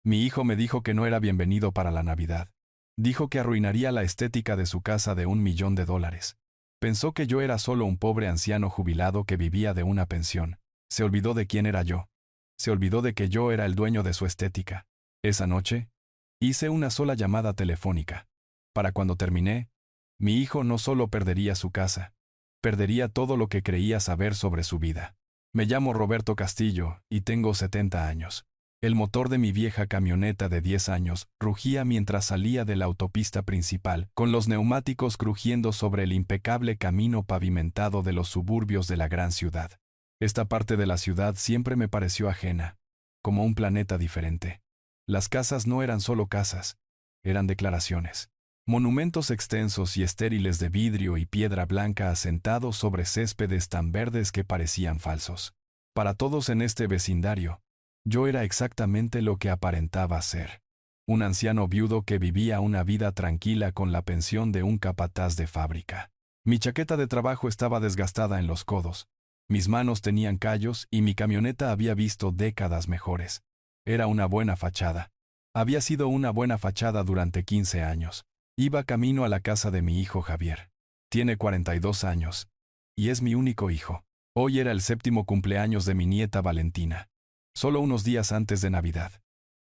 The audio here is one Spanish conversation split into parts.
Mi hijo me dijo que no era bienvenido para la Navidad. Dijo que arruinaría la estética de su casa de $1.000.000. Pensó que yo era solo un pobre anciano jubilado que vivía de una pensión. Se olvidó de quién era yo. Se olvidó de que yo era el dueño de su estética. Esa noche, hice una sola llamada telefónica. Para cuando terminé, mi hijo no solo perdería su casa, perdería todo lo que creía saber sobre su vida. Me llamo Roberto Castillo y tengo 70 años. El motor de mi vieja camioneta de 10 años rugía mientras salía de la autopista principal, con los neumáticos crujiendo sobre el impecable camino pavimentado de los suburbios de la gran ciudad. Esta parte de la ciudad siempre me pareció ajena, como un planeta diferente. Las casas no eran solo casas, eran declaraciones. Monumentos extensos y estériles de vidrio y piedra blanca asentados sobre céspedes tan verdes que parecían falsos. Para todos en este vecindario, yo era exactamente lo que aparentaba ser. Un anciano viudo que vivía una vida tranquila con la pensión de un capataz de fábrica. Mi chaqueta de trabajo estaba desgastada en los codos. Mis manos tenían callos y mi camioneta había visto décadas mejores. Era una buena fachada. Había sido una buena fachada durante 15 años. Iba camino a la casa de mi hijo Javier. Tiene 42 años. Y es mi único hijo. Hoy era el 7º cumpleaños de mi nieta Valentina. Solo unos días antes de Navidad.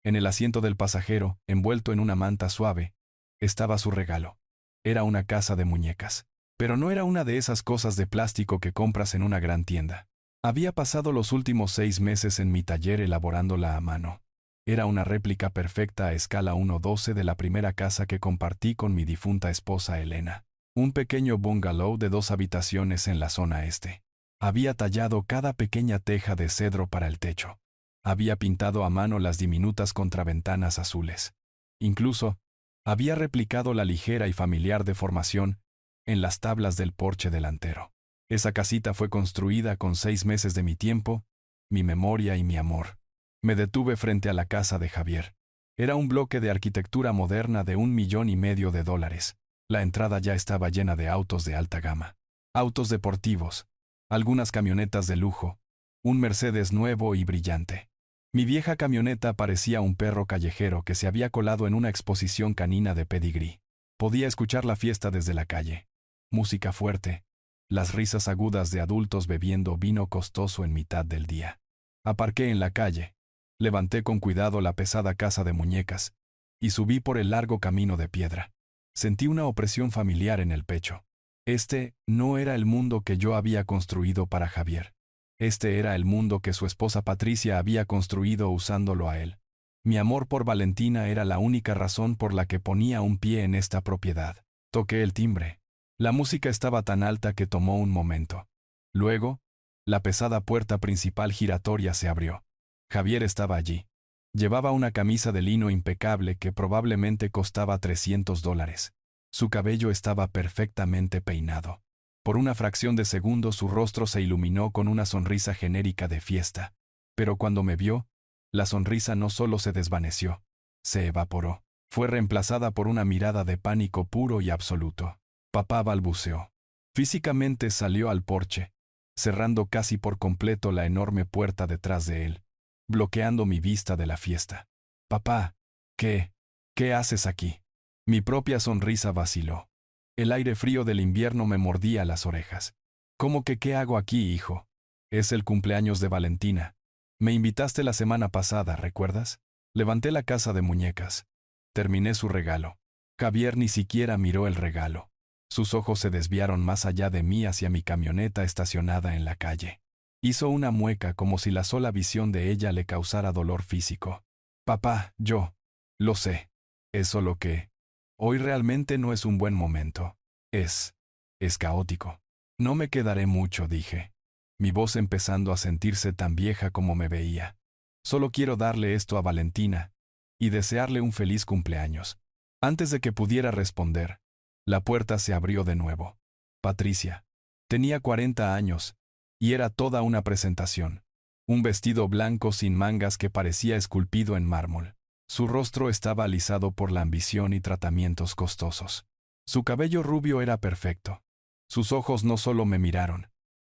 En el asiento del pasajero, envuelto en una manta suave, estaba su regalo. Era una casa de muñecas. Pero no era una de esas cosas de plástico que compras en una gran tienda. Había pasado los últimos 6 meses en mi taller elaborándola a mano. Era una réplica perfecta a escala 1:12 de la primera casa que compartí con mi difunta esposa Elena. Un pequeño bungalow de 2 habitaciones en la zona este. Había tallado cada pequeña teja de cedro para el techo. Había pintado a mano las diminutas contraventanas azules. Incluso, había replicado la ligera y familiar deformación en las tablas del porche delantero. Esa casita fue construida con 6 meses de mi tiempo, mi memoria y mi amor. Me detuve frente a la casa de Javier. Era un bloque de arquitectura moderna de $1,500,000. La entrada ya estaba llena de autos de alta gama. Autos deportivos, algunas camionetas de lujo, un Mercedes nuevo y brillante. Mi vieja camioneta parecía un perro callejero que se había colado en una exposición canina de pedigrí. Podía escuchar la fiesta desde la calle. Música fuerte, las risas agudas de adultos bebiendo vino costoso en mitad del día. Aparqué en la calle, levanté con cuidado la pesada casa de muñecas y subí por el largo camino de piedra. Sentí una opresión familiar en el pecho. Este no era el mundo que yo había construido para Javier. Este era el mundo que su esposa Patricia había construido usándolo a él. Mi amor por Valentina era la única razón por la que ponía un pie en esta propiedad. Toqué el timbre. La música estaba tan alta que tomó un momento. Luego, la pesada puerta principal giratoria se abrió. Javier estaba allí. Llevaba una camisa de lino impecable que probablemente costaba $300. Su cabello estaba perfectamente peinado. Por una fracción de segundo su rostro se iluminó con una sonrisa genérica de fiesta. Pero cuando me vio, la sonrisa no solo se desvaneció, se evaporó. Fue reemplazada por una mirada de pánico puro y absoluto. Papá balbuceó. Físicamente salió al porche, cerrando casi por completo la enorme puerta detrás de él, bloqueando mi vista de la fiesta. Papá, ¿qué haces aquí? Mi propia sonrisa vaciló. El aire frío del invierno me mordía las orejas. ¿Cómo que qué hago aquí, hijo? Es el cumpleaños de Valentina. Me invitaste la semana pasada, ¿recuerdas? Levanté la casa de muñecas. Terminé su regalo. Javier ni siquiera miró el regalo. Sus ojos se desviaron más allá de mí hacia mi camioneta estacionada en la calle. Hizo una mueca como si la sola visión de ella le causara dolor físico. Papá, lo sé. Es solo que hoy realmente no es un buen momento. Es caótico. No me quedaré mucho, dije. Mi voz empezando a sentirse tan vieja como me veía. Solo quiero darle esto a Valentina y desearle un feliz cumpleaños. Antes de que pudiera responder, la puerta se abrió de nuevo. Patricia. Tenía 40 años y era toda una presentación. Un vestido blanco sin mangas que parecía esculpido en mármol. Su rostro estaba alisado por la ambición y tratamientos costosos. Su cabello rubio era perfecto. Sus ojos no solo me miraron,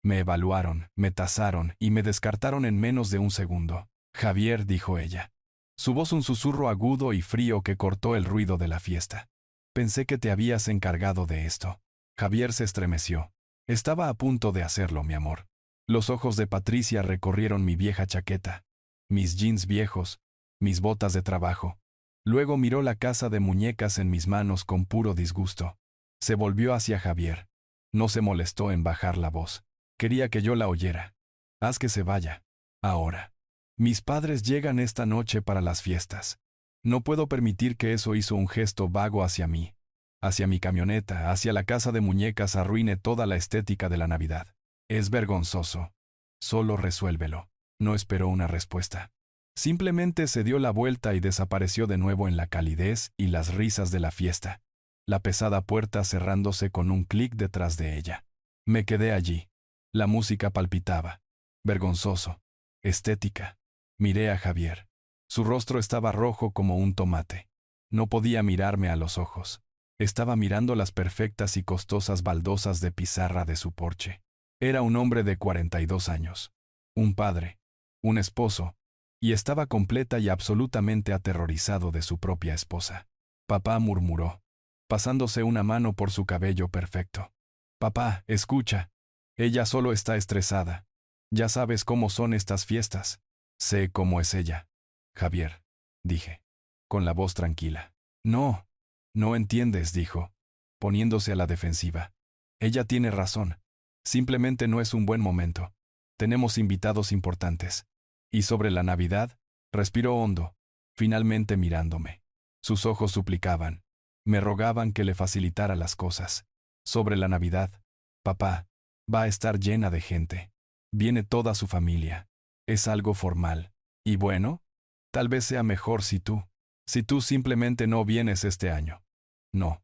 me evaluaron, me tasaron y me descartaron en menos de un segundo. Javier, dijo ella. Su voz un susurro agudo y frío que cortó el ruido de la fiesta. Pensé que te habías encargado de esto. Javier se estremeció. Estaba a punto de hacerlo, mi amor. Los ojos de Patricia recorrieron mi vieja chaqueta, mis jeans viejos, mis botas de trabajo. Luego miró la casa de muñecas en mis manos con puro disgusto. Se volvió hacia Javier. No se molestó en bajar la voz. Quería que yo la oyera. Haz que se vaya. Ahora. Mis padres llegan esta noche para las fiestas. No puedo permitir que eso hizo un gesto vago hacia mí, hacia mi camioneta, hacia la casa de muñecas arruine toda la estética de la Navidad. Es vergonzoso. Solo resuélvelo. No esperó una respuesta. Simplemente se dio la vuelta y desapareció de nuevo en la calidez y las risas de la fiesta, la pesada puerta cerrándose con un clic detrás de ella. Me quedé allí. La música palpitaba. Vergonzoso. Estética. Miré a Javier. Su rostro estaba rojo como un tomate. No podía mirarme a los ojos. Estaba mirando las perfectas y costosas baldosas de pizarra de su porche. Era un hombre de 42 años. Un padre. Un esposo. Y estaba completa y absolutamente aterrorizado de su propia esposa. Papá murmuró, pasándose una mano por su cabello perfecto. Papá, escucha. Ella solo está estresada. Ya sabes cómo son estas fiestas. Sé cómo es ella. Javier, dije, con la voz tranquila. No, no entiendes, dijo, poniéndose a la defensiva. Ella tiene razón. Simplemente no es un buen momento. Tenemos invitados importantes. Y sobre la Navidad, respiró hondo, finalmente mirándome. Sus ojos suplicaban. Me rogaban que le facilitara las cosas. Sobre la Navidad, papá, va a estar llena de gente. Viene toda su familia. Es algo formal. Y bueno, tal vez sea mejor si tú simplemente no vienes este año. No,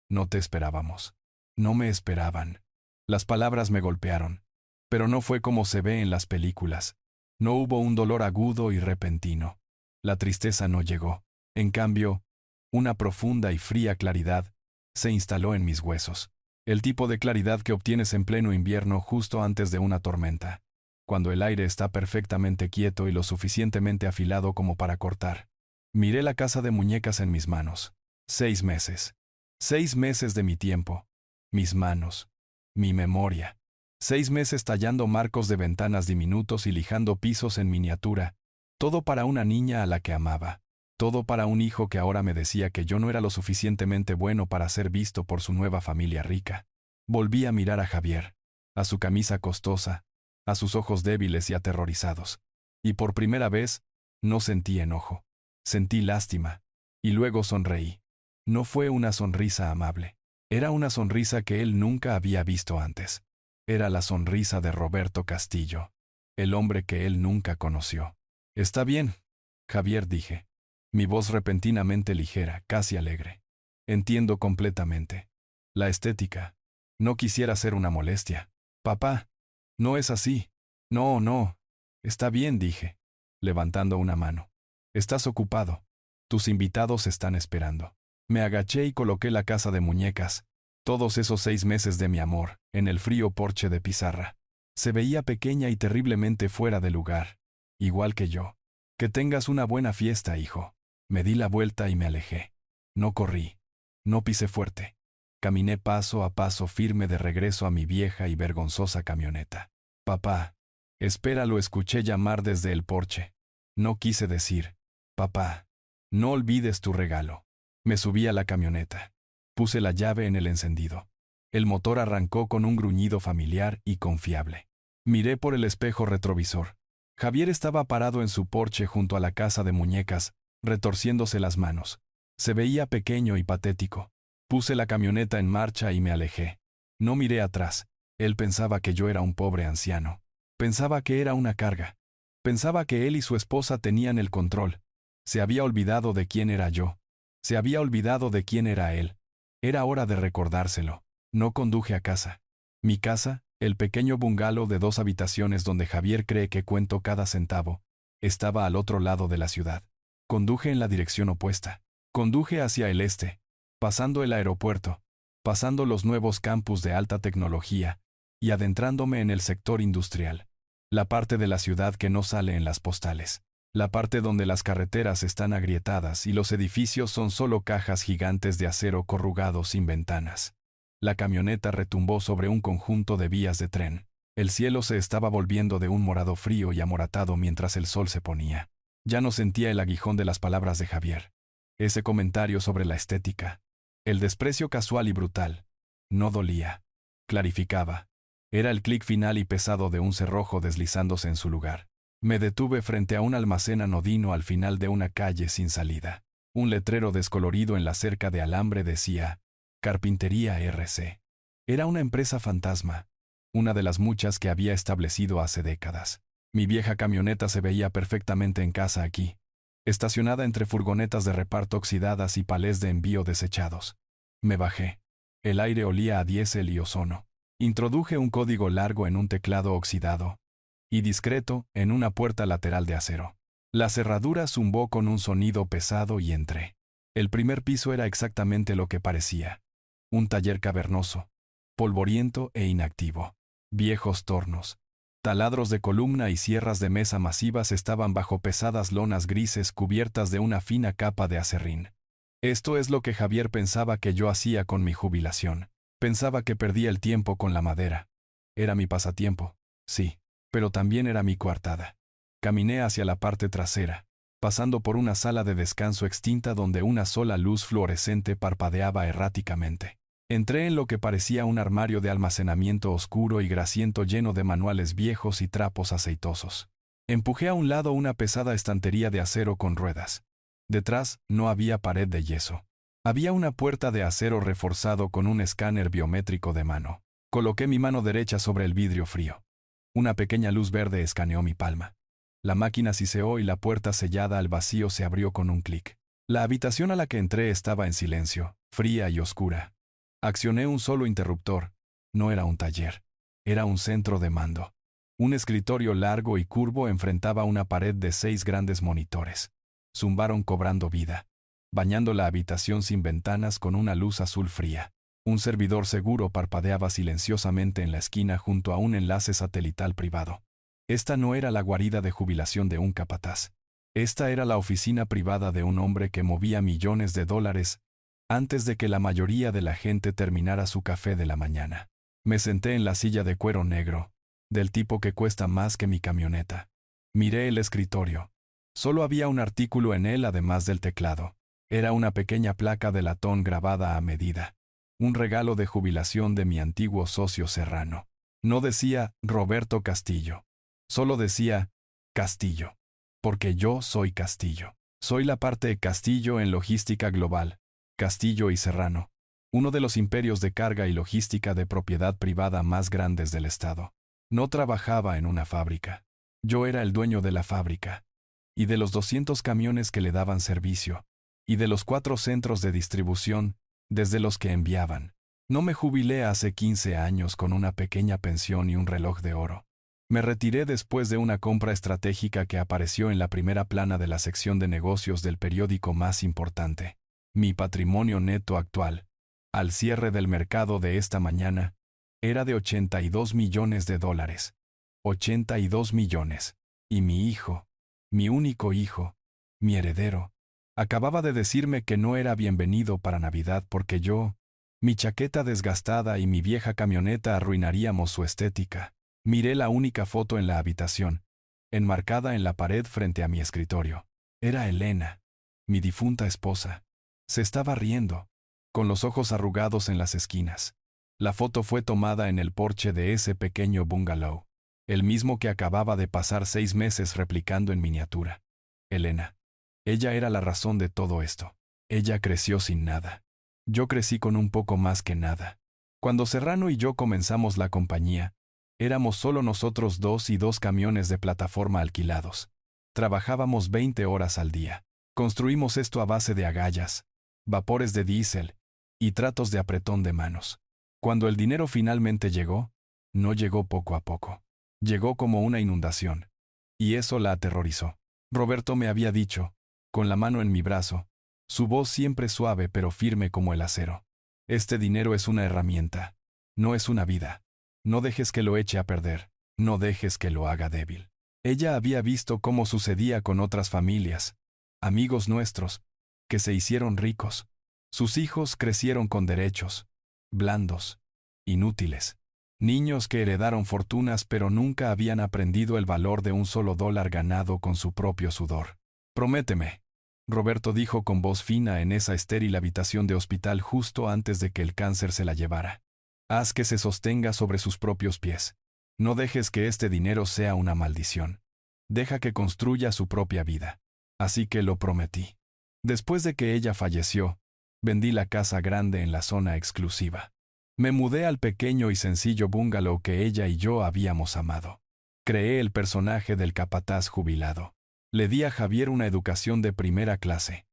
no te esperábamos. No me esperaban. Las palabras me golpearon. Pero no fue como se ve en las películas. No hubo un dolor agudo y repentino. La tristeza no llegó. En cambio, una profunda y fría claridad se instaló en mis huesos. El tipo de claridad que obtienes en pleno invierno justo antes de una tormenta, cuando el aire está perfectamente quieto y lo suficientemente afilado como para cortar. Miré la casa de muñecas en mis manos. 6 meses. 6 meses de mi tiempo. Mis manos. Mi memoria. 6 meses tallando marcos de ventanas diminutos y lijando pisos en miniatura. Todo para una niña a la que amaba. Todo para un hijo que ahora me decía que yo no era lo suficientemente bueno para ser visto por su nueva familia rica. Volví a mirar a Javier, a su camisa costosa, a sus ojos débiles y aterrorizados. Y por primera vez, no sentí enojo. Sentí lástima. Y luego sonreí. No fue una sonrisa amable. Era una sonrisa que él nunca había visto antes. Era la sonrisa de Roberto Castillo, el hombre que él nunca conoció. Está bien, Javier, dije. Mi voz repentinamente ligera, casi alegre. Entiendo completamente. La estética. No quisiera ser una molestia. Papá, no es así. No, no. Está bien, dije, levantando una mano. Estás ocupado. Tus invitados están esperando. Me agaché y coloqué la casa de muñecas, todos esos 6 meses de mi amor, en el frío porche de pizarra. Se veía pequeña y terriblemente fuera de lugar, igual que yo. Que tengas una buena fiesta, hijo. Me di la vuelta y me alejé. No corrí. No pisé fuerte. Caminé paso a paso firme de regreso a mi vieja y vergonzosa camioneta. Papá. Espera, lo escuché llamar desde el porche. No quise decir, papá, no olvides tu regalo. Me subí a la camioneta. Puse la llave en el encendido. El motor arrancó con un gruñido familiar y confiable. Miré por el espejo retrovisor. Javier estaba parado en su porche junto a la casa de muñecas, retorciéndose las manos. Se veía pequeño y patético. Puse la camioneta en marcha y me alejé. No miré atrás. Él pensaba que yo era un pobre anciano. Pensaba que era una carga. Pensaba que él y su esposa tenían el control. Se había olvidado de quién era yo. Se había olvidado de quién era él. Era hora de recordárselo. No conduje a casa. Mi casa, el pequeño bungalow de 2 habitaciones donde Javier cree que cuento cada centavo, estaba al otro lado de la ciudad. Conduje en la dirección opuesta. Conduje hacia el este, pasando el aeropuerto, pasando los nuevos campus de alta tecnología y adentrándome en el sector industrial, la parte de la ciudad que no sale en las postales. La parte donde las carreteras están agrietadas y los edificios son solo cajas gigantes de acero corrugado sin ventanas. La camioneta retumbó sobre un conjunto de vías de tren. El cielo se estaba volviendo de un morado frío y amoratado mientras el sol se ponía. Ya no sentía el aguijón de las palabras de Javier. Ese comentario sobre la estética. El desprecio casual y brutal. No dolía. Clarificaba. Era el clic final y pesado de un cerrojo deslizándose en su lugar. Me detuve frente a un almacén anodino al final de una calle sin salida. Un letrero descolorido en la cerca de alambre decía, Carpintería RC. Era una empresa fantasma, una de las muchas que había establecido hace décadas. Mi vieja camioneta se veía perfectamente en casa aquí, estacionada entre furgonetas de reparto oxidadas y palés de envío desechados. Me bajé. El aire olía a diésel y ozono. Introduje un código largo en un teclado oxidado y discreto en una puerta lateral de acero. La cerradura zumbó con un sonido pesado y entré. El primer piso era exactamente lo que parecía. Un taller cavernoso, polvoriento e inactivo. Viejos tornos, taladros de columna y sierras de mesa masivas estaban bajo pesadas lonas grises cubiertas de una fina capa de acerrín. Esto es lo que Javier pensaba que yo hacía con mi jubilación. Pensaba que perdía el tiempo con la madera. Era mi pasatiempo, sí, pero también era mi coartada. Caminé hacia la parte trasera, pasando por una sala de descanso extinta donde una sola luz fluorescente parpadeaba erráticamente. Entré en lo que parecía un armario de almacenamiento oscuro y grasiento lleno de manuales viejos y trapos aceitosos. Empujé a un lado una pesada estantería de acero con ruedas. Detrás no había pared de yeso. Había una puerta de acero reforzado con un escáner biométrico de mano. Coloqué mi mano derecha sobre el vidrio frío. Una pequeña luz verde escaneó mi palma. La máquina siseó y la puerta sellada al vacío se abrió con un clic. La habitación a la que entré estaba en silencio, fría y oscura. Accioné un solo interruptor. No era un taller. Era un centro de mando. Un escritorio largo y curvo enfrentaba una pared de 6 grandes monitores. Zumbaron cobrando vida, bañando la habitación sin ventanas con una luz azul fría. Un servidor seguro parpadeaba silenciosamente en la esquina junto a un enlace satelital privado. Esta no era la guarida de jubilación de un capataz. Esta era la oficina privada de un hombre que movía millones de dólares antes de que la mayoría de la gente terminara su café de la mañana. Me senté en la silla de cuero negro, del tipo que cuesta más que mi camioneta. Miré el escritorio. Solo había un artículo en él además del teclado. Era una pequeña placa de latón grabada a medida. Un regalo de jubilación de mi antiguo socio Serrano. No decía Roberto Castillo. Solo decía Castillo. Porque yo soy Castillo. Soy la parte Castillo en logística global. Castillo y Serrano. Uno de los imperios de carga y logística de propiedad privada más grandes del estado. No trabajaba en una fábrica. Yo era el dueño de la fábrica. Y de los 200 camiones que le daban servicio. Y de los 4 centros de distribución desde los que enviaban. No me jubilé hace 15 años con una pequeña pensión y un reloj de oro. Me retiré después de una compra estratégica que apareció en la primera plana de la sección de negocios del periódico más importante. Mi patrimonio neto actual, al cierre del mercado de esta mañana, era de $82 millones. 82 millones. Y mi hijo, mi único hijo, mi heredero, acababa de decirme que no era bienvenido para Navidad porque yo, mi chaqueta desgastada y mi vieja camioneta arruinaríamos su estética. Miré la única foto en la habitación, enmarcada en la pared frente a mi escritorio. Era Elena, mi difunta esposa. Se estaba riendo, con los ojos arrugados en las esquinas. La foto fue tomada en el porche de ese pequeño bungalow, el mismo que acababa de pasar 6 meses replicando en miniatura. Elena. Ella era la razón de todo esto. Ella creció sin nada. Yo crecí con un poco más que nada. Cuando Serrano y yo comenzamos la compañía, éramos solo nosotros 2 y 2 camiones de plataforma alquilados. Trabajábamos 20 horas al día. Construimos esto a base de agallas, vapores de diésel y tratos de apretón de manos. Cuando el dinero finalmente llegó, no llegó poco a poco. Llegó como una inundación. Y eso la aterrorizó. Roberto me había dicho, con la mano en mi brazo, su voz siempre suave pero firme como el acero. Este dinero es una herramienta, no es una vida. No dejes que lo eche a perder, no dejes que lo haga débil. Ella había visto cómo sucedía con otras familias, amigos nuestros, que se hicieron ricos. Sus hijos crecieron con derechos, blandos, inútiles. Niños que heredaron fortunas pero nunca habían aprendido el valor de un solo dólar ganado con su propio sudor. Prométeme, Roberto dijo con voz fina en esa estéril habitación de hospital justo antes de que el cáncer se la llevara. Haz que se sostenga sobre sus propios pies. No dejes que este dinero sea una maldición. Deja que construya su propia vida. Así que lo prometí. Después de que ella falleció, vendí la casa grande en la zona exclusiva. Me mudé al pequeño y sencillo bungalow que ella y yo habíamos amado. Creé el personaje del capataz jubilado. Le di a Javier una educación de primera clase,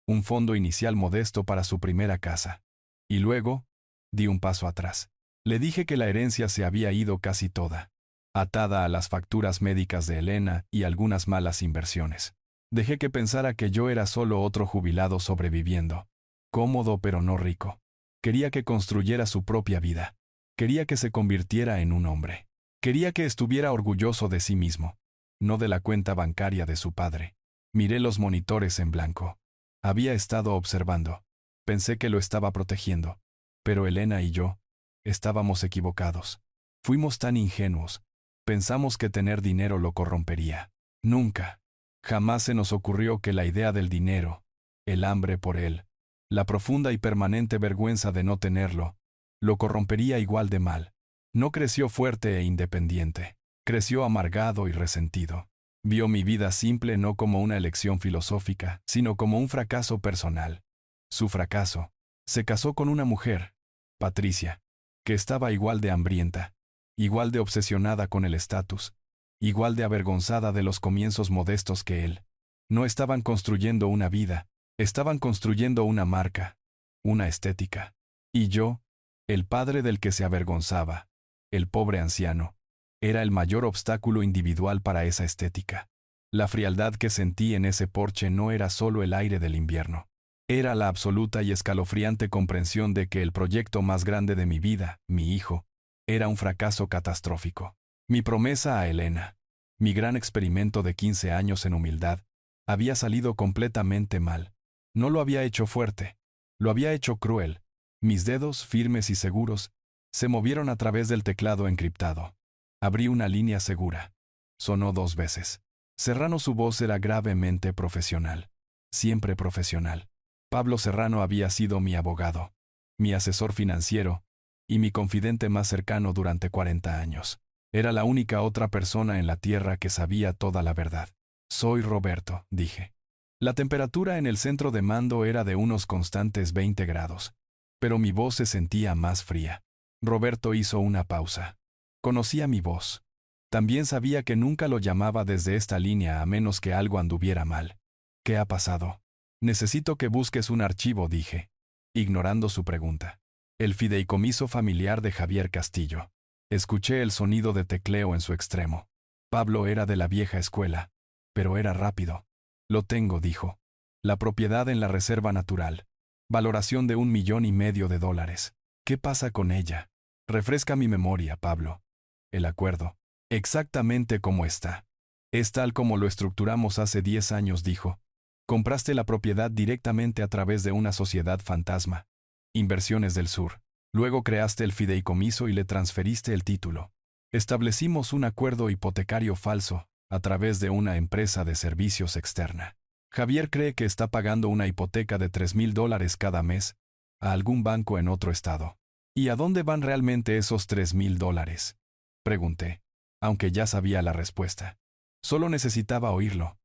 un fondo inicial modesto para su primera casa. Y luego, di un paso atrás. Le dije que la herencia se había ido casi toda, atada a las facturas médicas de Elena y algunas malas inversiones. Dejé que pensara que yo era solo otro jubilado sobreviviendo, cómodo pero no rico. Quería que construyera su propia vida. Quería que se convirtiera en un hombre. Quería que estuviera orgulloso de sí mismo, no de la cuenta bancaria de su padre. Miré los monitores en blanco. Había estado observando. Pensé que lo estaba protegiendo. Pero Elena y yo estábamos equivocados. Fuimos tan ingenuos. Pensamos que tener dinero lo corrompería. Nunca. Jamás se nos ocurrió que la idea del dinero, el hambre por él, la profunda y permanente vergüenza de no tenerlo, lo corrompería igual de mal. No creció fuerte e independiente. Creció amargado y resentido. Vio mi vida simple no como una elección filosófica, sino como un fracaso personal. Su fracaso. Se casó con una mujer, Patricia, que estaba igual de hambrienta, igual de obsesionada con el estatus, igual de avergonzada de los comienzos modestos que él. No estaban construyendo una vida, estaban construyendo una marca, una estética. Y yo, el padre del que se avergonzaba, el pobre anciano, era el mayor obstáculo individual para esa estética. La frialdad que sentí en ese porche no era solo el aire del invierno. Era la absoluta y escalofriante comprensión de que el proyecto más grande de mi vida, mi hijo, era un fracaso catastrófico. Mi promesa a Elena, mi gran experimento de 15 años en humildad, había salido completamente mal. No lo había hecho fuerte, lo había hecho cruel. Mis dedos, firmes y seguros, se movieron a través del teclado encriptado. Abrí una línea segura. Sonó 2 veces. Serrano, su voz era gravemente profesional. Siempre profesional. Pablo Serrano había sido mi abogado, mi asesor financiero y mi confidente más cercano durante 40 años. Era la única otra persona en la tierra que sabía toda la verdad. Soy Roberto, dije. La temperatura en el centro de mando era de unos constantes 20 grados, pero mi voz se sentía más fría. Roberto hizo una pausa. Conocía mi voz. También sabía que nunca lo llamaba desde esta línea a menos que algo anduviera mal. ¿Qué ha pasado? Necesito que busques un archivo, dije, ignorando su pregunta. El fideicomiso familiar de Javier Castillo. Escuché el sonido de tecleo en su extremo. Pablo era de la vieja escuela, pero era rápido. Lo tengo, dijo. La propiedad en la reserva natural. Valoración de $1,500,000. ¿Qué pasa con ella? Refresca mi memoria, Pablo. El acuerdo. Exactamente como está. Es tal como lo estructuramos hace 10 años, dijo. Compraste la propiedad directamente a través de una sociedad fantasma, Inversiones del Sur. Luego creaste el fideicomiso y le transferiste el título. Establecimos un acuerdo hipotecario falso, a través de una empresa de servicios externa. Javier cree que está pagando una hipoteca de $3,000 cada mes a algún banco en otro estado. ¿Y a dónde van realmente esos $3,000? Pregunté, aunque ya sabía la respuesta. Solo necesitaba oírlo.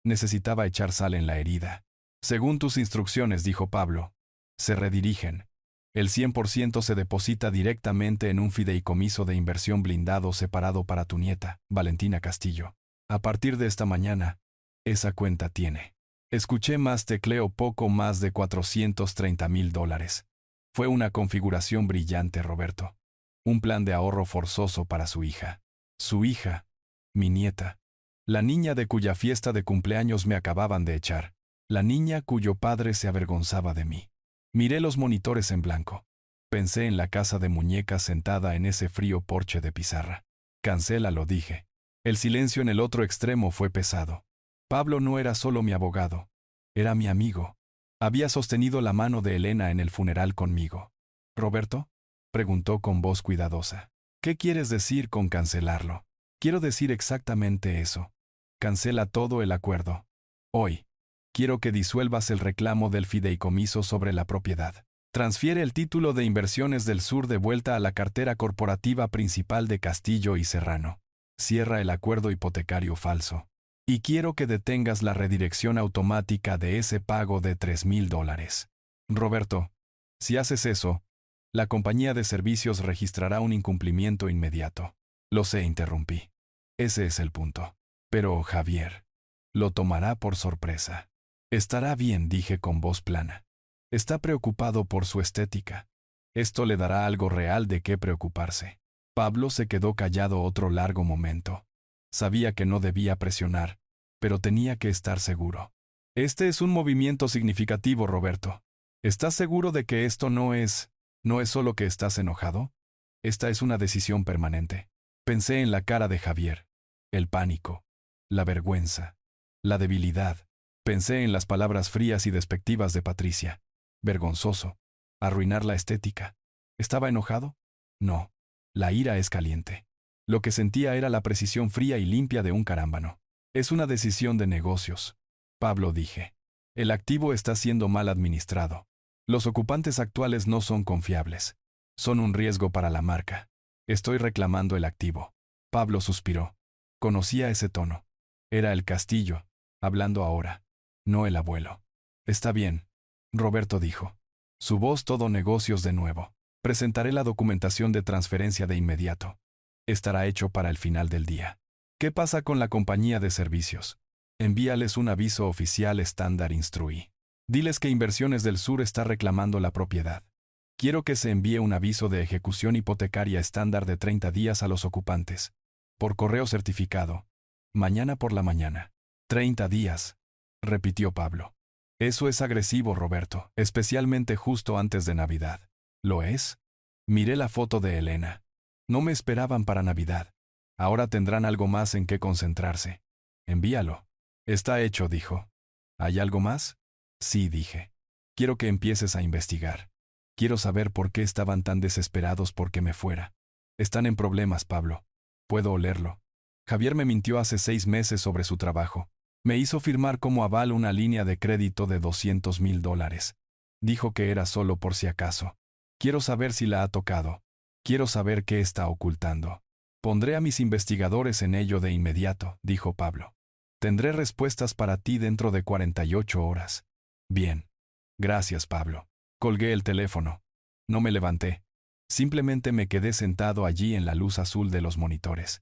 Necesitaba echar sal en la herida. Según tus instrucciones, dijo Pablo, se redirigen. El 100% se deposita directamente en un fideicomiso de inversión blindado separado para tu nieta, Valentina Castillo. A partir de esta mañana, esa cuenta tiene. Escuché más tecleo, poco más de $430,000. Fue una configuración brillante, Roberto. Un plan de ahorro forzoso para su hija. Su hija, mi nieta. La niña de cuya fiesta de cumpleaños me acababan de echar. La niña cuyo padre se avergonzaba de mí. Miré los monitores en blanco. Pensé en la casa de muñecas sentada en ese frío porche de pizarra. Cancélalo, dije. El silencio en el otro extremo fue pesado. Pablo no era solo mi abogado, era mi amigo. Había sostenido la mano de Elena en el funeral conmigo. ¿Roberto?, preguntó con voz cuidadosa. ¿Qué quieres decir con cancelarlo? Quiero decir exactamente eso. Cancela todo el acuerdo. Hoy. Quiero que disuelvas el reclamo del fideicomiso sobre la propiedad. Transfiere el título de Inversiones del Sur de vuelta a la cartera corporativa principal de Castillo y Serrano. Cierra el acuerdo hipotecario falso. Y quiero que detengas la redirección automática de ese pago de $3,000. Roberto, si haces eso, la compañía de servicios registrará un incumplimiento inmediato. Lo sé, interrumpí. Ese es el punto. Pero, Javier, lo tomará por sorpresa. Estará bien, dije con voz plana. Está preocupado por su estética. Esto le dará algo real de qué preocuparse. Pablo se quedó callado otro largo momento. Sabía que no debía presionar, pero tenía que estar seguro. Este es un movimiento significativo, Roberto. ¿Estás seguro de que esto no es solo que estás enojado? Esta es una decisión permanente. Pensé en la cara de Javier, el pánico, la vergüenza, la debilidad. Pensé en las palabras frías y despectivas de Patricia. Vergonzoso. Arruinar la estética. ¿Estaba enojado? No. La ira es caliente. Lo que sentía era la precisión fría y limpia de un carámbano. Es una decisión de negocios. Pablo, dije. El activo está siendo mal administrado. Los ocupantes actuales no son confiables. Son un riesgo para la marca. Estoy reclamando el activo. Pablo suspiró. Conocía ese tono. Era el Castillo, hablando ahora, no el abuelo. Está bien, Roberto dijo. Su voz todo negocios de nuevo. Presentaré la documentación de transferencia de inmediato. Estará hecho para el final del día. ¿Qué pasa con la compañía de servicios? Envíales un aviso oficial estándar, instruí. Diles que Inversiones del Sur está reclamando la propiedad. Quiero que se envíe un aviso de ejecución hipotecaria estándar de 30 días a los ocupantes. Por correo certificado. Mañana por la mañana. 30 días, repitió Pablo. Eso es agresivo, Roberto, especialmente justo antes de Navidad. ¿Lo es? Miré la foto de Elena. No me esperaban para Navidad. Ahora tendrán algo más en qué concentrarse. Envíalo. Está hecho, dijo. ¿Hay algo más? Sí, dije. Quiero que empieces a investigar. Quiero saber por qué estaban tan desesperados por que me fuera. Están en problemas, Pablo. Puedo olerlo. Javier me mintió hace 6 meses sobre su trabajo. Me hizo firmar como aval una línea de crédito de $200,000. Dijo que era solo por si acaso. Quiero saber si la ha tocado. Quiero saber qué está ocultando. Pondré a mis investigadores en ello de inmediato, dijo Pablo. Tendré respuestas para ti dentro de 48 horas. Bien. Gracias, Pablo. Colgué el teléfono. No me levanté. Simplemente me quedé sentado allí en la luz azul de los monitores.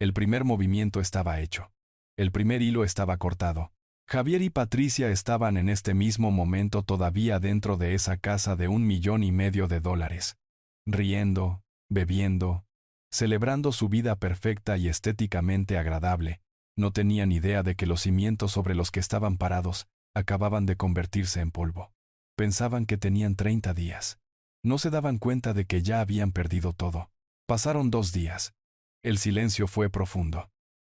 El primer movimiento estaba hecho. El primer hilo estaba cortado. Javier y Patricia estaban en este mismo momento todavía dentro de esa casa de $1,500,000. Riendo, bebiendo, celebrando su vida perfecta y estéticamente agradable. No tenían idea de que los cimientos sobre los que estaban parados acababan de convertirse en polvo. Pensaban que tenían 30 días. No se daban cuenta de que ya habían perdido todo. Pasaron 2 días. El silencio fue profundo.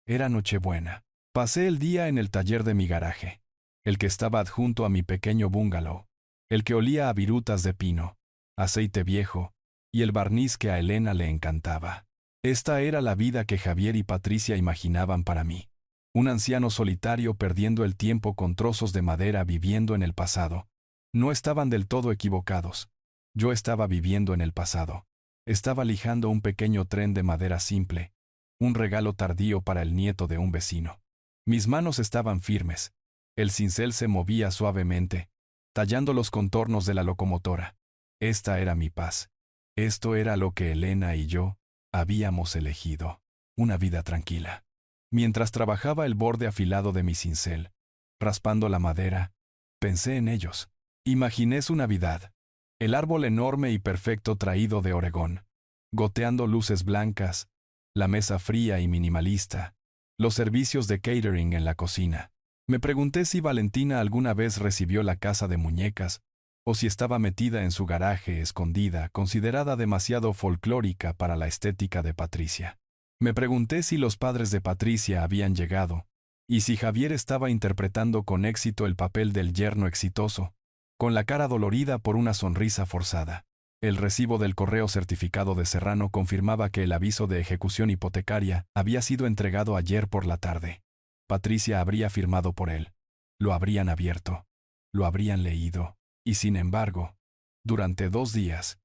Era Nochebuena. Pasé el día en el taller de mi garaje, el que estaba adjunto a mi pequeño bungalow, el que olía a virutas de pino, aceite viejo y el barniz que a Elena le encantaba. Esta era la vida que Javier y Patricia imaginaban para mí. Un anciano solitario perdiendo el tiempo con trozos de madera viviendo en el pasado. No estaban del todo equivocados. Yo estaba viviendo en el pasado. Estaba lijando un pequeño tren de madera simple, un regalo tardío para el nieto de un vecino. Mis manos estaban firmes. El cincel se movía suavemente, tallando los contornos de la locomotora. Esta era mi paz. Esto era lo que Elena y yo habíamos elegido. Una vida tranquila. Mientras trabajaba el borde afilado de mi cincel, raspando la madera, pensé en ellos. Imaginé su Navidad. El árbol enorme y perfecto traído de Oregón, goteando luces blancas, la mesa fría y minimalista, los servicios de catering en la cocina. Me pregunté si Valentina alguna vez recibió la casa de muñecas, o si estaba metida en su garaje escondida, considerada demasiado folclórica para la estética de Patricia. Me pregunté si los padres de Patricia habían llegado, y si Javier estaba interpretando con éxito el papel del yerno exitoso, con la cara dolorida por una sonrisa forzada. El recibo del correo certificado de Serrano confirmaba que el aviso de ejecución hipotecaria había sido entregado ayer por la tarde. Patricia habría firmado por él. Lo habrían abierto. Lo habrían leído. Y sin embargo, durante 2 días,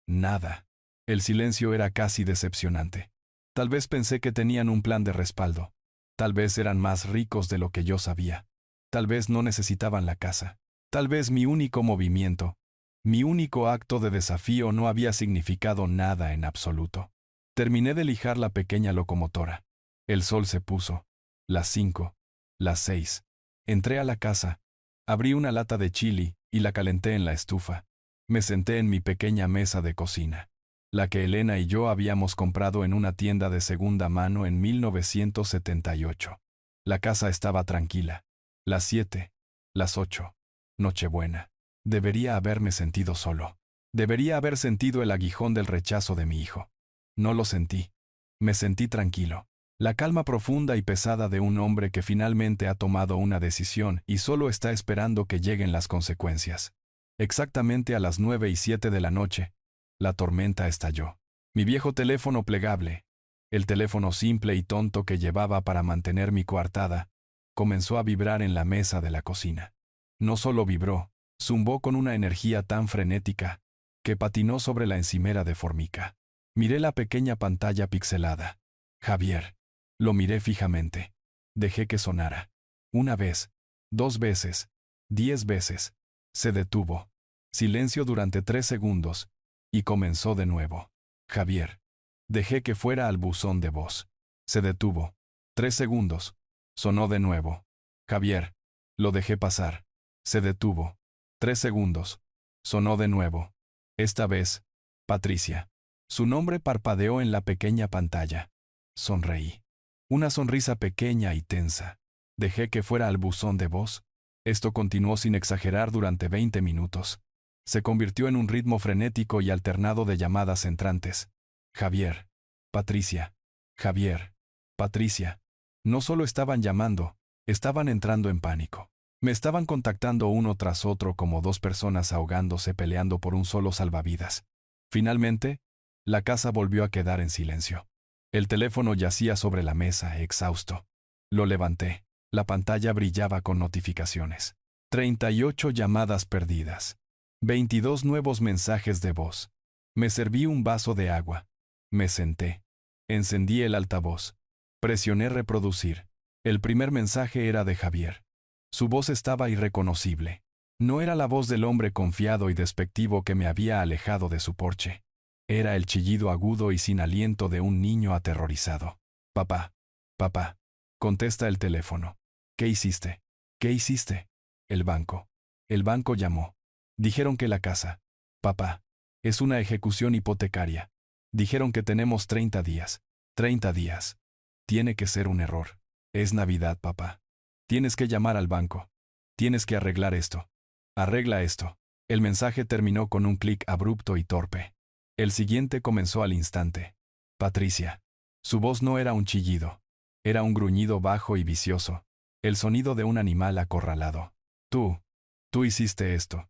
nada. El silencio era casi decepcionante. Tal vez pensé que tenían un plan de respaldo. Tal vez eran más ricos de lo que yo sabía. Tal vez no necesitaban la casa. Tal vez mi único movimiento, mi único acto de desafío no había significado nada en absoluto. Terminé de lijar la pequeña locomotora. El sol se puso. Las 5, las 6. Entré a la casa. Abrí una lata de chili y la calenté en la estufa. Me senté en mi pequeña mesa de cocina, la que Elena y yo habíamos comprado en una tienda de segunda mano en 1978. La casa estaba tranquila. Las 7, las 8. Nochebuena. Debería haberme sentido solo. Debería haber sentido el aguijón del rechazo de mi hijo. No lo sentí. Me sentí tranquilo. La calma profunda y pesada de un hombre que finalmente ha tomado una decisión y solo está esperando que lleguen las consecuencias. Exactamente a las 9:07 de la noche, la tormenta estalló. Mi viejo teléfono plegable, el teléfono simple y tonto que llevaba para mantener mi coartada, comenzó a vibrar en la mesa de la cocina. No solo vibró, zumbó con una energía tan frenética que patinó sobre la encimera de formica. Miré la pequeña pantalla pixelada. Javier. Lo miré fijamente. Dejé que sonara. 1 vez, 2 veces, 10 veces. Se detuvo. Silencio durante 3 segundos. Y comenzó de nuevo. Javier. Dejé que fuera al buzón de voz. Se detuvo. 3 segundos. Sonó de nuevo. Javier. Lo dejé pasar. Se detuvo. 3 segundos. Sonó de nuevo. Esta vez, Patricia. Su nombre parpadeó en la pequeña pantalla. Sonreí. Una sonrisa pequeña y tensa. Dejé que fuera al buzón de voz. Esto continuó sin exagerar durante 20 minutos. Se convirtió en un ritmo frenético y alternado de llamadas entrantes. Javier. Patricia. Javier. Patricia. No solo estaban llamando, estaban entrando en pánico. Me estaban contactando uno tras otro como 2 personas ahogándose peleando por un solo salvavidas. Finalmente, la casa volvió a quedar en silencio. El teléfono yacía sobre la mesa, exhausto. Lo levanté. La pantalla brillaba con notificaciones. 38 llamadas perdidas. 22 nuevos mensajes de voz. Me serví un vaso de agua. Me senté. Encendí el altavoz. Presioné reproducir. El primer mensaje era de Javier. Su voz estaba irreconocible. No era la voz del hombre confiado y despectivo que me había alejado de su porche. Era el chillido agudo y sin aliento de un niño aterrorizado. Papá. Papá. Contesta el teléfono. ¿Qué hiciste? ¿Qué hiciste? El banco. El banco llamó. Dijeron que la casa. Papá. Es una ejecución hipotecaria. Dijeron que tenemos 30 días. 30 días. Tiene que ser un error. Es Navidad, papá. Tienes que llamar al banco. Tienes que arreglar esto. Arregla esto. El mensaje terminó con un clic abrupto y torpe. El siguiente comenzó al instante. Patricia. Su voz no era un chillido. Era un gruñido bajo y vicioso. El sonido de un animal acorralado. Tú hiciste esto.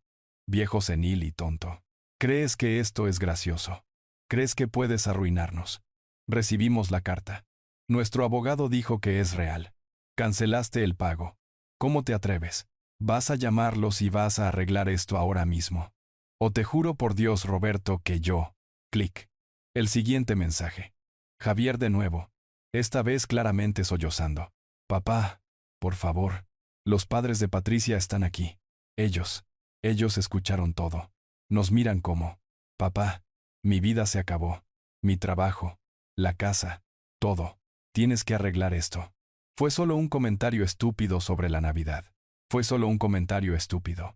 Viejo senil y tonto. ¿Crees que esto es gracioso? ¿Crees que puedes arruinarnos? Recibimos la carta. Nuestro abogado dijo que es real. Cancelaste el pago. ¿Cómo te atreves? Vas a llamarlos y vas a arreglar esto ahora mismo. O te juro por Dios, Roberto, que yo. Clic. El siguiente mensaje. Javier de nuevo. Esta vez claramente sollozando. Papá, por favor. Los padres de Patricia están aquí. Ellos escucharon todo. Nos miran como. Papá, mi vida se acabó. Mi trabajo. La casa. Todo. Tienes que arreglar esto. Fue solo un comentario estúpido sobre la Navidad. Fue solo un comentario estúpido.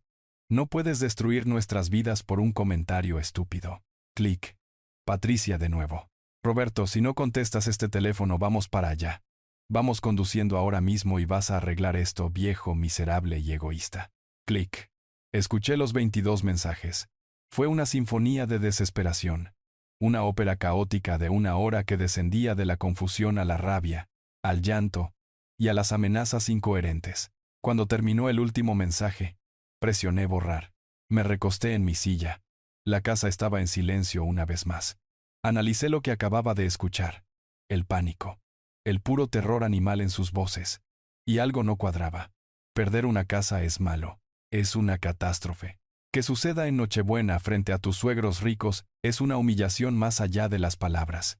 No puedes destruir nuestras vidas por un comentario estúpido. Clic. Patricia de nuevo. Roberto, si no contestas este teléfono, vamos para allá. Vamos conduciendo ahora mismo y vas a arreglar esto, viejo, miserable y egoísta. Clic. Escuché los 22 mensajes. Fue una sinfonía de desesperación. Una ópera caótica de una hora que descendía de la confusión a la rabia, al llanto y a las amenazas incoherentes. Cuando terminó el último mensaje, presioné borrar. Me recosté en mi silla. La casa estaba en silencio una vez más. Analicé lo que acababa de escuchar. El pánico. El puro terror animal en sus voces. Y algo no cuadraba. Perder una casa es malo. Es una catástrofe. Que suceda en Nochebuena frente a tus suegros ricos es una humillación más allá de las palabras.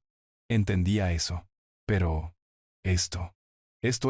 Entendía eso. Pero esto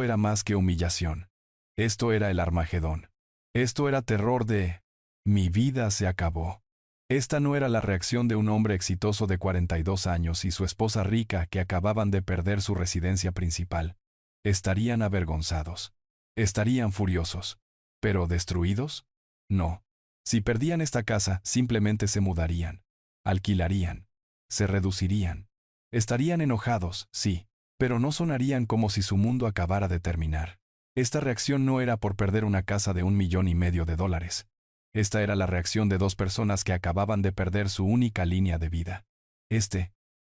era más que humillación. Esto era el Armagedón. Esto era terror de mi vida se acabó. Esta no era la reacción de un hombre exitoso de 42 años y su esposa rica que acababan de perder su residencia principal. Estarían avergonzados. Estarían furiosos. ¿Pero destruidos? No. Si perdían esta casa, simplemente se mudarían. Alquilarían. Se reducirían. Estarían enojados, sí, pero no sonarían como si su mundo acabara de terminar. Esta reacción no era por perder una casa de $1,500,000. Esta era la reacción de dos personas que acababan de perder su única línea de vida.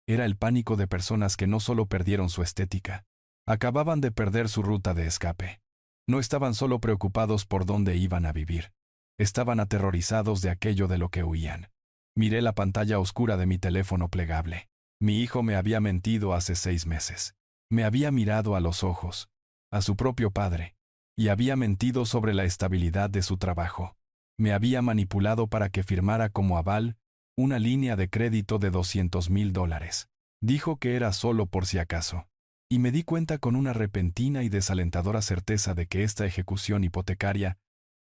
Era el pánico de personas que no solo perdieron su estética, acababan de perder su ruta de escape. No estaban solo preocupados por dónde iban a vivir. Estaban aterrorizados de aquello de lo que huían. Miré la pantalla oscura de mi teléfono plegable. Mi hijo me había mentido hace 6 meses. Me había mirado a los ojos, a su propio padre, y había mentido sobre la estabilidad de su trabajo. Me había manipulado para que firmara como aval una línea de crédito de $200,000. Dijo que era solo por si acaso. Y me di cuenta con una repentina y desalentadora certeza de que esta ejecución hipotecaria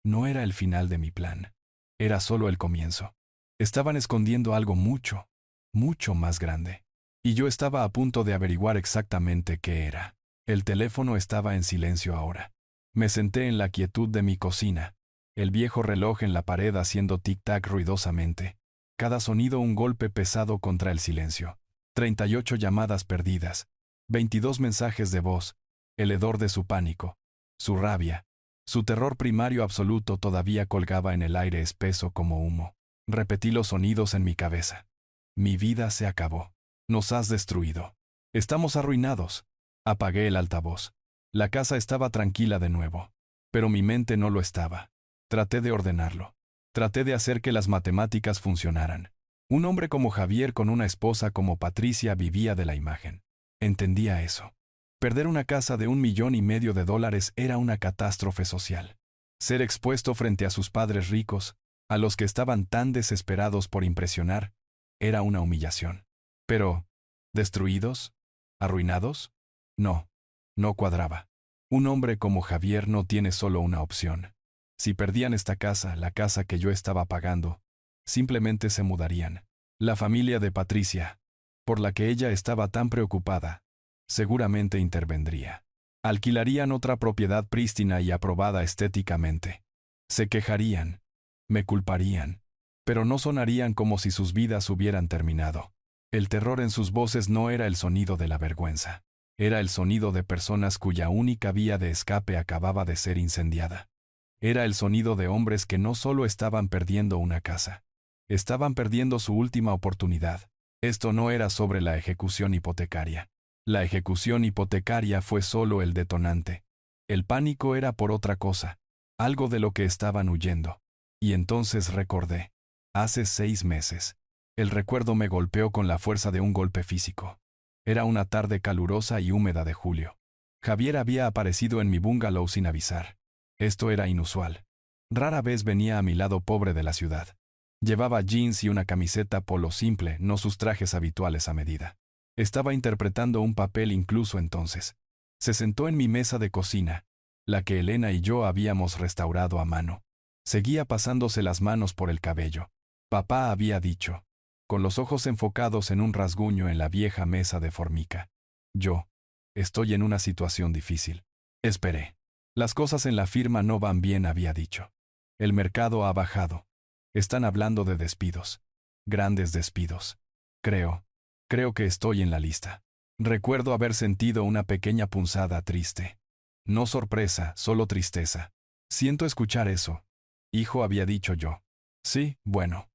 no era el final de mi plan. Era solo el comienzo. Estaban escondiendo algo mucho, mucho más grande. Y yo estaba a punto de averiguar exactamente qué era. El teléfono estaba en silencio ahora. Me senté en la quietud de mi cocina, el viejo reloj en la pared haciendo tic-tac ruidosamente. Cada sonido un golpe pesado contra el silencio. 38 llamadas perdidas. 22 mensajes de voz. El hedor de su pánico. Su rabia. Su terror primario absoluto todavía colgaba en el aire espeso como humo. Repetí los sonidos en mi cabeza. Mi vida se acabó. Nos has destruido. Estamos arruinados. Apagué el altavoz. La casa estaba tranquila de nuevo. Pero mi mente no lo estaba. Traté de ordenarlo. Traté de hacer que las matemáticas funcionaran. Un hombre como Javier con una esposa como Patricia vivía de la imagen. Entendía eso. Perder una casa de $1,500,000 era una catástrofe social. Ser expuesto frente a sus padres ricos, a los que estaban tan desesperados por impresionar, era una humillación. Pero, ¿destruidos? ¿Arruinados? No, no cuadraba. Un hombre como Javier no tiene solo una opción. Si perdían esta casa, la casa que yo estaba pagando, simplemente se mudarían. La familia de Patricia, por la que ella estaba tan preocupada, seguramente intervendría. Alquilarían otra propiedad prístina y aprobada estéticamente. Se quejarían, me culparían, pero no sonarían como si sus vidas hubieran terminado. El terror en sus voces no era el sonido de la vergüenza. Era el sonido de personas cuya única vía de escape acababa de ser incendiada. Era el sonido de hombres que no solo estaban perdiendo una casa, estaban perdiendo su última oportunidad. Esto no era sobre la ejecución hipotecaria. La ejecución hipotecaria fue solo el detonante. El pánico era por otra cosa, algo de lo que estaban huyendo. Y entonces recordé. Hace 6 meses. El recuerdo me golpeó con la fuerza de un golpe físico. Era una tarde calurosa y húmeda de julio. Javier había aparecido en mi bungalow sin avisar. Esto era inusual. Rara vez venía a mi lado pobre de la ciudad. Llevaba jeans y una camiseta polo simple, no sus trajes habituales a medida. Estaba interpretando un papel incluso entonces. Se sentó en mi mesa de cocina, la que Elena y yo habíamos restaurado a mano. Seguía pasándose las manos por el cabello. Papá había dicho, con los ojos enfocados en un rasguño en la vieja mesa de formica. Yo, estoy en una situación difícil. Esperé. Las cosas en la firma no van bien, había dicho. El mercado ha bajado. Están hablando de despidos. Grandes despidos. Creo que estoy en la lista. Recuerdo haber sentido una pequeña punzada triste. No sorpresa, solo tristeza. Siento escuchar eso. Hijo, había dicho yo. Sí, bueno.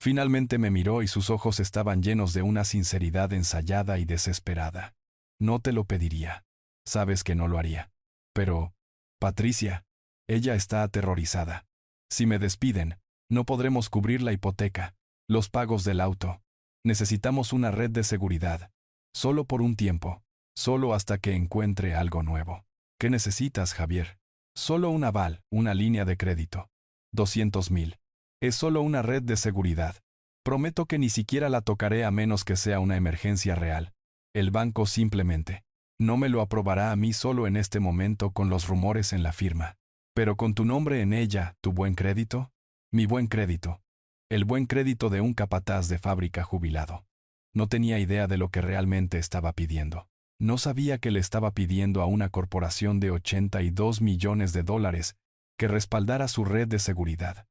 Finalmente me miró y sus ojos estaban llenos de una sinceridad ensayada y desesperada. No te lo pediría. Sabes que no lo haría. Pero, Patricia, ella está aterrorizada. Si me despiden, no podremos cubrir la hipoteca, los pagos del auto. Necesitamos una red de seguridad. Solo por un tiempo. Solo hasta que encuentre algo nuevo. ¿Qué necesitas, Javier? Solo un aval, una línea de crédito. 200,000. Es solo una red de seguridad. Prometo que ni siquiera la tocaré a menos que sea una emergencia real. El banco simplemente no me lo aprobará a mí solo en este momento con los rumores en la firma. Pero con tu nombre en ella, ¿tu buen crédito? Mi buen crédito. El buen crédito de un capataz de fábrica jubilado. No tenía idea de lo que realmente estaba pidiendo. No sabía que le estaba pidiendo a una corporación de 82 millones de dólares que respaldara su red de seguridad.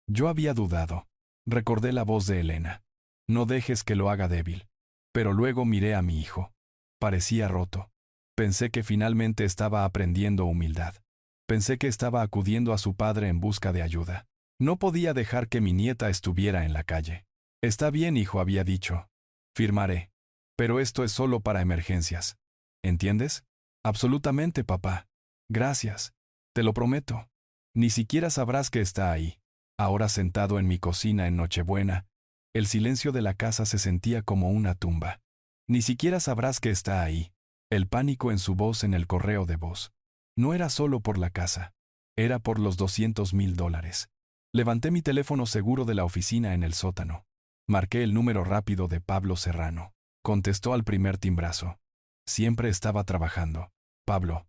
Yo había dudado. Recordé la voz de Elena. No dejes que lo haga débil. Pero luego miré a mi hijo. Parecía roto. Pensé que finalmente estaba aprendiendo humildad. Pensé que estaba acudiendo a su padre en busca de ayuda. No podía dejar que mi nieta estuviera en la calle. Está bien, hijo, había dicho. Firmaré. Pero esto es solo para emergencias. ¿Entiendes? Absolutamente, papá. Gracias. Te lo prometo. Ni siquiera sabrás que está ahí. Ahora sentado en mi cocina en Nochebuena, el silencio de la casa se sentía como una tumba. Ni siquiera sabrás que está ahí. El pánico en su voz en el correo de voz. No era solo por la casa. Era por los 200,000 dólares. Levanté mi teléfono seguro de la oficina en el sótano. Marqué el número rápido de Pablo Serrano. Contestó al primer timbrazo. Siempre estaba trabajando. Pablo.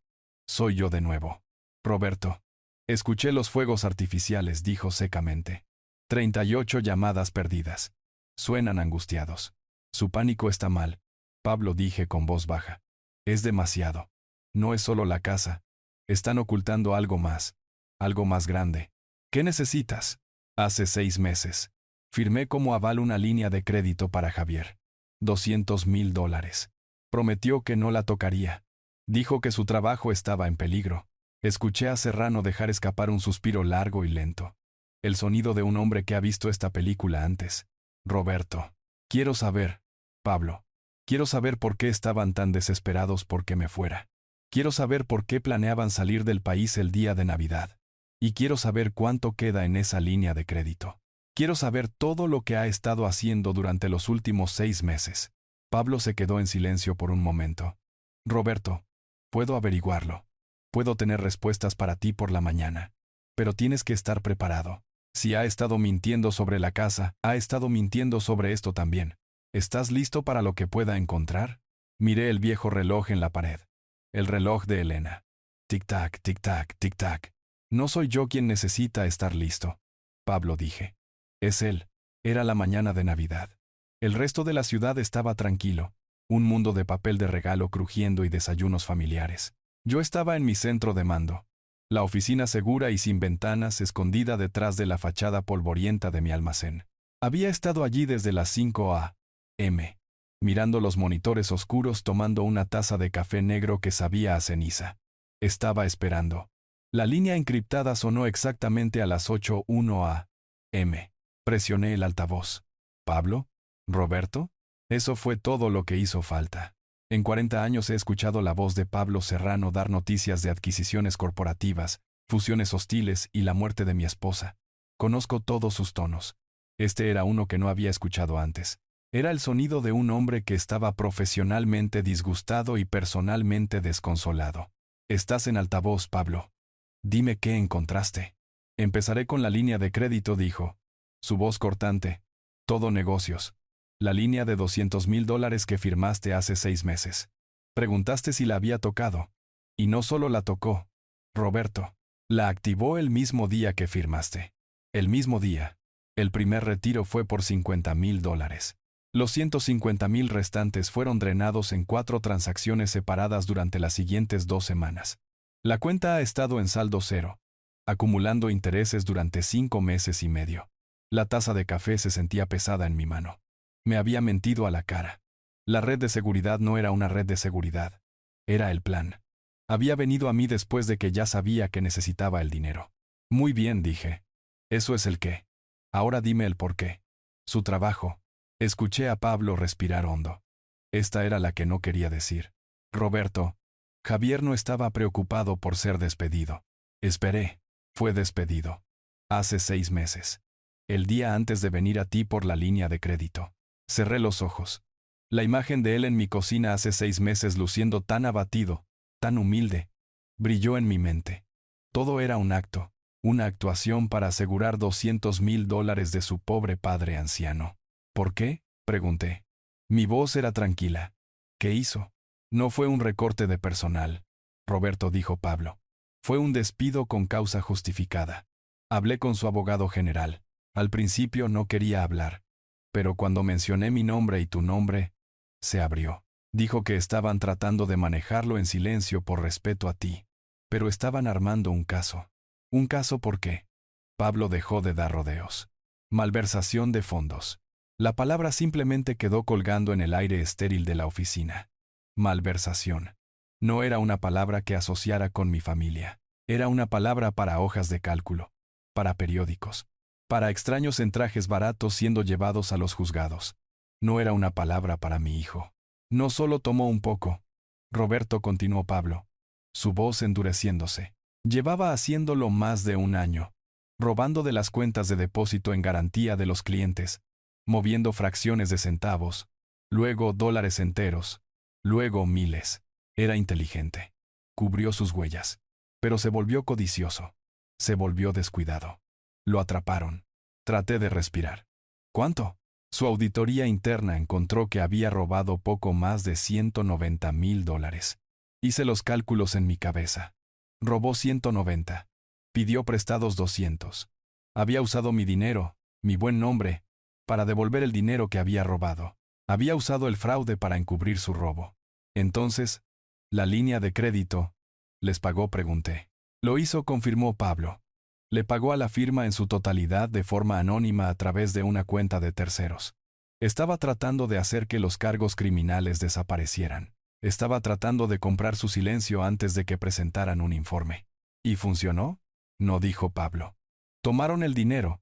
Soy yo de nuevo. Roberto. Escuché los fuegos artificiales, dijo secamente. 38 llamadas perdidas. Suenan angustiados. Su pánico está mal. Pablo, dije con voz baja. Es demasiado. No es solo la casa. Están ocultando algo más grande. ¿Qué necesitas? Hace 6 meses. Firmé como aval una línea de crédito para Javier. 200,000 dólares. Prometió que no la tocaría. Dijo que su trabajo estaba en peligro. Escuché a Serrano dejar escapar un suspiro largo y lento. El sonido de un hombre que ha visto esta película antes. Roberto. Quiero saber. Pablo. Quiero saber por qué estaban tan desesperados por que me fuera. Quiero saber por qué planeaban salir del país el día de Navidad. Y quiero saber cuánto queda en esa línea de crédito. Quiero saber todo lo que ha estado haciendo durante los últimos 6 meses. Pablo se quedó en silencio por un momento. Roberto, puedo averiguarlo. Puedo tener respuestas para ti por la mañana. Pero tienes que estar preparado. Si ha estado mintiendo sobre la casa, ha estado mintiendo sobre esto también. ¿Estás listo para lo que pueda encontrar? Miré el viejo reloj en la pared. El reloj de Elena. Tic-tac, tic-tac, tic-tac. No soy yo quien necesita estar listo. Pablo, dije. Es él. Era la mañana de Navidad. El resto de la ciudad estaba tranquilo. Un mundo de papel de regalo crujiendo y desayunos familiares. Yo estaba en mi centro de mando. La oficina segura y sin ventanas, escondida detrás de la fachada polvorienta de mi almacén. Había estado allí desde las 5 a.m., mirando los monitores oscuros tomando una taza de café negro que sabía a ceniza. Estaba esperando. La línea encriptada sonó exactamente a las 8:01 a.m. Presioné el altavoz. ¿Pablo? ¿Roberto? Eso fue todo lo que hizo falta. En 40 años he escuchado la voz de Pablo Serrano dar noticias de adquisiciones corporativas, fusiones hostiles y la muerte de mi esposa. Conozco todos sus tonos. Este era uno que no había escuchado antes. Era el sonido de un hombre que estaba profesionalmente disgustado y personalmente desconsolado. Estás en altavoz, Pablo. Dime qué encontraste. Empezaré con la línea de crédito, dijo. Su voz cortante. Todo negocios. La línea de 200,000 dólares que firmaste hace 6 meses. Preguntaste si la había tocado. Y no solo la tocó. Roberto. La activó el mismo día que firmaste. El mismo día. El primer retiro fue por 50,000 dólares. Los 150,000 restantes fueron drenados en 4 transacciones separadas durante las siguientes 2 semanas. La cuenta ha estado en saldo cero, acumulando intereses durante 5 meses y medio. La taza de café se sentía pesada en mi mano. Me había mentido a la cara. La red de seguridad no era una red de seguridad. Era el plan. Había venido a mí después de que ya sabía que necesitaba el dinero. Muy bien, dije. Eso es el qué. Ahora dime el por qué. Su trabajo. Escuché a Pablo respirar hondo. Esta era la que no quería decir. Roberto. Javier no estaba preocupado por ser despedido. Esperé. Fue despedido. Hace 6 meses. El día antes de venir a ti por la línea de crédito. Cerré los ojos. La imagen de él en mi cocina hace 6 meses luciendo tan abatido, tan humilde, brilló en mi mente. Todo era un acto, una actuación para asegurar $200,000 de su pobre padre anciano. ¿Por qué?, pregunté. Mi voz era tranquila. ¿Qué hizo? No fue un recorte de personal, Roberto, dijo Pablo. Fue un despido con causa justificada. Hablé con su abogado general. Al principio no quería hablar. Pero cuando mencioné mi nombre y tu nombre, se abrió. Dijo que estaban tratando de manejarlo en silencio por respeto a ti. Pero estaban armando un caso. ¿Un caso por qué? Pablo dejó de dar rodeos. Malversación de fondos. La palabra simplemente quedó colgando en el aire estéril de la oficina. Malversación. No era una palabra que asociara con mi familia. Era una palabra para hojas de cálculo, para periódicos, para extraños en trajes baratos siendo llevados a los juzgados. No era una palabra para mi hijo. No solo tomó un poco. Roberto, continuó Pablo, su voz endureciéndose. Llevaba haciéndolo más de 1 año, robando de las cuentas de depósito en garantía de los clientes, moviendo fracciones de centavos, luego dólares enteros, luego miles. Era inteligente. Cubrió sus huellas. Pero se volvió codicioso. Se volvió descuidado. Lo atraparon. Traté de respirar. ¿Cuánto? Su auditoría interna encontró que había robado poco más de $190,000. Hice los cálculos en mi cabeza. Robó 190. Pidió prestados 200. Había usado mi dinero, mi buen nombre, para devolver el dinero que había robado. Había usado el fraude para encubrir su robo. Entonces, la línea de crédito, ¿les pagó?, pregunté. Lo hizo, confirmó Pablo. Le pagó a la firma en su totalidad de forma anónima a través de una cuenta de terceros. Estaba tratando de hacer que los cargos criminales desaparecieran. Estaba tratando de comprar su silencio antes de que presentaran un informe. ¿Y funcionó? No, dijo Pablo. Tomaron el dinero,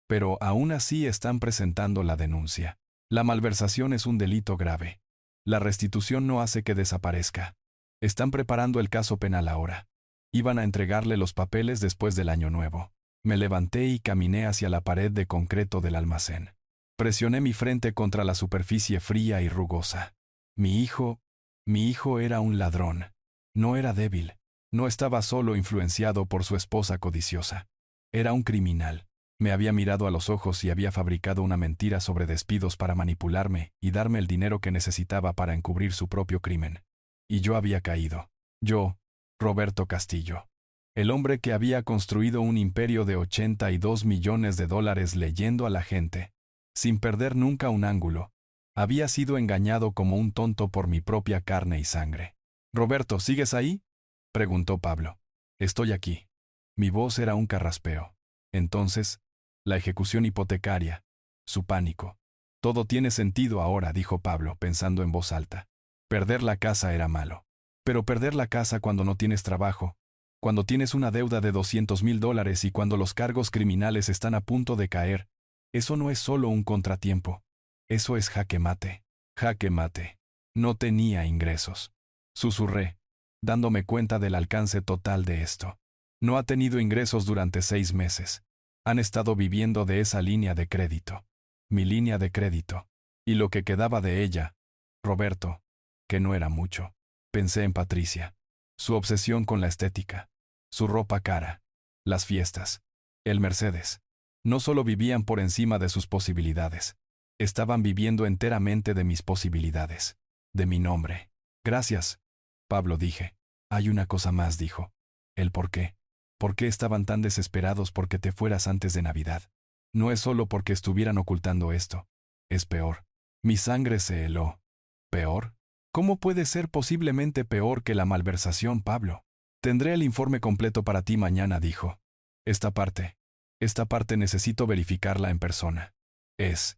pero aún así están presentando la denuncia. La malversación es un delito grave. La restitución no hace que desaparezca. Están preparando el caso penal ahora. Iban a entregarle los papeles después del Año Nuevo. Me levanté y caminé hacia la pared de concreto del almacén. Presioné mi frente contra la superficie fría y rugosa. Mi hijo era un ladrón. No era débil. No estaba solo influenciado por su esposa codiciosa. Era un criminal. Me había mirado a los ojos y había fabricado una mentira sobre despidos para manipularme y darme el dinero que necesitaba para encubrir su propio crimen. Y yo había caído. Yo, Roberto Castillo. El hombre que había construido un imperio de $82 millones leyendo a la gente, sin perder nunca un ángulo, había sido engañado como un tonto por mi propia carne y sangre. «Roberto, ¿sigues ahí?», preguntó Pablo. «Estoy aquí». Mi voz era un carraspeo. Entonces, la ejecución hipotecaria, su pánico. «Todo tiene sentido ahora», dijo Pablo, pensando en voz alta. Perder la casa era malo. Pero perder la casa cuando no tienes trabajo, cuando tienes una deuda de $200,000 y cuando los cargos criminales están a punto de caer, eso no es solo un contratiempo. Eso es jaque mate. Jaque mate. No tenía ingresos. Susurré, dándome cuenta del alcance total de esto. No ha tenido ingresos durante 6 meses. Han estado viviendo de esa línea de crédito. Mi línea de crédito. Y lo que quedaba de ella, Roberto, que no era mucho. Pensé en Patricia. Su obsesión con la estética. Su ropa cara. Las fiestas. El Mercedes. No solo vivían por encima de sus posibilidades. Estaban viviendo enteramente de mis posibilidades. De mi nombre. «Gracias», Pablo, dije. «Hay una cosa más», dijo. «¿El por qué? ¿Por qué estaban tan desesperados porque te fueras antes de Navidad? No es solo porque estuvieran ocultando esto. Es peor. Mi sangre se heló». «¿Peor? ¿Cómo puede ser posiblemente peor que la malversación, Pablo?» «Tendré el informe completo para ti mañana», dijo. Esta parte necesito verificarla en persona. Es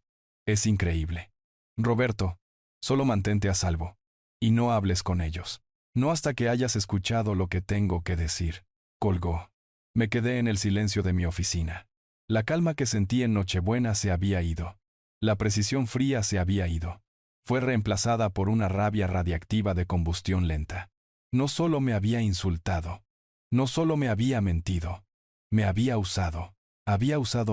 increíble. Roberto, solo mantente a salvo. Y no hables con ellos. No hasta que hayas escuchado lo que tengo que decir». Colgó. Me quedé en el silencio de mi oficina. La calma que sentí en Nochebuena se había ido. La precisión fría se había ido. Fue reemplazada por una rabia radiactiva de combustión lenta. No solo me había insultado, no solo me había mentido, me había usado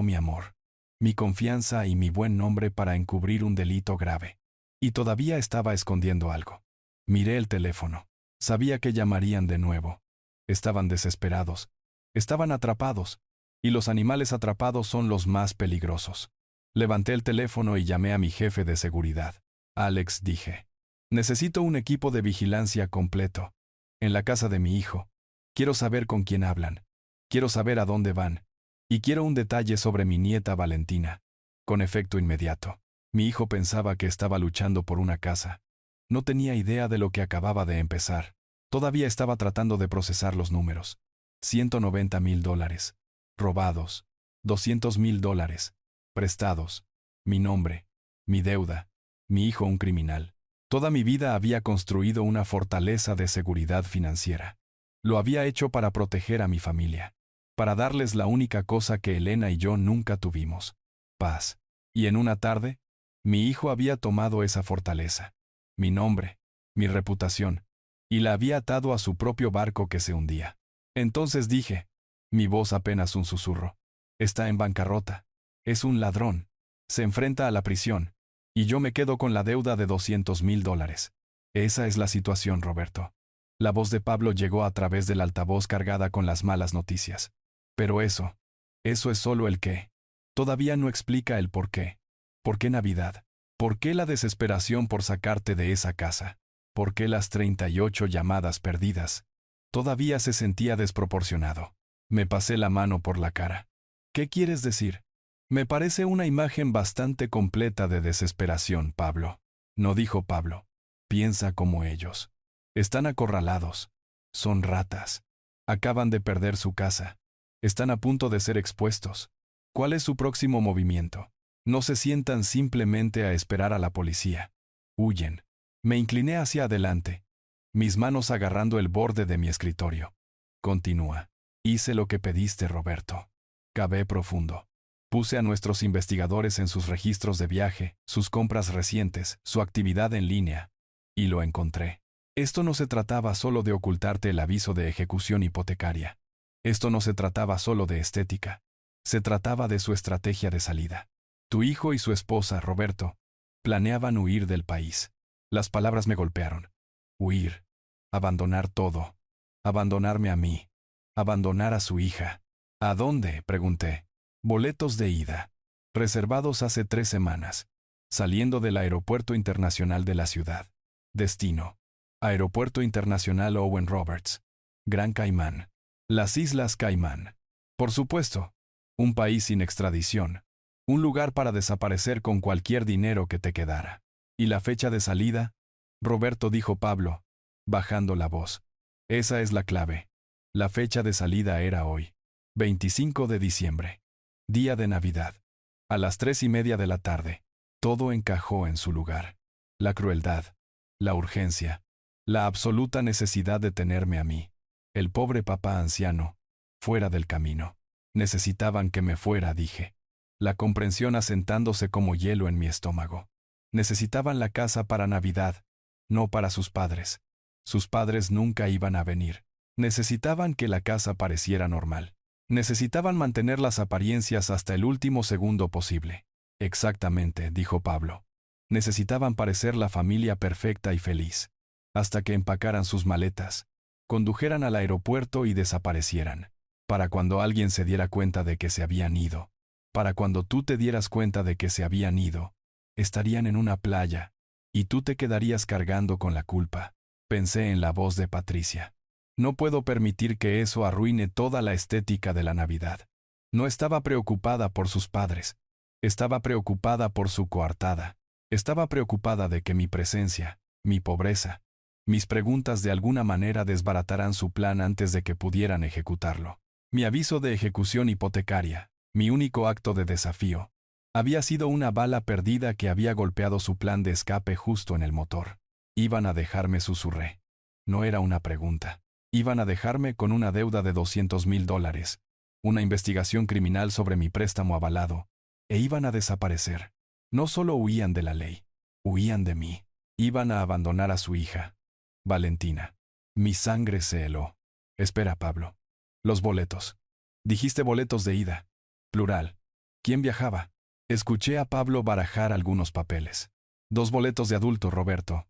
mi amor, mi confianza y mi buen nombre para encubrir un delito grave. Y todavía estaba escondiendo algo. Miré el teléfono. Sabía que llamarían de nuevo. Estaban desesperados. Estaban atrapados. Y los animales atrapados son los más peligrosos. Levanté el teléfono y llamé a mi jefe de seguridad. Alex, dije. Necesito un equipo de vigilancia completo. En la casa de mi hijo. Quiero saber con quién hablan. Quiero saber a dónde van. Y quiero un detalle sobre mi nieta Valentina. Con efecto inmediato. Mi hijo pensaba que estaba luchando por una casa. No tenía idea de lo que acababa de empezar. Todavía estaba tratando de procesar los números. $190,000. Robados. $200,000. Prestados. Mi nombre. Mi deuda. Mi hijo un criminal. Toda mi vida había construido una fortaleza de seguridad financiera. Lo había hecho para proteger a mi familia. Para darles la única cosa que Elena y yo nunca tuvimos. Paz. Y en una tarde, mi hijo había tomado esa fortaleza. Mi nombre. Mi reputación. Y la había atado a su propio barco que se hundía. Entonces dije, mi voz apenas un susurro. Está en bancarrota. Es un ladrón. Se enfrenta a la prisión. Y yo me quedo con la deuda de $200,000. Esa es la situación, Roberto. La voz de Pablo llegó a través del altavoz cargada con las malas noticias. Pero eso es solo el qué. Todavía no explica el por qué. ¿Por qué Navidad? ¿Por qué la desesperación por sacarte de esa casa? ¿Por qué las 38 llamadas perdidas? Todavía se sentía desproporcionado. Me pasé la mano por la cara. ¿Qué quieres decir? Me parece una imagen bastante completa de desesperación, Pablo. No dijo Pablo. Piensa como ellos. Están acorralados. Son ratas. Acaban de perder su casa. Están a punto de ser expuestos. ¿Cuál es su próximo movimiento? No se sientan simplemente a esperar a la policía. Huyen. Me incliné hacia adelante, mis manos agarrando el borde de mi escritorio. Continúa. Hice lo que pediste, Roberto. Cavé profundo. Puse a nuestros investigadores en sus registros de viaje, sus compras recientes, su actividad en línea. Y lo encontré. Esto no se trataba solo de ocultarte el aviso de ejecución hipotecaria. Esto no se trataba solo de estética. Se trataba de su estrategia de salida. Tu hijo y su esposa, Roberto, planeaban huir del país. Las palabras me golpearon. Huir. Abandonar todo. Abandonarme a mí. Abandonar a su hija. ¿A dónde?, pregunté. Boletos de ida. Reservados hace 3 semanas. Saliendo del Aeropuerto Internacional de la ciudad. Destino. Aeropuerto Internacional Owen Roberts. Gran Caimán. Las Islas Caimán. Por supuesto. Un país sin extradición. Un lugar para desaparecer con cualquier dinero que te quedara. ¿Y la fecha de salida? Roberto, dijo Pablo, bajando la voz. Esa es la clave. La fecha de salida era hoy. 25 de diciembre. Día de Navidad. A las 3:30 de la tarde. Todo encajó en su lugar. La crueldad. La urgencia. La absoluta necesidad de tenerme a mí. El pobre papá anciano. Fuera del camino. Necesitaban que me fuera, dije. La comprensión asentándose como hielo en mi estómago. Necesitaban la casa para Navidad, no para sus padres. Sus padres nunca iban a venir. Necesitaban que la casa pareciera normal. Necesitaban mantener las apariencias hasta el último segundo posible. Exactamente, dijo Pablo. Necesitaban parecer la familia perfecta y feliz. Hasta que empacaran sus maletas, condujeran al aeropuerto y desaparecieran. Para cuando alguien se diera cuenta de que se habían ido. Para cuando tú te dieras cuenta de que se habían ido. Estarían en una playa, y tú te quedarías cargando con la culpa. Pensé en la voz de Patricia. No puedo permitir que eso arruine toda la estética de la Navidad. No estaba preocupada por sus padres. Estaba preocupada por su coartada. Estaba preocupada de que mi presencia, mi pobreza, mis preguntas de alguna manera desbarataran su plan antes de que pudieran ejecutarlo. Mi aviso de ejecución hipotecaria, mi único acto de desafío, había sido una bala perdida que había golpeado su plan de escape justo en el motor. Iban a dejarme, susurré. No era una pregunta. Iban a dejarme con una deuda de $200,000, una investigación criminal sobre mi préstamo avalado, e iban a desaparecer. No solo huían de la ley, huían de mí. Iban a abandonar a su hija, Valentina. Mi sangre se heló. Espera, Pablo. Los boletos. Dijiste boletos de ida. Plural. ¿Quién viajaba? Escuché a Pablo barajar algunos papeles. 2 boletos de adulto, Roberto.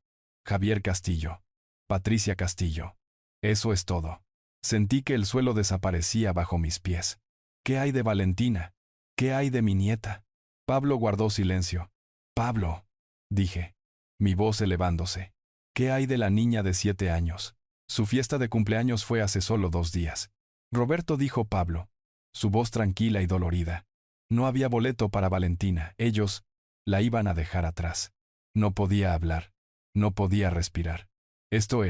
Javier Castillo. Patricia Castillo. Eso es todo. Sentí que el suelo desaparecía bajo mis pies. ¿Qué hay de Valentina? ¿Qué hay de mi nieta? Pablo guardó silencio. Pablo, dije, mi voz elevándose. ¿Qué hay de la niña de 7 años? Su fiesta de cumpleaños fue hace solo 2 días. Roberto, dijo Pablo, su voz tranquila y dolorida. No había boleto para Valentina. Ellos la iban a dejar atrás. No podía hablar. No podía respirar. Esto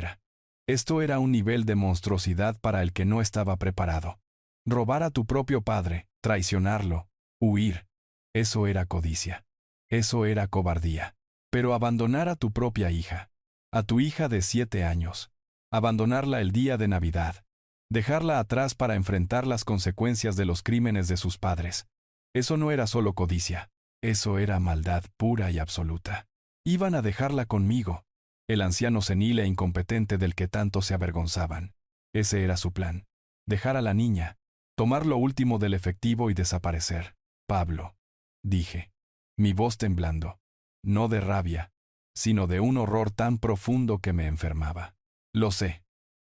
era un nivel de monstruosidad para el que no estaba preparado. Robar a tu propio padre, traicionarlo, huir. Eso era codicia. Eso era cobardía. Pero abandonar a tu propia hija, a tu hija de 7 años, abandonarla el día de Navidad, dejarla atrás para enfrentar las consecuencias de los crímenes de sus padres. Eso no era solo codicia, eso era maldad pura y absoluta. Iban a dejarla conmigo, el anciano senil e incompetente del que tanto se avergonzaban. Ese era su plan. Dejar a la niña, tomar lo último del efectivo y desaparecer. Pablo, dije, mi voz temblando, no de rabia, sino de un horror tan profundo que me enfermaba. Lo sé,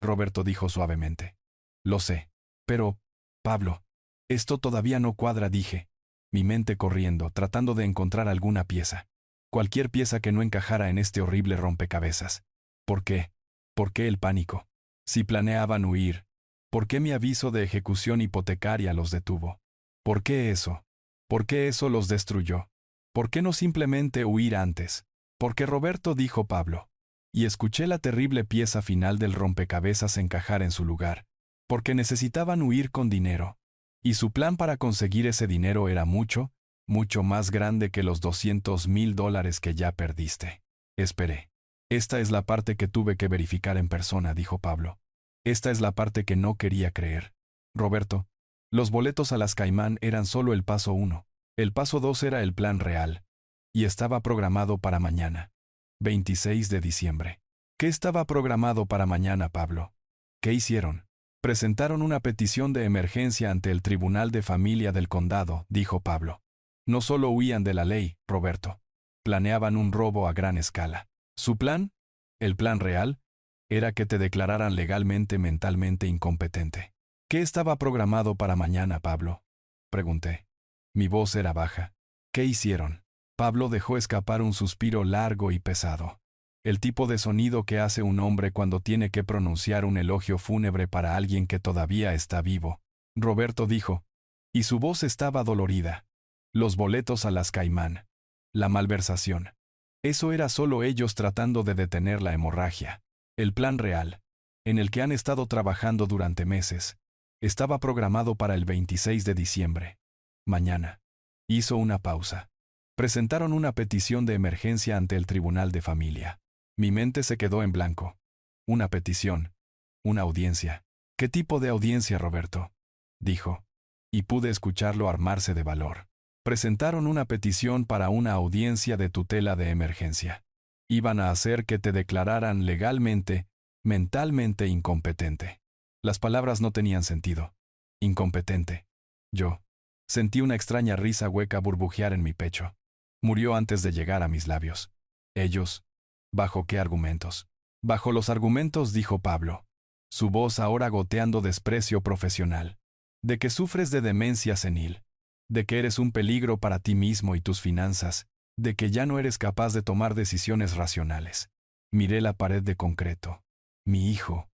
Roberto dijo suavemente. Lo sé. Pero, Pablo, esto todavía no cuadra, dije, mi mente corriendo, tratando de encontrar alguna pieza. Cualquier pieza que no encajara en este horrible rompecabezas. ¿Por qué? ¿Por qué el pánico? Si planeaban huir, ¿por qué mi aviso de ejecución hipotecaria los detuvo? ¿Por qué eso? ¿Por qué eso los destruyó? ¿Por qué no simplemente huir antes? Porque Roberto, dijo Pablo. Y escuché la terrible pieza final del rompecabezas encajar en su lugar. Porque necesitaban huir con dinero. Y su plan para conseguir ese dinero era mucho, mucho más grande que los $200,000 que ya perdiste. Esperé. Esta es la parte que tuve que verificar en persona, dijo Pablo. Esta es la parte que no quería creer. Roberto, los boletos a las Caimán eran solo el paso 1. El paso 2 era el plan real. Y estaba programado para mañana. 26 de diciembre. ¿Qué estaba programado para mañana, Pablo? ¿Qué hicieron? Presentaron una petición de emergencia ante el Tribunal de Familia del Condado, dijo Pablo. No solo huían de la ley, Roberto. Planeaban un robo a gran escala. ¿Su plan? El plan real era que te declararan legalmente mentalmente incompetente. ¿Qué estaba programado para mañana, Pablo? Pregunté. Mi voz era baja. ¿Qué hicieron? Pablo dejó escapar un suspiro largo y pesado. El tipo de sonido que hace un hombre cuando tiene que pronunciar un elogio fúnebre para alguien que todavía está vivo. Roberto dijo, y su voz estaba dolorida. Los boletos a las Caimán. La malversación. Eso era solo ellos tratando de detener la hemorragia. El plan real, en el que han estado trabajando durante meses, estaba programado para el 26 de diciembre. Mañana. Hizo una pausa. Presentaron una petición de emergencia ante el Tribunal de Familia. Mi mente se quedó en blanco. Una petición. Una audiencia. ¿Qué tipo de audiencia, Roberto? Dijo. Y pude escucharlo armarse de valor. Presentaron una petición para una audiencia de tutela de emergencia. Iban a hacer que te declararan legalmente, mentalmente incompetente. Las palabras no tenían sentido. Incompetente. Yo. Sentí una extraña risa hueca burbujear en mi pecho. Murió antes de llegar a mis labios. Ellos. ¿Bajo qué argumentos? Bajo los argumentos, dijo Pablo. Su voz ahora goteando desprecio profesional. De que sufres de demencia senil. De que eres un peligro para ti mismo y tus finanzas. De que ya no eres capaz de tomar decisiones racionales. Miré la pared de concreto. Mi hijo,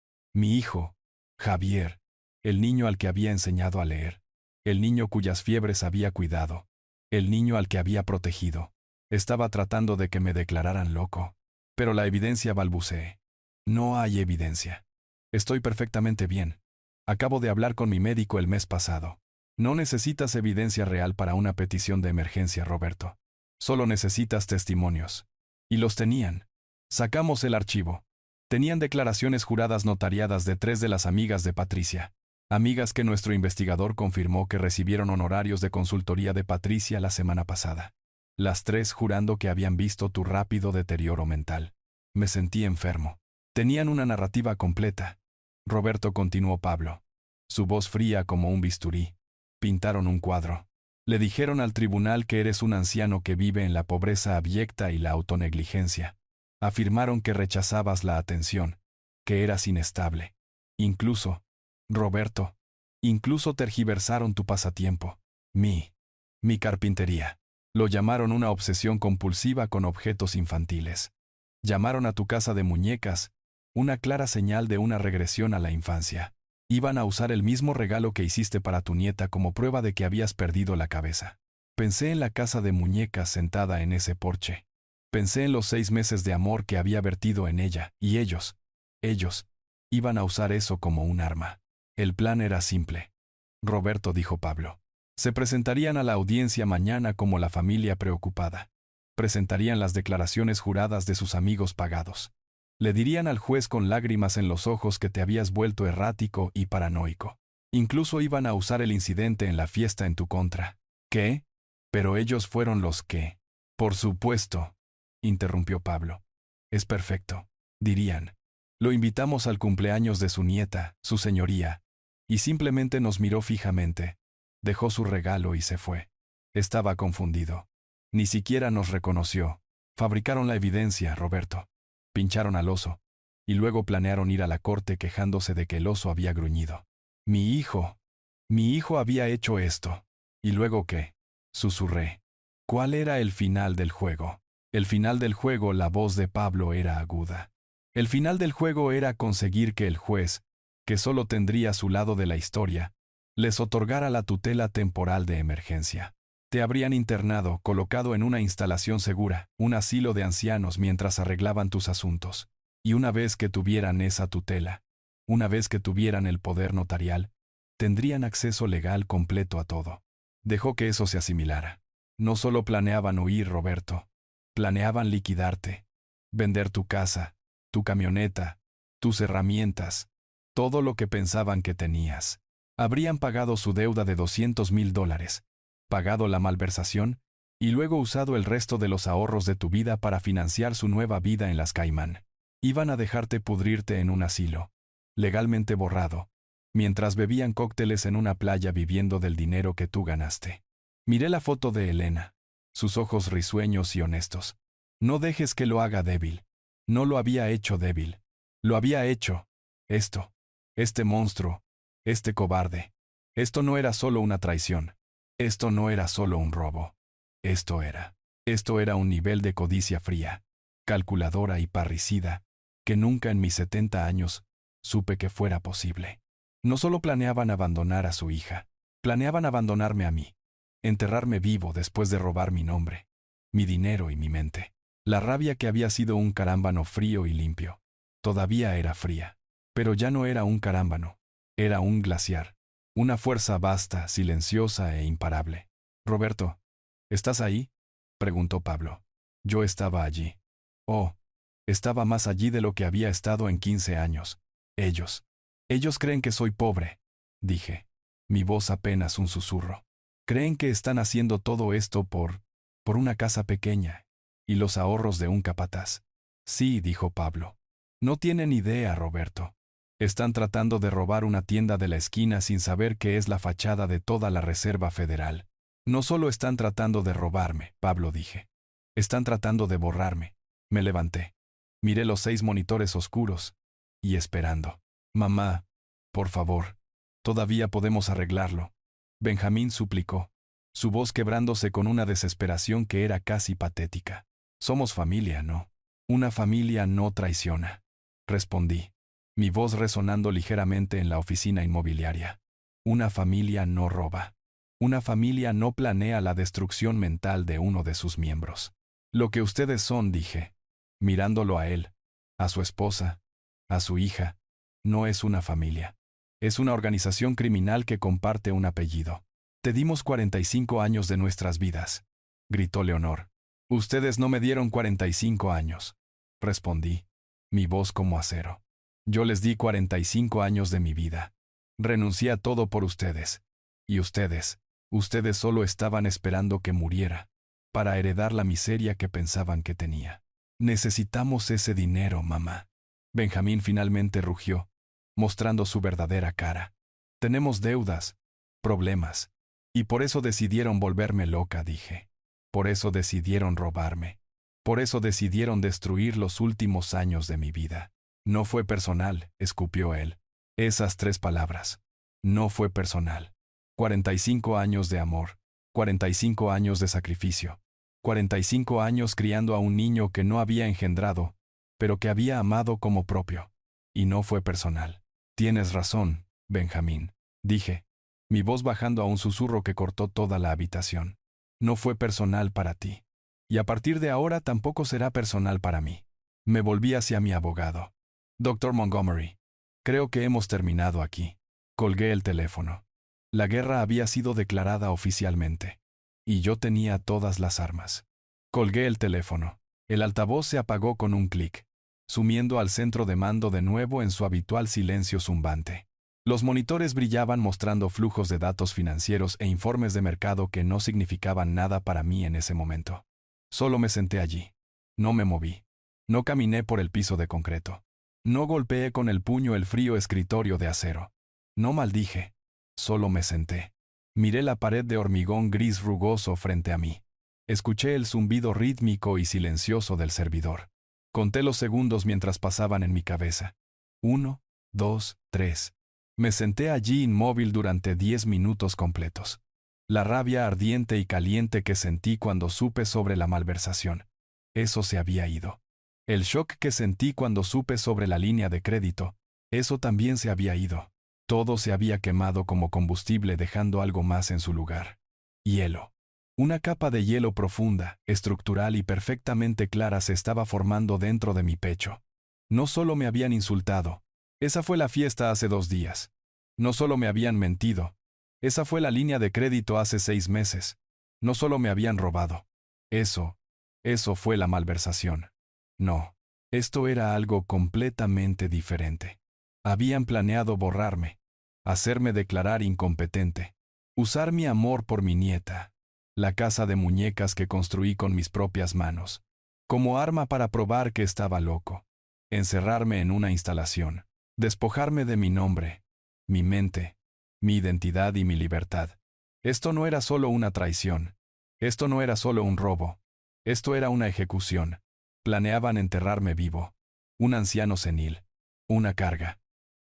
Javier, el niño al que había enseñado a leer, el niño cuyas fiebres había cuidado, el niño al que había protegido. Estaba tratando de que me declararan loco. Pero la evidencia, balbuceé. No hay evidencia. Estoy perfectamente bien. Acabo de hablar con mi médico el mes pasado. No necesitas evidencia real para una petición de emergencia, Roberto. Solo necesitas testimonios. Y los tenían. Sacamos el archivo. Tenían declaraciones juradas notariadas de 3 de las amigas de Patricia. Amigas que nuestro investigador confirmó que recibieron honorarios de consultoría de Patricia la semana pasada. Las tres jurando que habían visto tu rápido deterioro mental. Me sentí enfermo. Tenían una narrativa completa. Roberto, continuó Pablo. Su voz fría como un bisturí. Pintaron un cuadro. Le dijeron al tribunal que eres un anciano que vive en la pobreza abyecta y la autonegligencia. Afirmaron que rechazabas la atención, que eras inestable. Incluso, Roberto, incluso tergiversaron tu pasatiempo. Mi carpintería. Lo llamaron una obsesión compulsiva con objetos infantiles. Llamaron a tu casa de muñecas, una clara señal de una regresión a la infancia. Iban a usar el mismo regalo que hiciste para tu nieta como prueba de que habías perdido la cabeza. Pensé en la casa de muñecas sentada en ese porche. Pensé en los 6 meses de amor que había vertido en ella, y ellos, iban a usar eso como un arma. El plan era simple. Roberto, dijo Pablo. Se presentarían a la audiencia mañana como la familia preocupada. Presentarían las declaraciones juradas de sus amigos pagados. Le dirían al juez con lágrimas en los ojos que te habías vuelto errático y paranoico. Incluso iban a usar el incidente en la fiesta en tu contra. ¿Qué? Pero ellos fueron los que. Por supuesto, interrumpió Pablo. Es perfecto, dirían. Lo invitamos al cumpleaños de su nieta, su señoría. Y simplemente nos miró fijamente. Dejó su regalo y se fue. Estaba confundido. Ni siquiera nos reconoció. Fabricaron la evidencia, Roberto. Pincharon al oso. Y luego planearon ir a la corte quejándose de que el oso había gruñido. Mi hijo había hecho esto. ¿Y luego qué? Susurré. ¿Cuál era el final del juego? El final del juego, la voz de Pablo era aguda. El final del juego era conseguir que el juez, que solo tendría su lado de la historia, les otorgara la tutela temporal de emergencia. Te habrían internado, colocado en una instalación segura, un asilo de ancianos mientras arreglaban tus asuntos. Y una vez que tuvieran esa tutela, una vez que tuvieran el poder notarial, tendrían acceso legal completo a todo. Dejó que eso se asimilara. No solo planeaban huir, Roberto. Planeaban liquidarte. Vender tu casa, tu camioneta, tus herramientas, todo lo que pensaban que tenías. Habrían pagado su deuda de $200,000, pagado la malversación, y luego usado el resto de los ahorros de tu vida para financiar su nueva vida en las Caimán. Iban a dejarte pudrirte en un asilo, legalmente borrado, mientras bebían cócteles en una playa viviendo del dinero que tú ganaste. Miré la foto de Elena, sus ojos risueños y honestos. No dejes que lo haga débil. No lo había hecho débil. Lo había hecho. Este monstruo, este cobarde. Esto no era solo una traición. Esto no era solo un robo. Esto era un nivel de codicia fría, calculadora y parricida, que nunca en mis 70 años supe que fuera posible. No solo planeaban abandonar a su hija, planeaban abandonarme a mí, enterrarme vivo después de robar mi nombre, mi dinero y mi mente. La rabia que había sido un carámbano frío y limpio, todavía era fría, pero ya no era un carámbano, era un glaciar, una fuerza vasta, silenciosa e imparable. Roberto, ¿estás ahí?, preguntó Pablo. Yo estaba allí. Oh, estaba más allí de lo que había estado en 15 años. Ellos creen que soy pobre, dije, mi voz apenas un susurro. Creen que están haciendo todo esto por una casa pequeña y los ahorros de un capataz. Sí, dijo Pablo. No tienen idea, Roberto. Están tratando de robar una tienda de la esquina sin saber que es la fachada de toda la Reserva Federal. No solo están tratando de robarme, Pablo, dije. Están tratando de borrarme. Me levanté. Miré los 6 monitores oscuros. Y esperando. Mamá, por favor. Todavía podemos arreglarlo. Benjamín suplicó, su voz quebrándose con una desesperación que era casi patética. Somos familia, ¿no? Una familia no traiciona. Respondí, mi voz resonando ligeramente en la oficina inmobiliaria. Una familia no roba. Una familia no planea la destrucción mental de uno de sus miembros. Lo que ustedes son, dije, mirándolo a él, a su esposa, a su hija, no es una familia. Es una organización criminal que comparte un apellido. Te dimos 45 años de nuestras vidas, gritó Leonor. Ustedes no me dieron 45 años, respondí, mi voz como acero. Yo les di 45 años de mi vida. Renuncié a todo por ustedes. Y ustedes solo estaban esperando que muriera. para heredar la miseria que pensaban que tenía. Necesitamos ese dinero, mamá. Benjamín finalmente rugió, mostrando su verdadera cara. Tenemos deudas, problemas, y por eso decidieron volverme loca, dije. Por eso decidieron robarme. Por eso decidieron destruir los últimos años de mi vida. No fue personal, escupió él. Esas 3 palabras. No fue personal. 45 años de amor, 45 años de sacrificio, 45 años criando a un niño que no había engendrado, pero que había amado como propio. Y no fue personal. Tienes razón, Benjamín, dije, mi voz bajando a un susurro que cortó toda la habitación. No fue personal para ti. Y a partir de ahora tampoco será personal para mí. Me volví hacia mi abogado. Dr. Montgomery, creo que hemos terminado aquí. Colgué el teléfono. La guerra había sido declarada oficialmente. Y yo tenía todas las armas. Colgué el teléfono. El altavoz se apagó con un clic, sumiendo al centro de mando de nuevo en su habitual silencio zumbante. Los monitores brillaban mostrando flujos de datos financieros e informes de mercado que no significaban nada para mí en ese momento. Solo me senté allí. No me moví. No caminé por el piso de concreto. No golpeé con el puño el frío escritorio de acero. No maldije. Solo me senté. Miré la pared de hormigón gris rugoso frente a mí. Escuché el zumbido rítmico y silencioso del servidor. Conté los segundos mientras pasaban en mi cabeza. 1, 2, 3. Me senté allí inmóvil durante 10 minutos completos. La rabia ardiente y caliente que sentí cuando supe sobre la malversación. Eso se había ido. El shock que sentí cuando supe sobre la línea de crédito. Eso también se había ido. Todo se había quemado como combustible dejando algo más en su lugar. Hielo. Una capa de hielo profunda, estructural y perfectamente clara se estaba formando dentro de mi pecho. No solo me habían insultado. Esa fue la fiesta hace 2 días. No solo me habían mentido. Esa fue la línea de crédito hace 6 meses. No solo me habían robado. Eso fue la malversación. No, esto era algo completamente diferente. Habían planeado borrarme, hacerme declarar incompetente, usar mi amor por mi nieta, la casa de muñecas que construí con mis propias manos, como arma para probar que estaba loco, encerrarme en una instalación, despojarme de mi nombre, mi mente, mi identidad y mi libertad. Esto no era solo una traición, esto no era solo un robo, esto era una ejecución. Planeaban enterrarme vivo, un anciano senil, una carga,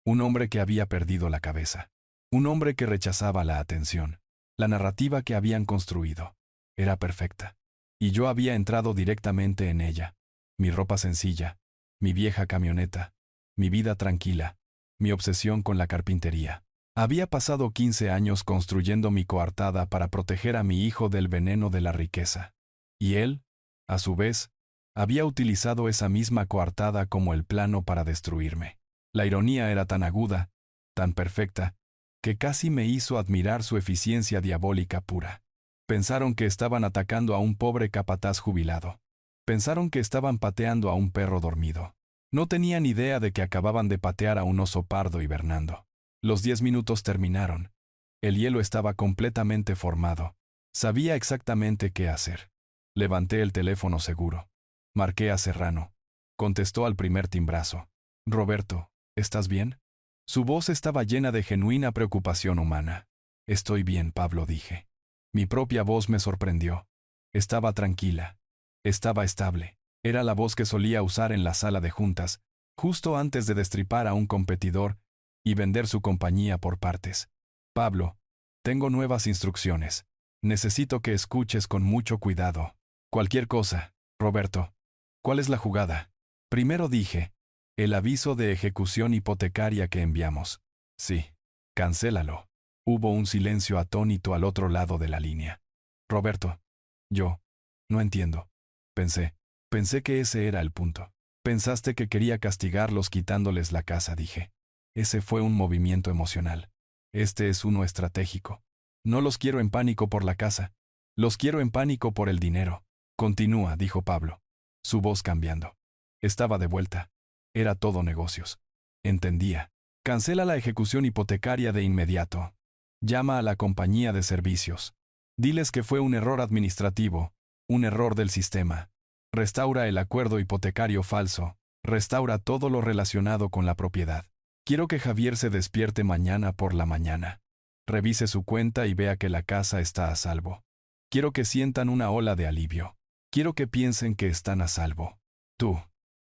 un hombre que había perdido la cabeza, un hombre que rechazaba la atención. La narrativa que habían construido era perfecta, y yo había entrado directamente en ella. Mi ropa sencilla, mi vieja camioneta, mi vida tranquila, mi obsesión con la carpintería. Había pasado 15 años construyendo mi coartada para proteger a mi hijo del veneno de la riqueza. Y él, a su vez, había utilizado esa misma coartada como el plano para destruirme. La ironía era tan aguda, tan perfecta, que casi me hizo admirar su eficiencia diabólica pura. Pensaron que estaban atacando a un pobre capataz jubilado. Pensaron que estaban pateando a un perro dormido. No tenían idea de que acababan de patear a un oso pardo hibernando. Los 10 minutos terminaron. El hielo estaba completamente formado. Sabía exactamente qué hacer. Levanté el teléfono seguro. Marqué a Serrano. Contestó al primer timbrazo. Roberto, ¿estás bien? Su voz estaba llena de genuina preocupación humana. Estoy bien, Pablo, dije. Mi propia voz me sorprendió. Estaba tranquila. Estaba estable. Era la voz que solía usar en la sala de juntas, justo antes de destripar a un competidor y vender su compañía por partes. Pablo, tengo nuevas instrucciones. Necesito que escuches con mucho cuidado. Cualquier cosa, Roberto. ¿Cuál es la jugada? Primero dije, el aviso de ejecución hipotecaria que enviamos. Sí, cancélalo. Hubo un silencio atónito al otro lado de la línea. Roberto, no entiendo. Pensé que ese era el punto. Pensaste que quería castigarlos quitándoles la casa, dije. Ese fue un movimiento emocional. Este es uno estratégico. No los quiero en pánico por la casa. Los quiero en pánico por el dinero. Continúa, dijo Pablo, su voz cambiando. Estaba de vuelta. Era todo negocios. Entendía. Cancela la ejecución hipotecaria de inmediato. Llama a la compañía de servicios. Diles que fue un error administrativo, Un error del sistema. Restaura el acuerdo hipotecario falso. Restaura todo lo relacionado con la propiedad. Quiero que Javier se despierte mañana por la mañana. Revise su cuenta y vea que la casa está a salvo. Quiero que sientan una ola de alivio. Quiero que piensen que están a salvo. Tú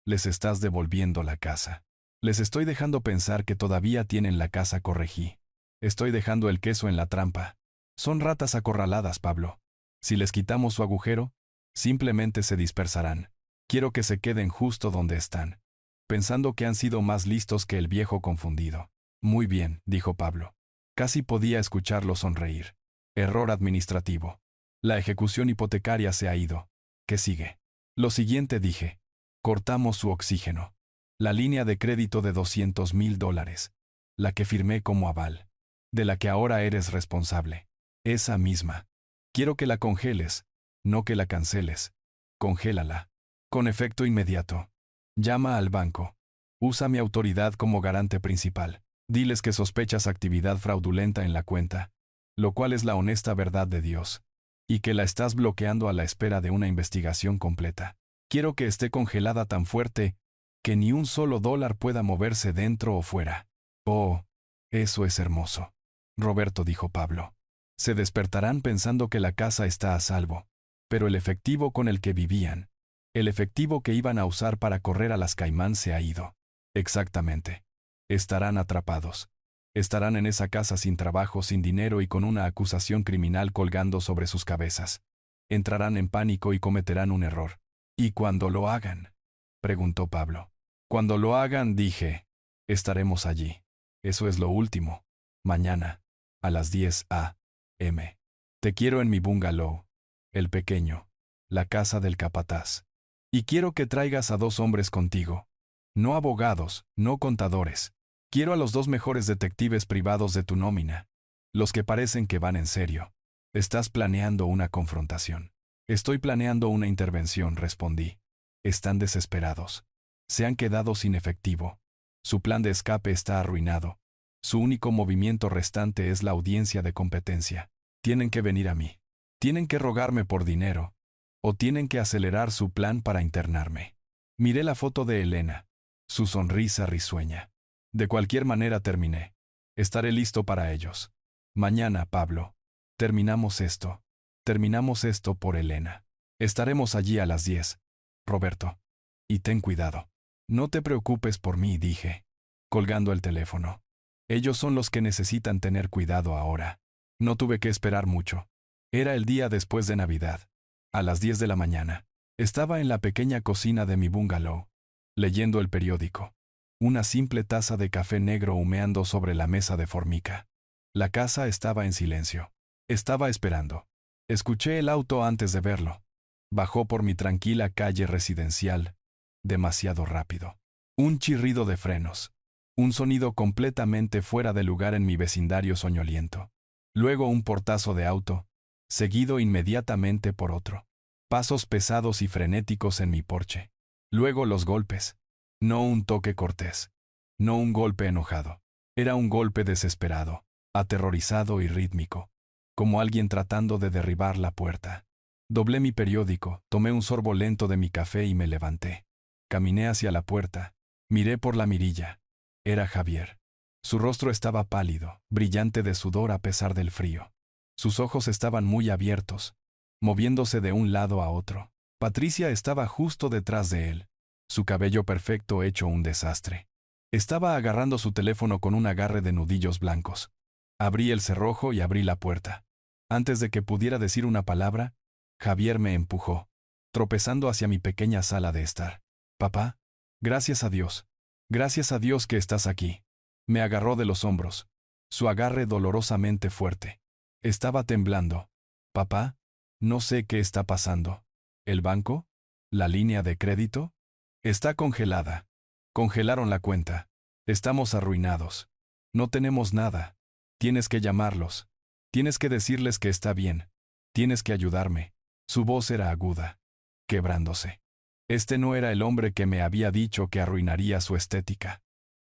les estás devolviendo la casa. Les estoy dejando pensar que todavía tienen la casa corregí. Estoy dejando el queso en la trampa. Son ratas acorraladas, Pablo. Si les quitamos su agujero, simplemente se dispersarán. Quiero que se queden justo donde están, pensando que han sido más listos que el viejo confundido. Muy bien, dijo Pablo. Casi podía escucharlo sonreír. Error administrativo. La ejecución hipotecaria se ha ido. ¿Qué sigue? Lo siguiente, dije. Cortamos su oxígeno. La línea de crédito de $200,000. La que firmé como aval. De la que ahora eres responsable. Esa misma. Quiero que la congeles, no que la canceles. Congélala. Con efecto inmediato. Llama al banco. Usa mi autoridad como garante principal. Diles que sospechas actividad fraudulenta en la cuenta, lo cual es la honesta verdad de Dios, y que la estás bloqueando a la espera de una investigación completa. Quiero que esté congelada tan fuerte que ni un solo dólar pueda moverse dentro o fuera. Oh, eso es hermoso. Roberto, dijo Pablo. Se despertarán pensando que la casa está a salvo, pero el efectivo con el que vivían, el efectivo que iban a usar para correr a las Caimán se ha ido. Exactamente. Estarán atrapados. Estarán en esa casa sin trabajo, sin dinero y con una acusación criminal colgando sobre sus cabezas. Entrarán en pánico y cometerán un error. ¿Y cuando lo hagan? Preguntó Pablo. Cuando lo hagan, dije, estaremos allí. Eso es lo último. Mañana, a las 10 a.m. Te quiero en mi bungalow, el pequeño, la casa del capataz. Y quiero que traigas a 2 hombres contigo. No abogados, no contadores. Quiero a los 2 mejores detectives privados de tu nómina. Los que parecen que van en serio. Estás planeando una confrontación. Estoy planeando una intervención, respondí. Están desesperados. Se han quedado sin efectivo. Su plan de escape está arruinado. Su único movimiento restante es la audiencia de competencia. Tienen que venir a mí. Tienen que rogarme por dinero. O tienen que acelerar su plan para internarme. Miré la foto de Elena. Su sonrisa risueña. De cualquier manera terminé. Estaré listo para ellos. Mañana, Pablo. Terminamos esto. Terminamos esto por Elena. Estaremos allí a las 10. Roberto. Y ten cuidado. No te preocupes por mí, dije, colgando el teléfono. Ellos son los que necesitan tener cuidado ahora. No tuve que esperar mucho. Era el día después de Navidad. A las 10 de la mañana. Estaba en la pequeña cocina de mi bungalow, leyendo el periódico. Una simple taza de café negro humeando sobre la mesa de formica. La casa estaba en silencio. Estaba esperando. Escuché el auto antes de verlo. Bajó por mi tranquila calle residencial, demasiado rápido. Un chirrido de frenos. Un sonido completamente fuera de lugar en mi vecindario soñoliento. Luego un portazo de auto, seguido inmediatamente por otro. Pasos pesados y frenéticos en mi porche. Luego los golpes. No un toque cortés. No un golpe enojado. Era un golpe desesperado, aterrorizado y rítmico, como alguien tratando de derribar la puerta. Doblé mi periódico, tomé un sorbo lento de mi café y me levanté. Caminé hacia la puerta. Miré por la mirilla. Era Javier. Su rostro estaba pálido, brillante de sudor a pesar del frío. Sus ojos estaban muy abiertos, moviéndose de un lado a otro. Patricia estaba justo detrás de él, su cabello perfecto hecho un desastre. Estaba agarrando su teléfono con un agarre de nudillos blancos. Abrí el cerrojo y abrí la puerta. Antes de que pudiera decir una palabra, Javier me empujó, tropezando hacia mi pequeña sala de estar. «Papá, gracias a Dios que estás aquí». Me agarró de los hombros, su agarre dolorosamente fuerte. Estaba temblando. «Papá, no sé qué está pasando. ¿El banco? ¿La línea de crédito? Está congelada. Congelaron la cuenta. Estamos arruinados. No tenemos nada. Tienes que llamarlos. Tienes que decirles que está bien. Tienes que ayudarme». Su voz era aguda, quebrándose. Este no era el hombre que me había dicho que arruinaría su estética.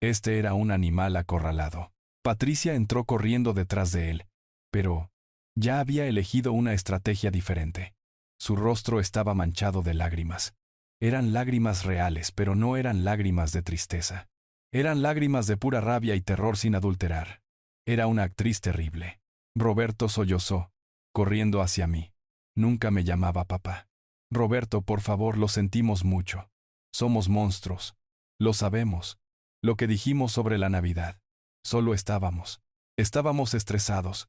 Este era un animal acorralado. Patricia entró corriendo detrás de él, pero ya había elegido una estrategia diferente. Su rostro estaba manchado de lágrimas. Eran lágrimas reales, pero no eran lágrimas de tristeza. Eran lágrimas de pura rabia y terror sin adulterar. Era una actriz terrible. Roberto sollozó, corriendo hacia mí. Nunca me llamaba papá. Roberto, por favor, lo sentimos mucho. Somos monstruos. Lo sabemos. Lo que dijimos sobre la Navidad. Solo estábamos. Estábamos estresados.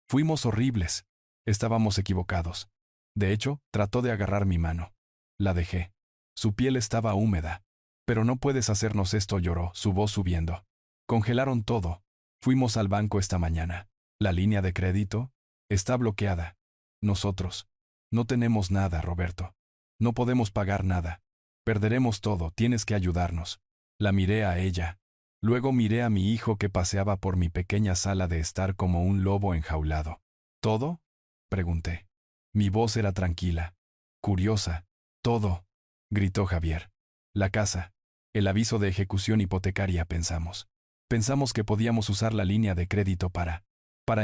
Fuimos horribles. Estábamos equivocados. De hecho, trató de agarrar mi mano. La dejé. Su piel estaba húmeda. Pero no puedes hacernos esto, lloró, su voz subiendo. Congelaron todo. Fuimos al banco esta mañana. La línea de crédito está bloqueada. Nosotros no tenemos nada, Roberto. No podemos pagar nada. Perderemos todo, tienes que ayudarnos. La miré a ella. Luego miré a mi hijo que paseaba por mi pequeña sala de estar como un lobo enjaulado. ¿Todo? Pregunté. Mi voz era tranquila. Curiosa. Todo, gritó Javier. La casa. El aviso de ejecución hipotecaria, pensamos. Pensamos que podíamos usar la línea de crédito para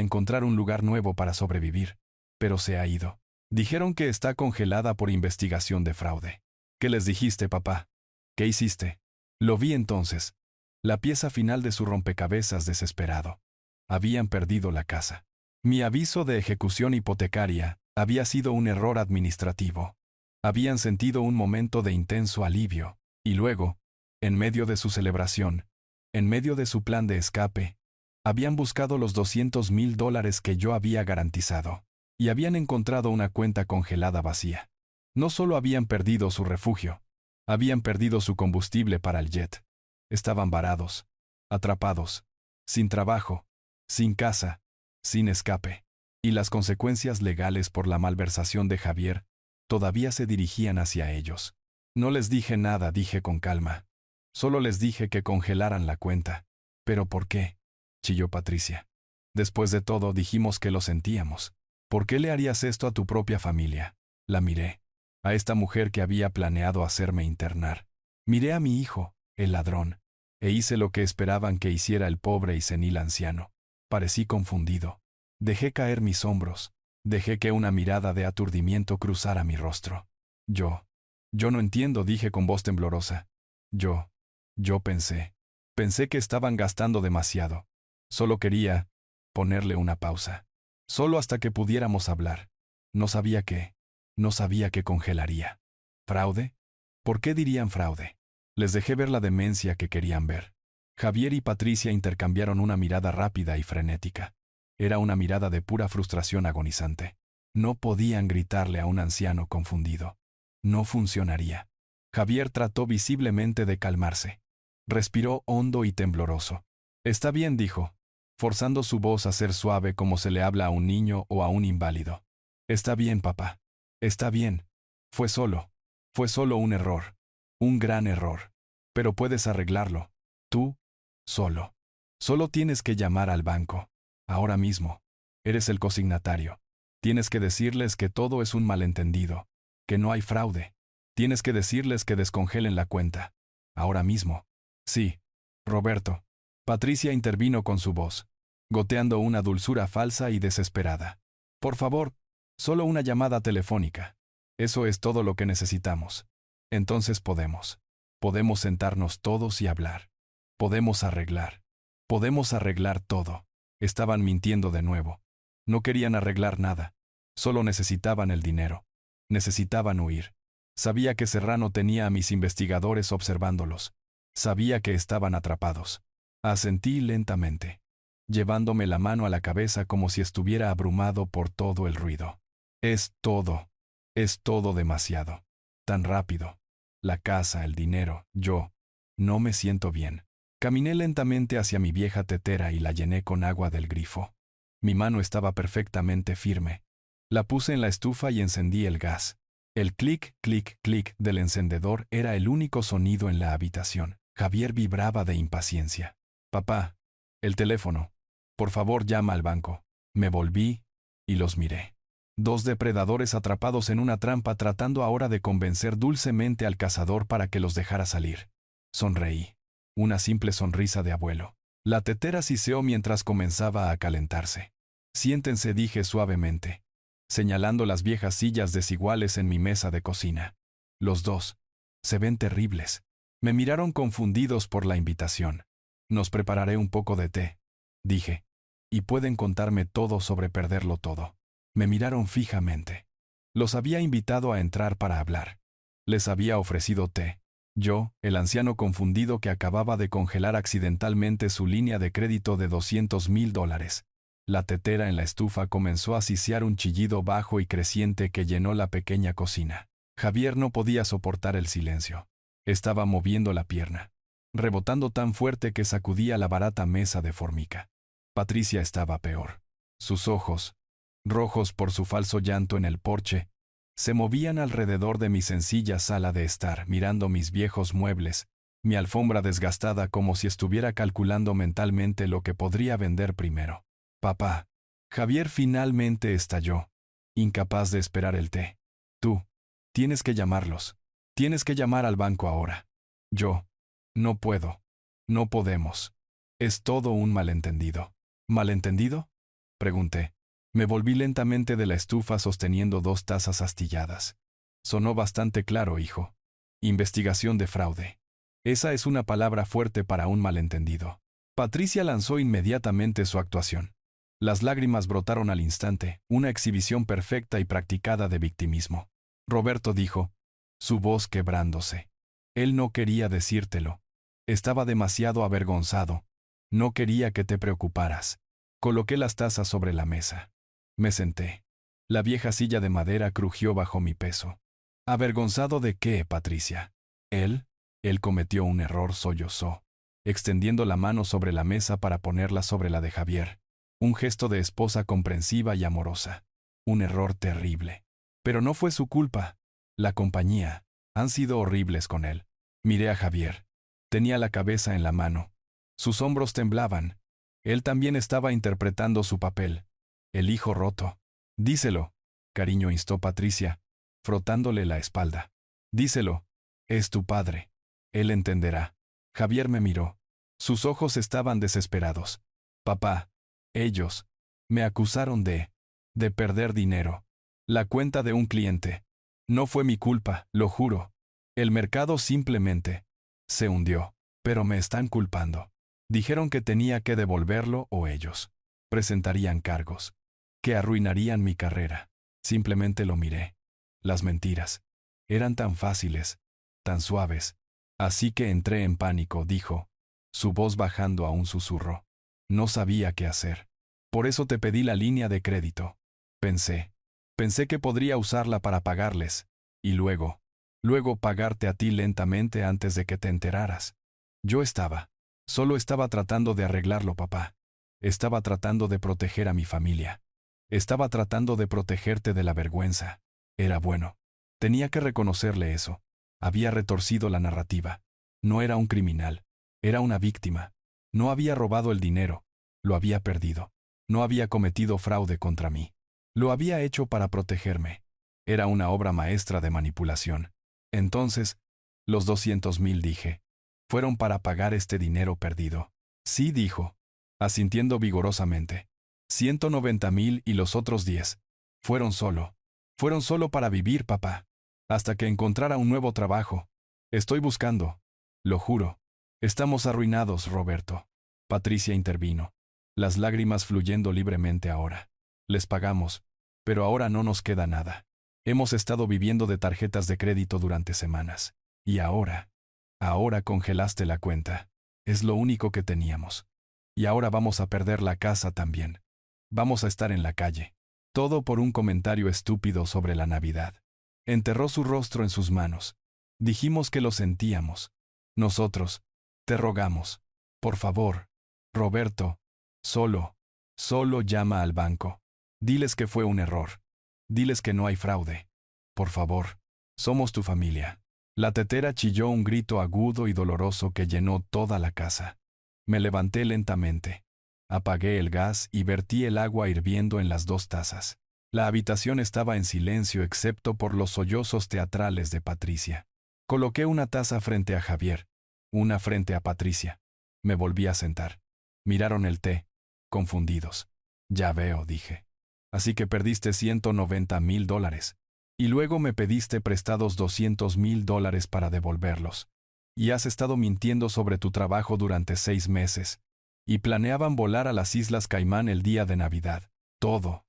encontrar un lugar nuevo para sobrevivir. Pero se ha ido. Dijeron que está congelada por investigación de fraude. ¿Qué les dijiste, papá? ¿Qué hiciste? Lo vi entonces. La pieza final de su rompecabezas desesperado. Habían perdido la casa. Mi aviso de ejecución hipotecaria había sido un error administrativo. Habían sentido un momento de intenso alivio, y luego, en medio de su celebración, en medio de su plan de escape, habían buscado los $200,000 que yo había garantizado, y habían encontrado una cuenta congelada vacía. No solo habían perdido su refugio, habían perdido su combustible para el jet. Estaban varados, atrapados, sin trabajo, sin casa, sin escape. Y las consecuencias legales por la malversación de Javier todavía se dirigían hacia ellos. No les dije nada, dije con calma. Solo les dije que congelaran la cuenta. ¿Pero por qué?, chilló Patricia. Después de todo, dijimos que lo sentíamos. ¿Por qué le harías esto a tu propia familia? La miré. A esta mujer que había planeado hacerme internar. Miré a mi hijo, el ladrón, e hice lo que esperaban que hiciera el pobre y senil anciano. Parecí confundido. Dejé caer mis hombros. Dejé que una mirada de aturdimiento cruzara mi rostro. Yo no entiendo, dije con voz temblorosa. Yo pensé que estaban gastando demasiado. Solo quería ponerle una pausa. Solo hasta que pudiéramos hablar. No sabía qué congelaría. ¿Fraude? ¿Por qué dirían fraude? Les dejé ver la demencia que querían ver. Javier y Patricia intercambiaron una mirada rápida y frenética. Era una mirada de pura frustración agonizante. No podían gritarle a un anciano confundido. No funcionaría. Javier trató visiblemente de calmarse. Respiró hondo y tembloroso. Está bien, dijo, forzando su voz a ser suave como se le habla a un niño o a un inválido. Está bien, papá. Está bien. Fue solo un error. Un gran error. Pero puedes arreglarlo. Tú, solo. Solo tienes que llamar al banco. Ahora mismo. Eres el consignatario. Tienes que decirles que todo es un malentendido, que no hay fraude. Tienes que decirles que descongelen la cuenta. Ahora mismo. Sí, Roberto. Patricia intervino con su voz, goteando una dulzura falsa y desesperada. Por favor, solo una llamada telefónica. Eso es todo lo que necesitamos. Entonces podemos sentarnos todos y hablar. Podemos arreglar todo. Estaban mintiendo de nuevo. No querían arreglar nada. Solo necesitaban el dinero. Necesitaban huir. Sabía que Serrano tenía a mis investigadores observándolos. Sabía que estaban atrapados. Asentí lentamente, llevándome la mano a la cabeza como si estuviera abrumado por todo el ruido. Es todo demasiado. Tan rápido. La casa, el dinero, yo. No me siento bien. Caminé lentamente hacia mi vieja tetera y la llené con agua del grifo. Mi mano estaba perfectamente firme. La puse en la estufa y encendí el gas. El clic, clic, clic del encendedor era el único sonido en la habitación. Javier vibraba de impaciencia. Papá, el teléfono. Por favor, llama al banco. Me volví y los miré. 2 depredadores atrapados en una trampa tratando ahora de convencer dulcemente al cazador para que los dejara salir. Sonreí. Una simple sonrisa de abuelo. La tetera siseó mientras comenzaba a calentarse. Siéntense, dije suavemente. señalando las viejas sillas desiguales en mi mesa de cocina. Los dos. Se ven terribles. Me miraron confundidos por la invitación. Nos prepararé un poco de té, dije. Y pueden contarme todo sobre perderlo todo. Me miraron fijamente. Los había invitado a entrar para hablar. Les había ofrecido té. Yo, el anciano confundido que acababa de congelar accidentalmente su línea de crédito de $200,000. La tetera en la estufa comenzó a sisear un chillido bajo y creciente que llenó la pequeña cocina. Javier no podía soportar el silencio. Estaba moviendo la pierna, rebotando tan fuerte que sacudía la barata mesa de formica. Patricia estaba peor. Sus ojos, rojos por su falso llanto en el porche, se movían alrededor de mi sencilla sala de estar, mirando mis viejos muebles, mi alfombra desgastada como si estuviera calculando mentalmente lo que podría vender primero. Papá. Javier finalmente estalló, incapaz de esperar el té. Tú. Tienes que llamarlos. Tienes que llamar al banco ahora. Yo. No puedo. No podemos. Es todo un malentendido. ¿Malentendido? Pregunté. Me volví lentamente de la estufa sosteniendo 2 tazas astilladas. Sonó bastante claro, hijo. Investigación de fraude. Esa es una palabra fuerte para un malentendido. Patricia lanzó inmediatamente su actuación. Las lágrimas brotaron al instante, una exhibición perfecta y practicada de victimismo. Roberto dijo, su voz quebrándose. Él no quería decírtelo. Estaba demasiado avergonzado. No quería que te preocuparas. Coloqué las tazas sobre la mesa. Me senté. La vieja silla de madera crujió bajo mi peso. ¿Avergonzado de qué, Patricia? Él cometió un error, sollozó, extendiendo la mano sobre la mesa para ponerla sobre la de Javier. Un gesto de esposa comprensiva y amorosa. Un error terrible. Pero no fue su culpa. La compañía. Han sido horribles con él. Miré a Javier. Tenía la cabeza en la mano. Sus hombros temblaban. Él también estaba interpretando su papel. El hijo roto. Díselo, cariño, instó Patricia, frotándole la espalda. Díselo. Es tu padre. Él entenderá. Javier me miró. Sus ojos estaban desesperados. Papá. Ellos. Me acusaron de perder dinero. La cuenta de un cliente. No fue mi culpa, lo juro. El mercado simplemente se hundió. Pero me están culpando. Dijeron que tenía que devolverlo o ellos presentarían cargos. Que arruinarían mi carrera. Simplemente lo miré. Las mentiras. Eran tan fáciles, tan suaves. Así que entré en pánico, dijo, su voz bajando a un susurro. No sabía qué hacer. Por eso te pedí la línea de crédito. Pensé que podría usarla para pagarles. Y luego pagarte a ti lentamente antes de que te enteraras. Solo estaba tratando de arreglarlo, papá. Estaba tratando de proteger a mi familia. Estaba tratando de protegerte de la vergüenza. Era bueno. Tenía que reconocerle eso. Había retorcido la narrativa. No era un criminal. Era una víctima. No había robado el dinero. Lo había perdido. No había cometido fraude contra mí. Lo había hecho para protegerme. Era una obra maestra de manipulación. Entonces, los 200,000, dije, fueron para pagar este dinero perdido. Sí, dijo, asintiendo vigorosamente. 190,000 y los otros 10. Fueron solo para vivir, papá. Hasta que encontrara un nuevo trabajo. Estoy buscando. Lo juro. Estamos arruinados, Roberto. Patricia intervino. Las lágrimas fluyendo libremente ahora. Les pagamos. Pero ahora no nos queda nada. Hemos estado viviendo de tarjetas de crédito durante semanas. Y ahora congelaste la cuenta. Es lo único que teníamos. Y ahora vamos a perder la casa también. Vamos a estar en la calle. Todo por un comentario estúpido sobre la Navidad. Enterró su rostro en sus manos. Dijimos que lo sentíamos. Nosotros. Te rogamos. Por favor. Roberto. Solo llama al banco. Diles que fue un error. Diles que no hay fraude. Por favor. Somos tu familia. La tetera chilló un grito agudo y doloroso que llenó toda la casa. Me levanté lentamente. Apagué el gas y vertí el agua hirviendo en las 2 tazas. La habitación estaba en silencio excepto por los sollozos teatrales de Patricia. Coloqué una taza frente a Javier, una frente a Patricia. Me volví a sentar. Miraron el té, confundidos. Ya veo, dije. Así que perdiste $190,000. Y luego me pediste prestados $200,000 para devolverlos. Y has estado mintiendo sobre tu trabajo durante 6 meses. Y planeaban volar a las Islas Caimán el día de Navidad. Todo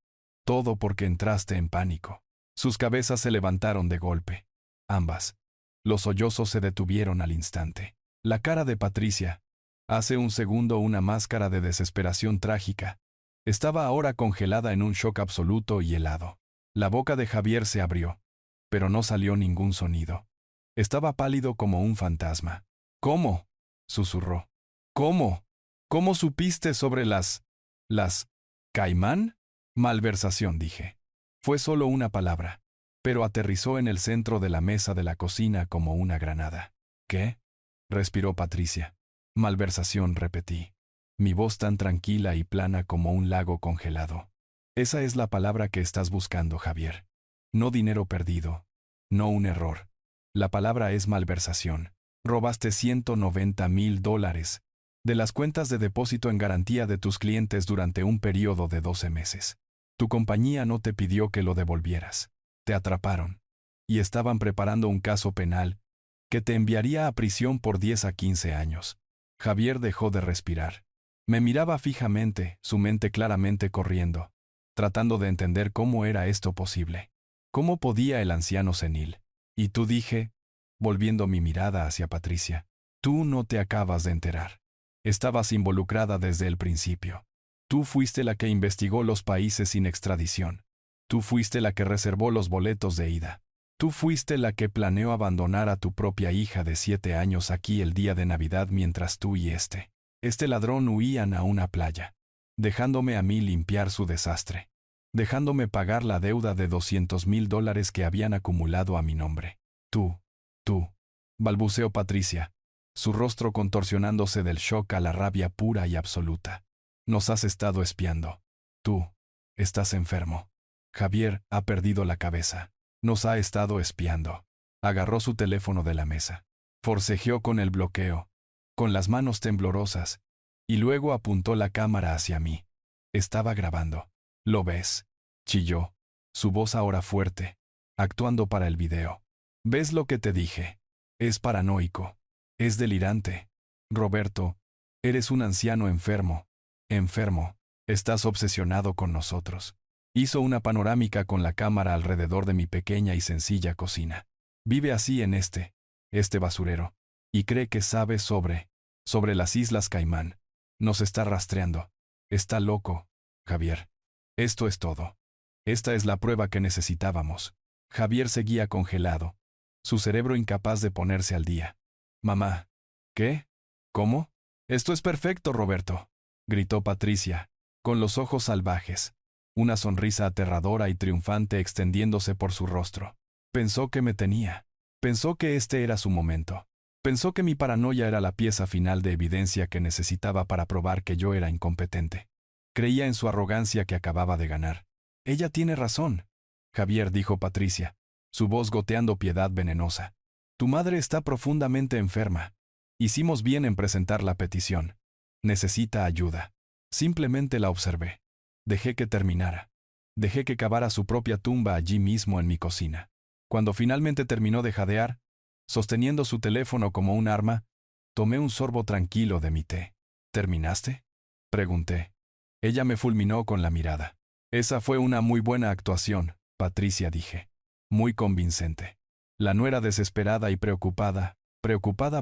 porque entraste en pánico. Sus cabezas se levantaron de golpe. Ambas. Los sollozos se detuvieron al instante. La cara de Patricia, hace un segundo una máscara de desesperación trágica, estaba ahora congelada en un shock absoluto y helado. La boca de Javier se abrió, pero no salió ningún sonido. Estaba pálido como un fantasma. ¿Cómo?, susurró. ¿Cómo? ¿Cómo supiste sobre las Caimán? Malversación, dije. Fue solo una palabra, pero aterrizó en el centro de la mesa de la cocina como una granada. ¿Qué?, respiró Patricia. Malversación, repetí. Mi voz tan tranquila y plana como un lago congelado. Esa es la palabra que estás buscando, Javier. No dinero perdido. No un error. La palabra es malversación. Robaste $190,000 de las cuentas de depósito en garantía de tus clientes durante un periodo de 12 meses. Tu compañía no te pidió que lo devolvieras. Te atraparon. Y estaban preparando un caso penal que te enviaría a prisión por 10 a 15 años. Javier dejó de respirar. Me miraba fijamente, su mente claramente corriendo, tratando de entender cómo era esto posible. ¿Cómo podía el anciano senil? Y tú, dije, volviendo mi mirada hacia Patricia. Tú no te acabas de enterar. Estabas involucrada desde el principio. Tú fuiste la que investigó los países sin extradición. Tú fuiste la que reservó los boletos de ida. Tú fuiste la que planeó abandonar a tu propia hija de 7 años aquí el día de Navidad mientras tú y este ladrón huían a una playa, dejándome a mí limpiar su desastre, dejándome pagar la deuda de $200,000 que habían acumulado a mi nombre. Tú, balbuceó Patricia, su rostro contorsionándose del shock a la rabia pura y absoluta. Nos has estado espiando. Tú, estás enfermo. Javier ha perdido la cabeza. Nos ha estado espiando. Agarró su teléfono de la mesa. Forcejeó con el bloqueo, con las manos temblorosas, y luego apuntó la cámara hacia mí. Estaba grabando. ¿Lo ves?, chilló, su voz ahora fuerte, actuando para el video. ¿Ves lo que te dije? Es paranoico. Es delirante. Roberto, eres un anciano enfermo. Enfermo. Estás obsesionado con nosotros. Hizo una panorámica con la cámara alrededor de mi pequeña y sencilla cocina. Vive así en este basurero, y cree que sabe sobre las Islas Caimán. Nos está rastreando. Está loco, Javier. Esto es todo. Esta es la prueba que necesitábamos. Javier seguía congelado, su cerebro incapaz de ponerse al día. Mamá. ¿Qué? ¿Cómo? Esto es perfecto, Roberto, gritó Patricia, con los ojos salvajes, una sonrisa aterradora y triunfante extendiéndose por su rostro. Pensó que me tenía. Pensó que este era su momento. Pensó que mi paranoia era la pieza final de evidencia que necesitaba para probar que yo era incompetente. Creía en su arrogancia que acababa de ganar. Ella tiene razón, Javier, dijo Patricia, su voz goteando piedad venenosa. Tu madre está profundamente enferma. Hicimos bien en presentar la petición. Necesita ayuda. Simplemente la observé. Dejé que terminara. Dejé que cavara su propia tumba allí mismo en mi cocina. Cuando finalmente terminó de jadear, sosteniendo su teléfono como un arma, tomé un sorbo tranquilo de mi té. ¿Terminaste?, pregunté. Ella me fulminó con la mirada. Esa fue una muy buena actuación, Patricia, dije. Muy convincente. La nuera desesperada y preocupada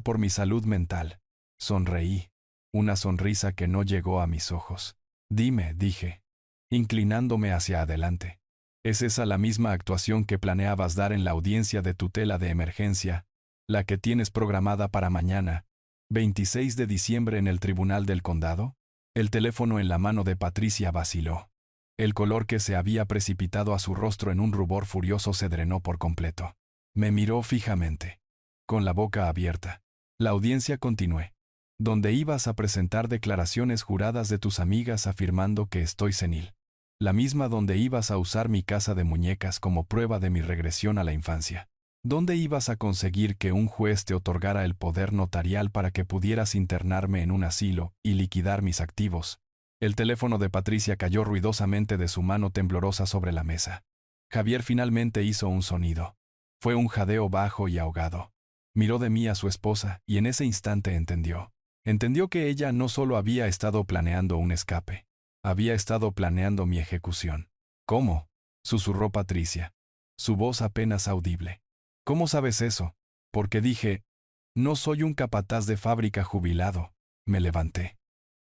por mi salud mental. Sonreí. Una sonrisa que no llegó a mis ojos. Dime, dije, inclinándome hacia adelante. ¿Es esa la misma actuación que planeabas dar en la audiencia de tutela de emergencia, la que tienes programada para mañana, 26 de diciembre en el Tribunal del Condado? El teléfono en la mano de Patricia vaciló. El color que se había precipitado a su rostro en un rubor furioso se drenó por completo. Me miró fijamente, con la boca abierta. La audiencia continué. Donde ibas a presentar declaraciones juradas de tus amigas afirmando que estoy senil. La misma donde ibas a usar mi casa de muñecas como prueba de mi regresión a la infancia. ¿Dónde ibas a conseguir que un juez te otorgara el poder notarial para que pudieras internarme en un asilo y liquidar mis activos? El teléfono de Patricia cayó ruidosamente de su mano temblorosa sobre la mesa. Javier finalmente hizo un sonido. Fue un jadeo bajo y ahogado. Miró de mí a su esposa y en ese instante entendió. Entendió que ella no solo había estado planeando un escape, había estado planeando mi ejecución. ¿Cómo?, susurró Patricia. Su voz apenas audible. ¿Cómo sabes eso? Porque dije, no soy un capataz de fábrica jubilado. Me levanté.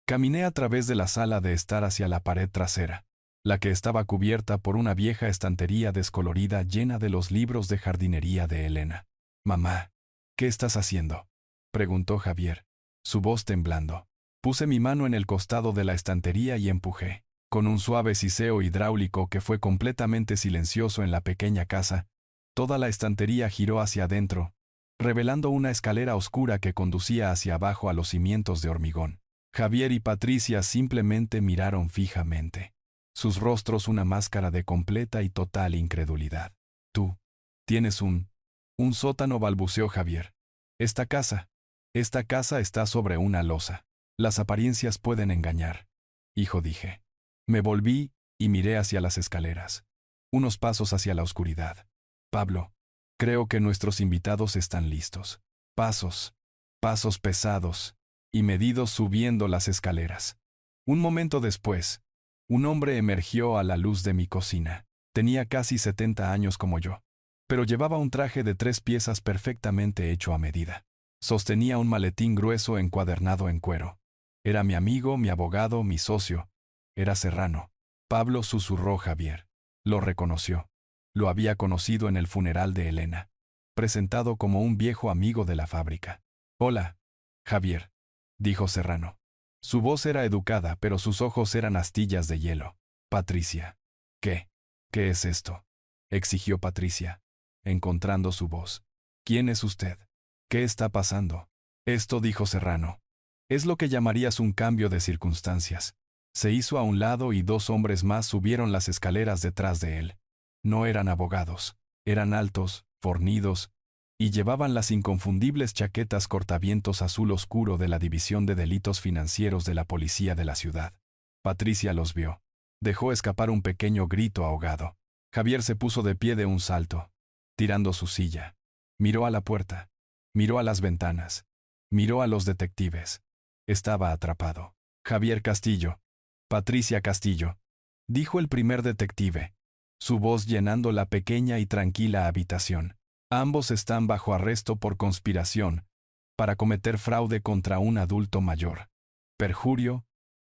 Caminé a través de la sala de estar hacia la pared trasera, la que estaba cubierta por una vieja estantería descolorida llena de los libros de jardinería de Elena. Mamá, ¿qué estás haciendo?, preguntó Javier, su voz temblando. Puse mi mano en el costado de la estantería y empujé. Con un suave siseo hidráulico que fue completamente silencioso en la pequeña casa, toda la estantería giró hacia adentro, revelando una escalera oscura que conducía hacia abajo a los cimientos de hormigón. Javier y Patricia simplemente miraron fijamente. Sus rostros una máscara de completa y total incredulidad. Tú tienes un sótano, balbuceó Javier. Esta casa está sobre una losa. Las apariencias pueden engañar. Hijo, dije. Me volví y miré hacia las escaleras. Unos pasos hacia la oscuridad. Pablo, creo que nuestros invitados están listos. Pasos pesados y medidos subiendo las escaleras. Un momento después, un hombre emergió a la luz de mi cocina. Tenía casi 70 años como yo, pero llevaba un traje de 3 piezas perfectamente hecho a medida. Sostenía un maletín grueso encuadernado en cuero. Era mi amigo, mi abogado, mi socio. Era Serrano. Pablo, susurró Javier. Lo reconoció. Lo había conocido en el funeral de Elena, presentado como un viejo amigo de la fábrica. Hola, Javier, dijo Serrano. Su voz era educada, pero sus ojos eran astillas de hielo. Patricia. ¿Qué es esto?, exigió Patricia, encontrando su voz. ¿Quién es usted? ¿Qué está pasando? Esto, dijo Serrano, es lo que llamarías un cambio de circunstancias. Se hizo a un lado y 2 hombres más subieron las escaleras detrás de él. No eran abogados, eran altos, fornidos, y llevaban las inconfundibles chaquetas cortavientos azul oscuro de la División de Delitos Financieros de la Policía de la ciudad. Patricia los vio. Dejó escapar un pequeño grito ahogado. Javier se puso de pie de un salto, tirando su silla. Miró a la puerta, miró a las ventanas, miró a los detectives. Estaba atrapado. Javier Castillo. Patricia Castillo, dijo el primer detective, su voz llenando la pequeña y tranquila habitación. Ambos están bajo arresto por conspiración para cometer fraude contra un adulto mayor, perjurio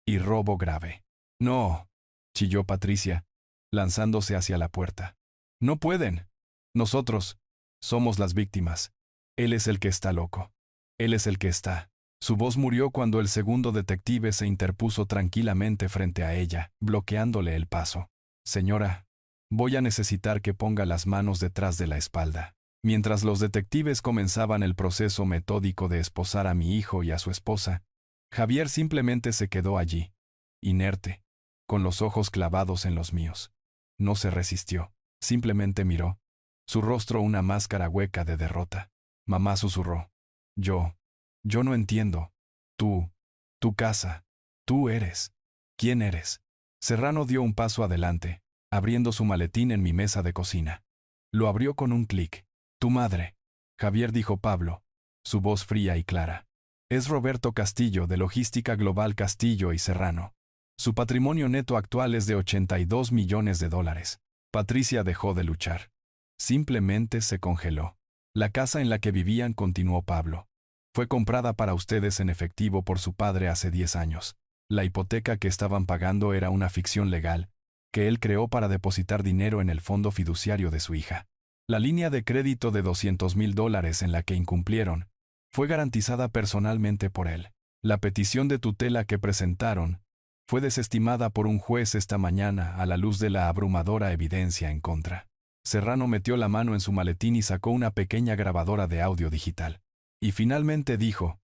y robo grave. No, chilló Patricia, lanzándose hacia la puerta. No pueden. Nosotros somos las víctimas. Él es el que está loco. Él es el que está. Su voz murió cuando el segundo detective se interpuso tranquilamente frente a ella, bloqueándole el paso. Señora, voy a necesitar que ponga las manos detrás de la espalda. Mientras los detectives comenzaban el proceso metódico de esposar a mi hijo y a su esposa, Javier simplemente se quedó allí, inerte, con los ojos clavados en los míos. No se resistió, simplemente miró, su rostro una máscara hueca de derrota. Mamá susurró. Yo no entiendo. Tu casa. Tú eres. ¿Quién eres? Serrano dio un paso adelante, abriendo su maletín en mi mesa de cocina. Lo abrió con un clic. Tu madre. Javier, dijo Pablo, su voz fría y clara. Es Roberto Castillo, de Logística Global Castillo y Serrano. Su patrimonio neto actual es de $82 millones. Patricia dejó de luchar. Simplemente se congeló. La casa en la que vivían, continuó Pablo, fue comprada para ustedes en efectivo por su padre hace 10 años. La hipoteca que estaban pagando era una ficción legal, que él creó para depositar dinero en el fondo fiduciario de su hija. La línea de crédito de $200,000 en la que incumplieron fue garantizada personalmente por él. La petición de tutela que presentaron fue desestimada por un juez esta mañana a la luz de la abrumadora evidencia en contra. Serrano metió la mano en su maletín y sacó una pequeña grabadora de audio digital. Y finalmente dijo,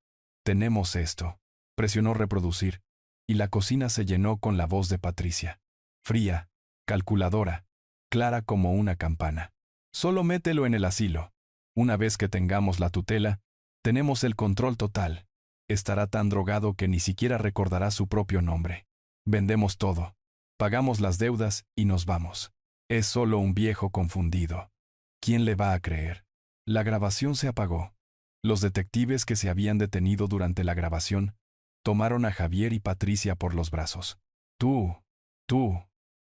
tenemos esto. Presionó reproducir, y la cocina se llenó con la voz de Patricia. Fría, calculadora, clara como una campana. Solo mételo en el asilo. Una vez que tengamos la tutela, tenemos el control total. Estará tan drogado que ni siquiera recordará su propio nombre. Vendemos todo. Pagamos las deudas y nos vamos. Es solo un viejo confundido. ¿Quién le va a creer? La grabación se apagó. Los detectives que se habían detenido durante la grabación tomaron a Javier y Patricia por los brazos. Tú,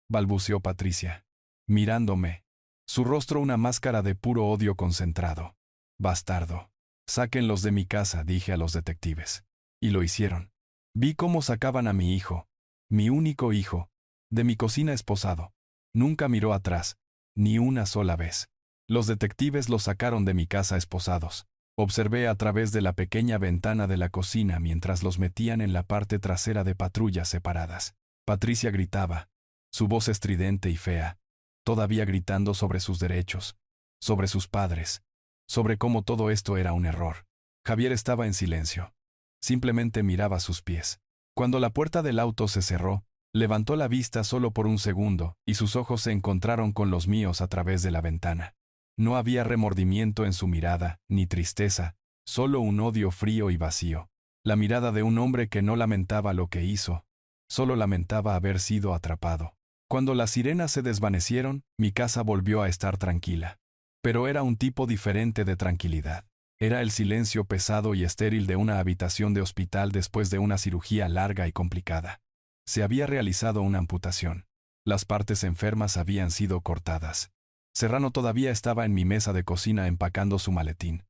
balbuceó Patricia, mirándome. Su rostro una máscara de puro odio concentrado. Bastardo. Sáquenlos de mi casa, dije a los detectives. Y lo hicieron. Vi cómo sacaban a mi hijo, mi único hijo, de mi cocina esposado. Nunca miró atrás, ni una sola vez. Los detectives los sacaron de mi casa esposados. Observé a través de la pequeña ventana de la cocina mientras los metían en la parte trasera de patrullas separadas. Patricia gritaba, su voz estridente y fea, todavía gritando sobre sus derechos, sobre sus padres, sobre cómo todo esto era un error. Javier estaba en silencio. Simplemente miraba sus pies. Cuando la puerta del auto se cerró, levantó la vista solo por un segundo y sus ojos se encontraron con los míos a través de la ventana. No había remordimiento en su mirada, ni tristeza, solo un odio frío y vacío. La mirada de un hombre que no lamentaba lo que hizo, solo lamentaba haber sido atrapado. Cuando las sirenas se desvanecieron, mi casa volvió a estar tranquila. Pero era un tipo diferente de tranquilidad. Era el silencio pesado y estéril de una habitación de hospital después de una cirugía larga y complicada. Se había realizado una amputación. Las partes enfermas habían sido cortadas. Serrano todavía estaba en mi mesa de cocina empacando su maletín.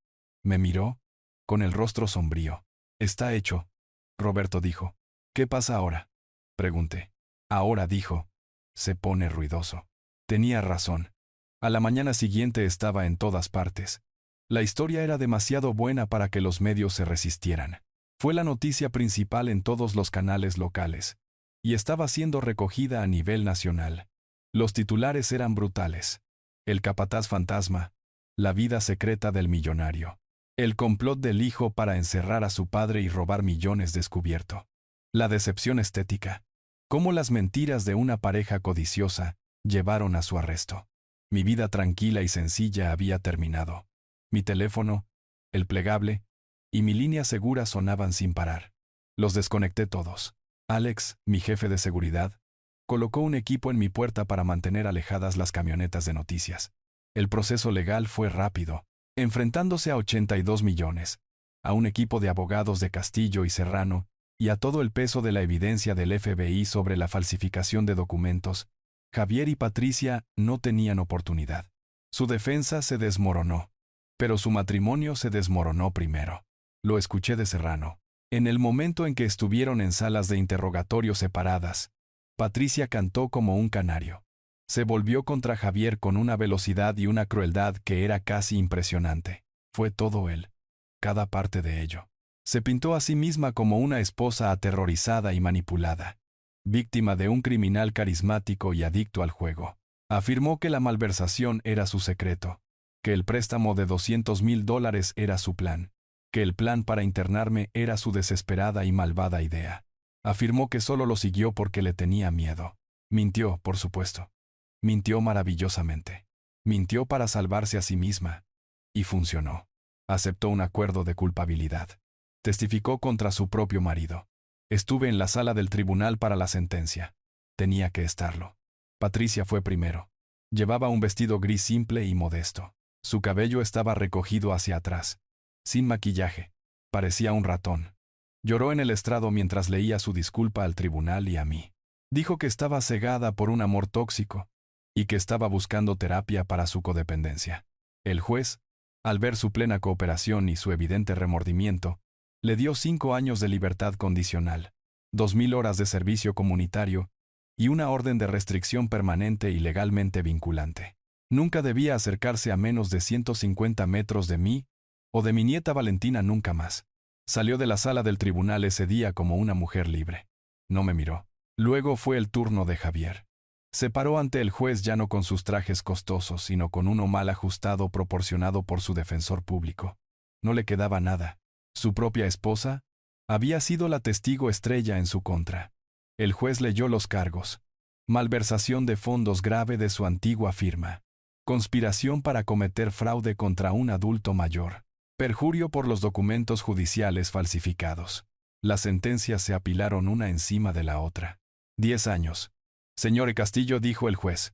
Me miró, con el rostro sombrío. «Está hecho», Roberto dijo. «¿Qué pasa ahora?», pregunté. «Ahora», dijo. «Se pone ruidoso». Tenía razón. A la mañana siguiente estaba en todas partes. La historia era demasiado buena para que los medios se resistieran. Fue la noticia principal en todos los canales locales. Y estaba siendo recogida a nivel nacional. Los titulares eran brutales. El capataz fantasma, la vida secreta del millonario. El complot del hijo para encerrar a su padre y robar millones descubierto. La decepción estética. Cómo las mentiras de una pareja codiciosa llevaron a su arresto. Mi vida tranquila y sencilla había terminado. Mi teléfono, el plegable, y mi línea segura sonaban sin parar. Los desconecté todos. Alex, mi jefe de seguridad, colocó un equipo en mi puerta para mantener alejadas las camionetas de noticias. El proceso legal fue rápido, enfrentándose a 82 millones, a un equipo de abogados de Castillo y Serrano, y a todo el peso de la evidencia del FBI sobre la falsificación de documentos. Javier y Patricia no tenían oportunidad. Su defensa se desmoronó, pero su matrimonio se desmoronó primero. Lo escuché de Serrano. En el momento en que estuvieron en salas de interrogatorio separadas, Patricia cantó como un canario. Se volvió contra Javier con una velocidad y una crueldad que era casi impresionante. Fue todo él, cada parte de ello. Se pintó a sí misma como una esposa aterrorizada y manipulada, víctima de un criminal carismático y adicto al juego. Afirmó que la malversación era su secreto, que el préstamo de $200,000 era su plan, que el plan para internarme era su desesperada y malvada idea. Afirmó que solo lo siguió porque le tenía miedo. Mintió, por supuesto. Mintió maravillosamente. Mintió para salvarse a sí misma. Y funcionó. Aceptó un acuerdo de culpabilidad. Testificó contra su propio marido. Estuve en la sala del tribunal para la sentencia. Tenía que estarlo. Patricia fue primero. Llevaba un vestido gris simple y modesto. Su cabello estaba recogido hacia atrás, sin maquillaje. Parecía un ratón. Lloró en el estrado mientras leía su disculpa al tribunal y a mí. Dijo que estaba cegada por un amor tóxico y que estaba buscando terapia para su codependencia. El juez, al ver su plena cooperación y su evidente remordimiento, le dio 5 años de libertad condicional, 2,000 horas de servicio comunitario y una orden de restricción permanente y legalmente vinculante. Nunca debía acercarse a menos de 150 metros de mí o de mi nieta Valentina nunca más. Salió de la sala del tribunal ese día como una mujer libre. No me miró. Luego fue el turno de Javier. Se paró ante el juez ya no con sus trajes costosos, sino con uno mal ajustado proporcionado por su defensor público. No le quedaba nada. Su propia esposa había sido la testigo estrella en su contra. El juez leyó los cargos. Malversación de fondos grave de su antigua firma. Conspiración para cometer fraude contra un adulto mayor. Perjurio por los documentos judiciales falsificados. Las sentencias se apilaron una encima de la otra. 10 años. Señor Castillo, dijo el juez,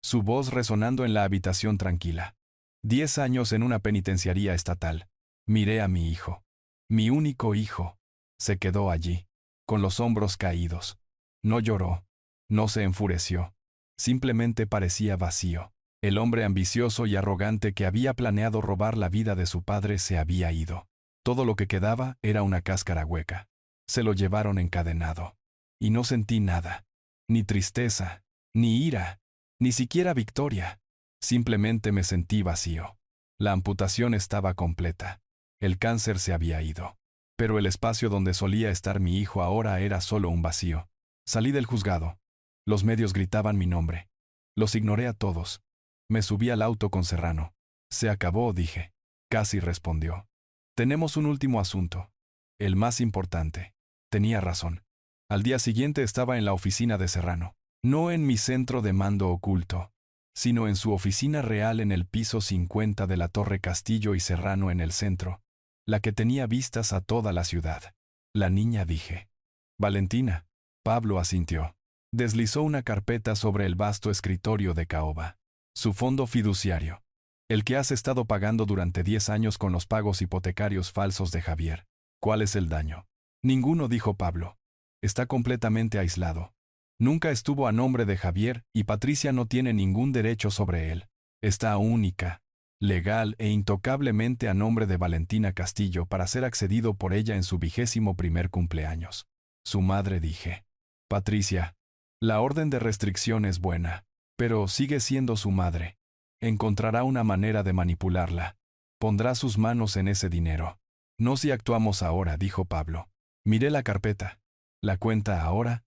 su voz resonando en la habitación tranquila. 10 años en una penitenciaría estatal. Miré a mi hijo. Mi único hijo. Se quedó allí, con los hombros caídos. No lloró. No se enfureció. Simplemente parecía vacío. El hombre ambicioso y arrogante que había planeado robar la vida de su padre se había ido. Todo lo que quedaba era una cáscara hueca. Se lo llevaron encadenado. Y no sentí nada. Ni tristeza, ni ira, ni siquiera victoria. Simplemente me sentí vacío. La amputación estaba completa. El cáncer se había ido. Pero el espacio donde solía estar mi hijo ahora era solo un vacío. Salí del juzgado. Los medios gritaban mi nombre. Los ignoré a todos. Me subí al auto con Serrano. Se acabó, dije. Casi respondió. Tenemos un último asunto. El más importante. Tenía razón. Al día siguiente estaba en la oficina de Serrano. No en mi centro de mando oculto, sino en su oficina real en el piso 50 de la Torre Castillo y Serrano en el centro, la que tenía vistas a toda la ciudad. La niña, dije. Valentina. Pablo asintió. Deslizó una carpeta sobre el vasto escritorio de caoba. Su fondo fiduciario. El que has estado pagando durante 10 años con los pagos hipotecarios falsos de Javier. ¿Cuál es el daño? Ninguno, dijo Pablo. Está completamente aislado. Nunca estuvo a nombre de Javier y Patricia no tiene ningún derecho sobre él. Está única, legal e intocablemente a nombre de Valentina Castillo para ser accedido por ella en su 21º cumpleaños. Su madre, dije. Patricia, la orden de restricción es buena, pero sigue siendo su madre. Encontrará una manera de manipularla. Pondrá sus manos en ese dinero. No si actuamos ahora, dijo Pablo. Miré la carpeta. La cuenta ahora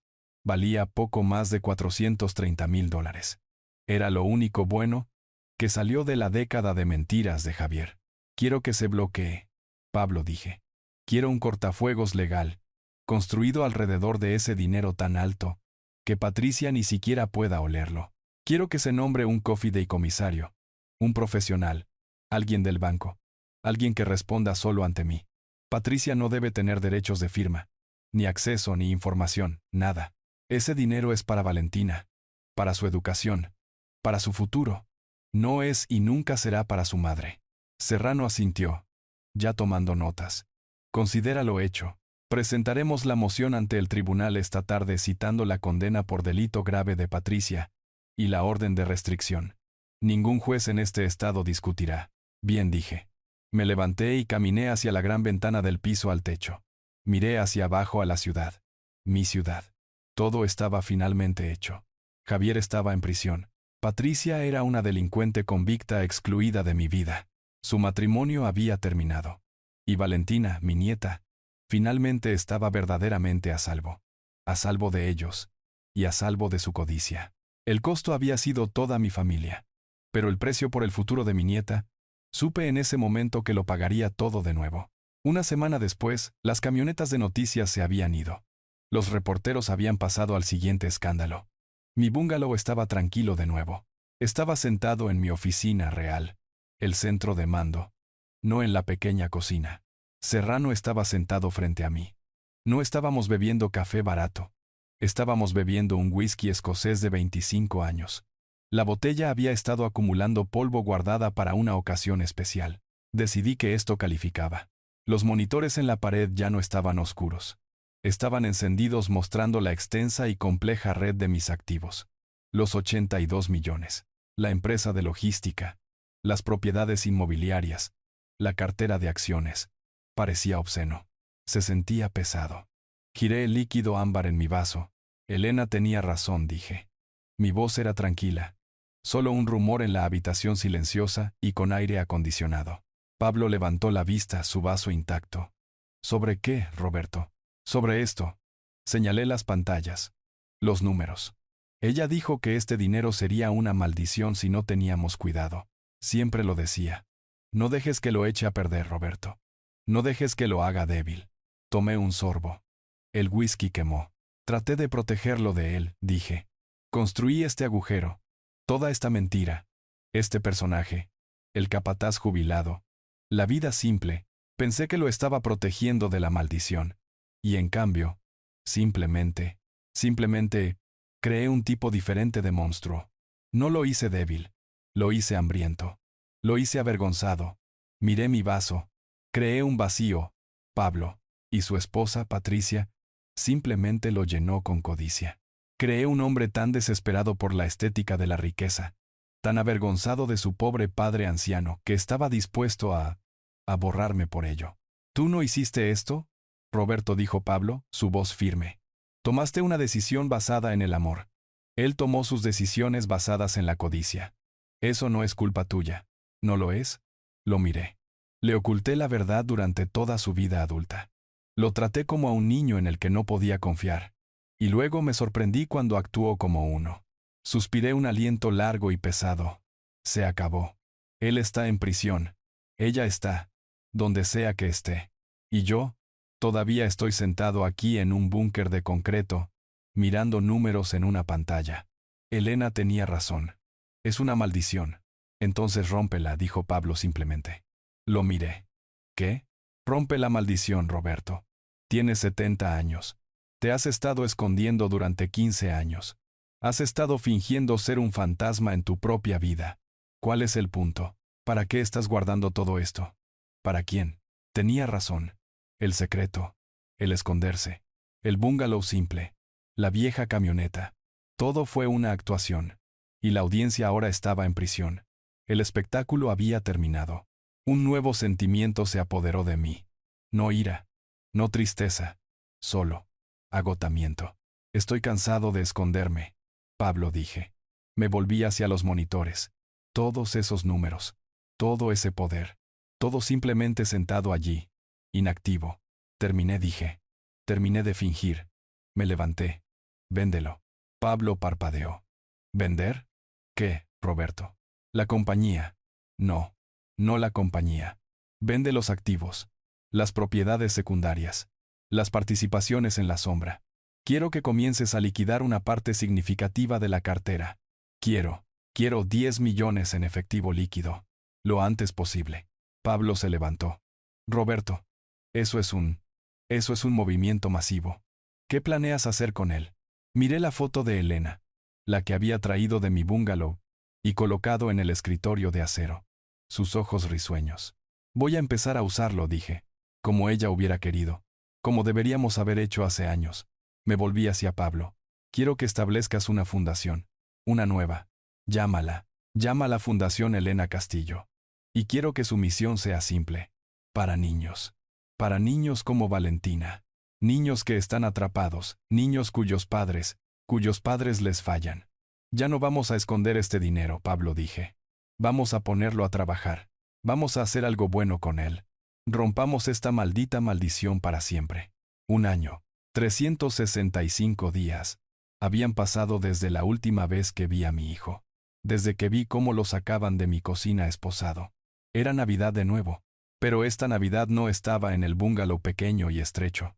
valía poco más de $430,000. Era lo único bueno que salió de la década de mentiras de Javier. Quiero que se bloquee. Pablo, dije. Quiero un cortafuegos legal, construido alrededor de ese dinero tan alto, que Patricia ni siquiera pueda olerlo. Quiero que se nombre un cofideicomisario, un profesional, alguien del banco, alguien que responda solo ante mí. Patricia no debe tener derechos de firma, ni acceso ni información, nada. Ese dinero es para Valentina, para su educación, para su futuro. No es y nunca será para su madre. Serrano asintió, ya tomando notas. Considera lo hecho. Presentaremos la moción ante el tribunal esta tarde citando la condena por delito grave de Patricia y la orden de restricción. Ningún juez en este estado discutirá. Bien, dije. Me levanté y caminé hacia la gran ventana del piso al techo. Miré hacia abajo a la ciudad. Mi ciudad. Todo estaba finalmente hecho. Javier estaba en prisión. Patricia era una delincuente convicta excluida de mi vida. Su matrimonio había terminado. Y Valentina, mi nieta, finalmente estaba verdaderamente a salvo. A salvo de ellos. Y a salvo de su codicia. El costo había sido toda mi familia. Pero el precio por el futuro de mi nieta, supe en ese momento que lo pagaría todo de nuevo. Una semana después, las camionetas de noticias se habían ido. Los reporteros habían pasado al siguiente escándalo. Mi bungalow estaba tranquilo de nuevo. Estaba sentado en mi oficina real, el centro de mando, no en la pequeña cocina. Serrano estaba sentado frente a mí. No estábamos bebiendo café barato. Estábamos bebiendo un whisky escocés de 25 años. La botella había estado acumulando polvo guardada para una ocasión especial. Decidí que esto calificaba. Los monitores en la pared ya no estaban oscuros. Estaban encendidos mostrando la extensa y compleja red de mis activos. Los 82 millones. La empresa de logística. Las propiedades inmobiliarias. La cartera de acciones. Parecía obsceno. Se sentía pesado. Giré el líquido ámbar en mi vaso. Elena tenía razón, dije. Mi voz era tranquila. Solo un rumor en la habitación silenciosa y con aire acondicionado. Pablo levantó la vista, su vaso intacto. ¿Sobre qué, Roberto? Sobre esto. Señalé las pantallas. Los números. Ella dijo que este dinero sería una maldición si no teníamos cuidado. Siempre lo decía. No dejes que lo eche a perder, Roberto. No dejes que lo haga débil. Tomé un sorbo. El whisky quemó. Traté de protegerlo de él, dije. Construí este agujero. Toda esta mentira. Este personaje. El capataz jubilado. La vida simple. Pensé que lo estaba protegiendo de la maldición. Y en cambio, simplemente, Simplemente, creé un tipo diferente de monstruo. No lo hice débil. Lo hice hambriento. Lo hice avergonzado. Miré mi vaso. Creé un vacío. Pablo, y su esposa, Patricia, simplemente lo llenó con codicia. Creé un hombre tan desesperado por la estética de la riqueza, tan avergonzado de su pobre padre anciano, que estaba dispuesto a borrarme por ello. ¿Tú no hiciste esto? Roberto, dijo Pablo, su voz firme. Tomaste una decisión basada en el amor. Él tomó sus decisiones basadas en la codicia. Eso no es culpa tuya. ¿No lo es? Lo miré. Le oculté la verdad durante toda su vida adulta. Lo traté como a un niño en el que no podía confiar. Y luego me sorprendí cuando actuó como uno. Suspiré un aliento largo y pesado. Se acabó. Él está en prisión. Ella está, donde sea que esté. Y yo, todavía estoy sentado aquí en un búnker de concreto, mirando números en una pantalla. Elena tenía razón. Es una maldición. Entonces rómpela, dijo Pablo simplemente. Lo miré. ¿Qué? Rompe la maldición, Roberto. Tienes 70 años. Te has estado escondiendo durante 15 años. Has estado fingiendo ser un fantasma en tu propia vida. ¿Cuál es el punto? ¿Para qué estás guardando todo esto? ¿Para quién? Tenía razón. El secreto. El esconderse. El bungalow simple. La vieja camioneta. Todo fue una actuación. Y la audiencia ahora estaba en prisión. El espectáculo había terminado. Un nuevo sentimiento se apoderó de mí. No ira. No tristeza. Solo agotamiento. Estoy cansado de esconderme. Pablo, dije. Me volví hacia los monitores. Todos esos números. Todo ese poder. Todo simplemente sentado allí. Inactivo. Terminé, dije. Terminé de fingir. Me levanté. Véndelo. Pablo parpadeó. ¿Vender? ¿Qué, Roberto? La compañía. No. No la compañía. Vende los activos. Las propiedades secundarias. Las participaciones en la sombra. Quiero que comiences a liquidar una parte significativa de la cartera. Quiero 10 millones en efectivo líquido. Lo antes posible. Pablo se levantó. Roberto, eso es un movimiento masivo. ¿Qué planeas hacer con él? Miré la foto de Elena, la que había traído de mi bungalow, y colocado en el escritorio de acero. Sus ojos risueños. Voy a empezar a usarlo, dije. Como ella hubiera querido. Como deberíamos haber hecho hace años. Me volví hacia Pablo. Quiero que establezcas una fundación. Una nueva. Llámala Fundación Elena Castillo. Y quiero que su misión sea simple. Para niños. Para niños como Valentina. Niños que están atrapados. Niños cuyos padres les fallan. Ya no vamos a esconder este dinero, Pablo, dije. Vamos a ponerlo a trabajar. Vamos a hacer algo bueno con él. Rompamos esta maldita maldición para siempre. Un año. 365 días. Habían pasado desde la última vez que vi a mi hijo. Desde que vi cómo lo sacaban de mi cocina esposado. Era Navidad de nuevo. Pero esta Navidad no estaba en el bungalow pequeño y estrecho.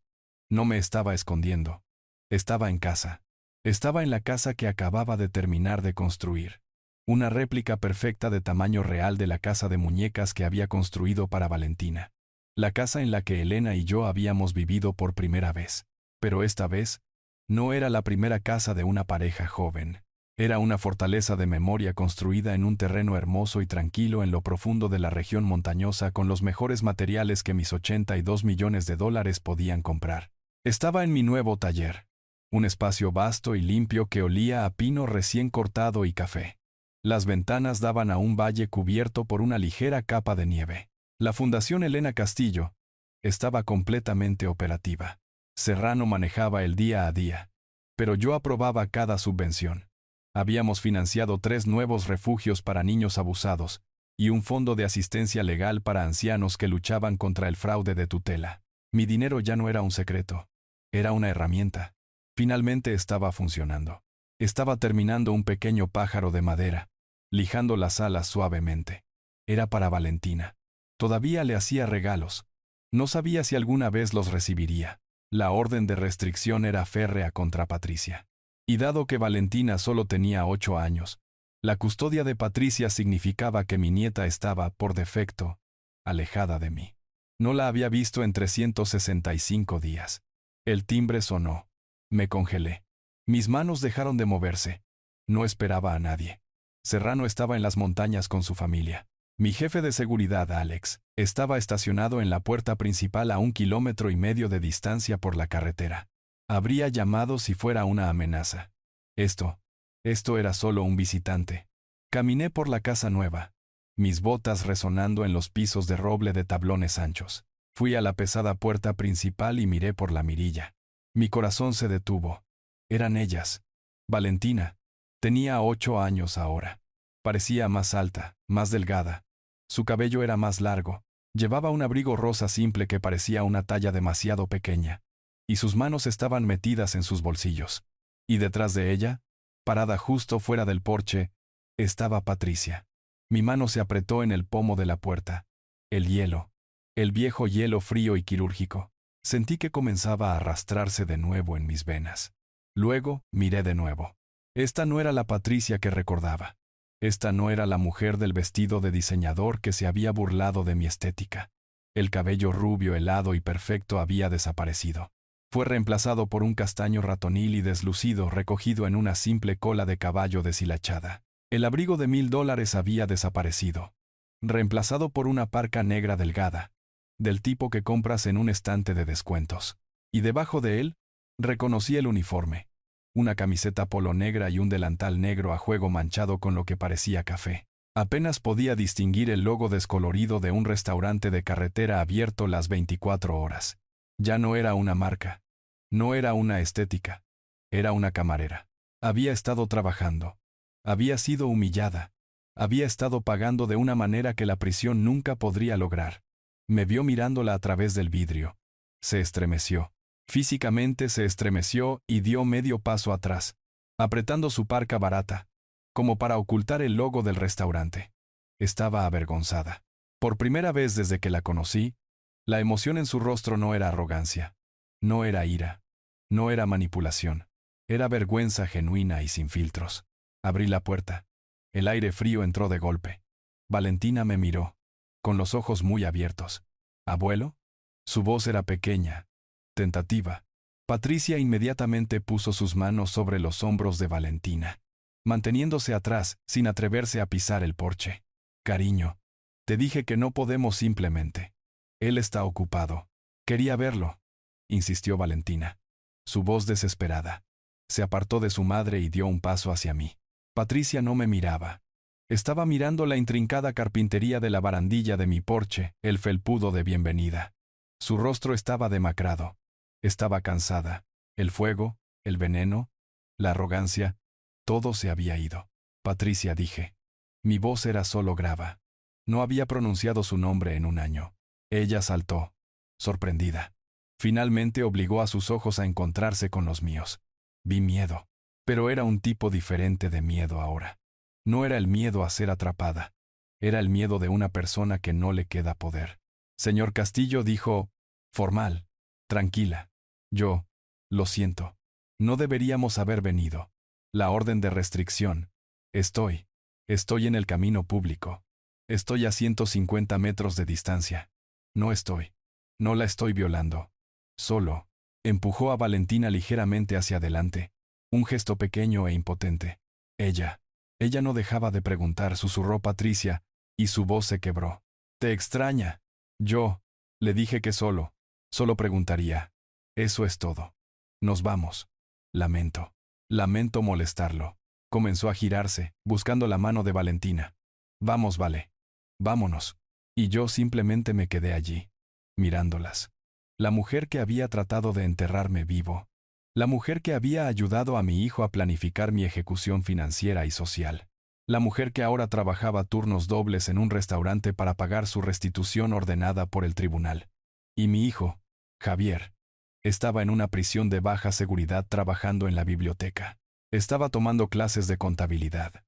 No me estaba escondiendo. Estaba en casa. Estaba en la casa que acababa de terminar de construir. Una réplica perfecta de tamaño real de la casa de muñecas que había construido para Valentina. La casa en la que Elena y yo habíamos vivido por primera vez. Pero esta vez, no era la primera casa de una pareja joven. Era una fortaleza de memoria construida en un terreno hermoso y tranquilo en lo profundo de la región montañosa con los mejores materiales que mis 82 millones de dólares podían comprar. Estaba en mi nuevo taller. Un espacio vasto y limpio que olía a pino recién cortado y café. Las ventanas daban a un valle cubierto por una ligera capa de nieve. La Fundación Elena Castillo estaba completamente operativa. Serrano manejaba el día a día, pero yo aprobaba cada subvención. Habíamos financiado 3 nuevos refugios para niños abusados y un fondo de asistencia legal para ancianos que luchaban contra el fraude de tutela. Mi dinero ya no era un secreto, era una herramienta. Finalmente estaba funcionando. Estaba terminando un pequeño pájaro de madera, lijando las alas suavemente. Era para Valentina. Todavía le hacía regalos. No sabía si alguna vez los recibiría. La orden de restricción era férrea contra Patricia. Y dado que Valentina solo tenía 8 años, la custodia de Patricia significaba que mi nieta estaba, por defecto, alejada de mí. No la había visto en 365 días. El timbre sonó. Me congelé. Mis manos dejaron de moverse. No esperaba a nadie. Serrano estaba en las montañas con su familia. Mi jefe de seguridad, Alex, estaba estacionado en la puerta principal a 1,5 kilómetros de distancia por la carretera. Habría llamado si fuera una amenaza. Esto era solo un visitante. Caminé por la casa nueva, mis botas resonando en los pisos de roble de tablones anchos. Fui a la pesada puerta principal y miré por la mirilla. Mi corazón se detuvo. Eran ellas. Valentina. Tenía 8 años ahora. Parecía más alta, más delgada. Su cabello era más largo. Llevaba un abrigo rosa simple que parecía una talla demasiado pequeña. Y sus manos estaban metidas en sus bolsillos. Y detrás de ella, parada justo fuera del porche, estaba Patricia. Mi mano se apretó en el pomo de la puerta. El hielo. El viejo hielo frío y quirúrgico. Sentí que comenzaba a arrastrarse de nuevo en mis venas. Luego, miré de nuevo. Esta no era la Patricia que recordaba. Esta no era la mujer del vestido de diseñador que se había burlado de mi estética. El cabello rubio, helado y perfecto había desaparecido. Fue reemplazado por un castaño ratonil y deslucido recogido en una simple cola de caballo deshilachada. El abrigo de $1,000 había desaparecido, reemplazado por una parca negra delgada, del tipo que compras en un estante de descuentos. Y debajo de él, reconocí el uniforme, una camiseta polo negra y un delantal negro a juego manchado con lo que parecía café. Apenas podía distinguir el logo descolorido de un restaurante de carretera abierto las 24 horas. Ya no era una marca, no era una estética, era una camarera. Había estado trabajando. Había sido humillada. Había estado pagando de una manera que la prisión nunca podría lograr. Me vio mirándola a través del vidrio. Se estremeció. Físicamente se estremeció y dio medio paso atrás, apretando su parca barata, como para ocultar el logo del restaurante. Estaba avergonzada. Por primera vez desde que la conocí, la emoción en su rostro no era arrogancia, no era ira, no era manipulación, era vergüenza genuina y sin filtros. Abrí la puerta. El aire frío entró de golpe. Valentina me miró, con los ojos muy abiertos. ¿Abuelo? Su voz era pequeña, tentativa. Patricia inmediatamente puso sus manos sobre los hombros de Valentina, manteniéndose atrás, sin atreverse a pisar el porche. Cariño, te dije que no podemos simplemente. Él está ocupado. Quería verlo, insistió Valentina. Su voz desesperada. Se apartó de su madre y dio un paso hacia mí. Patricia no me miraba. Estaba mirando la intrincada carpintería de la barandilla de mi porche, el felpudo de bienvenida. Su rostro estaba demacrado. Estaba cansada. El fuego, el veneno, la arrogancia, todo se había ido. Patricia, dije. Mi voz era solo grava. No había pronunciado su nombre en un año. Ella saltó, sorprendida. Finalmente obligó a sus ojos a encontrarse con los míos. Vi miedo. Pero era un tipo diferente de miedo ahora. No era el miedo a ser atrapada. Era el miedo de una persona que no le queda poder. Señor Castillo, dijo, formal, tranquila. Yo, lo siento. No deberíamos haber venido. La orden de restricción. Estoy en el camino público. Estoy a 150 metros de distancia. No la estoy violando. Solo, empujó a Valentina ligeramente hacia adelante. Un gesto pequeño e impotente. Ella no dejaba de preguntar, susurró Patricia, y su voz se quebró. ¿Te extraña? Yo, le dije que solo preguntaría. Eso es todo. Nos vamos. Lamento molestarlo. Comenzó a girarse, buscando la mano de Valentina. Vamos, Vale. Vámonos. Y yo simplemente me quedé allí, mirándolas. La mujer que había tratado de enterrarme vivo. La mujer que había ayudado a mi hijo a planificar mi ejecución financiera y social. La mujer que ahora trabajaba turnos dobles en un restaurante para pagar su restitución ordenada por el tribunal. Y mi hijo, Javier, estaba en una prisión de baja seguridad trabajando en la biblioteca. Estaba tomando clases de contabilidad.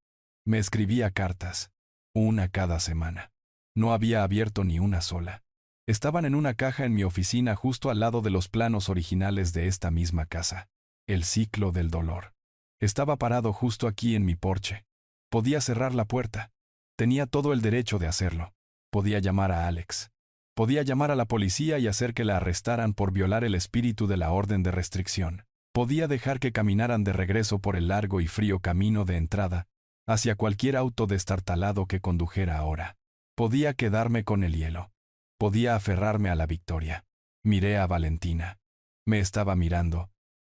Me escribía cartas, una cada semana. No había abierto ni una sola. Estaban en una caja en mi oficina justo al lado de los planos originales de esta misma casa. El ciclo del dolor. Estaba parado justo aquí en mi porche. Podía cerrar la puerta. Tenía todo el derecho de hacerlo. Podía llamar a Alex. Podía llamar a la policía y hacer que la arrestaran por violar el espíritu de la orden de restricción. Podía dejar que caminaran de regreso por el largo y frío camino de entrada, hacia cualquier auto destartalado que condujera ahora. Podía quedarme con el hielo. Podía aferrarme a la victoria. Miré a Valentina. Me estaba mirando.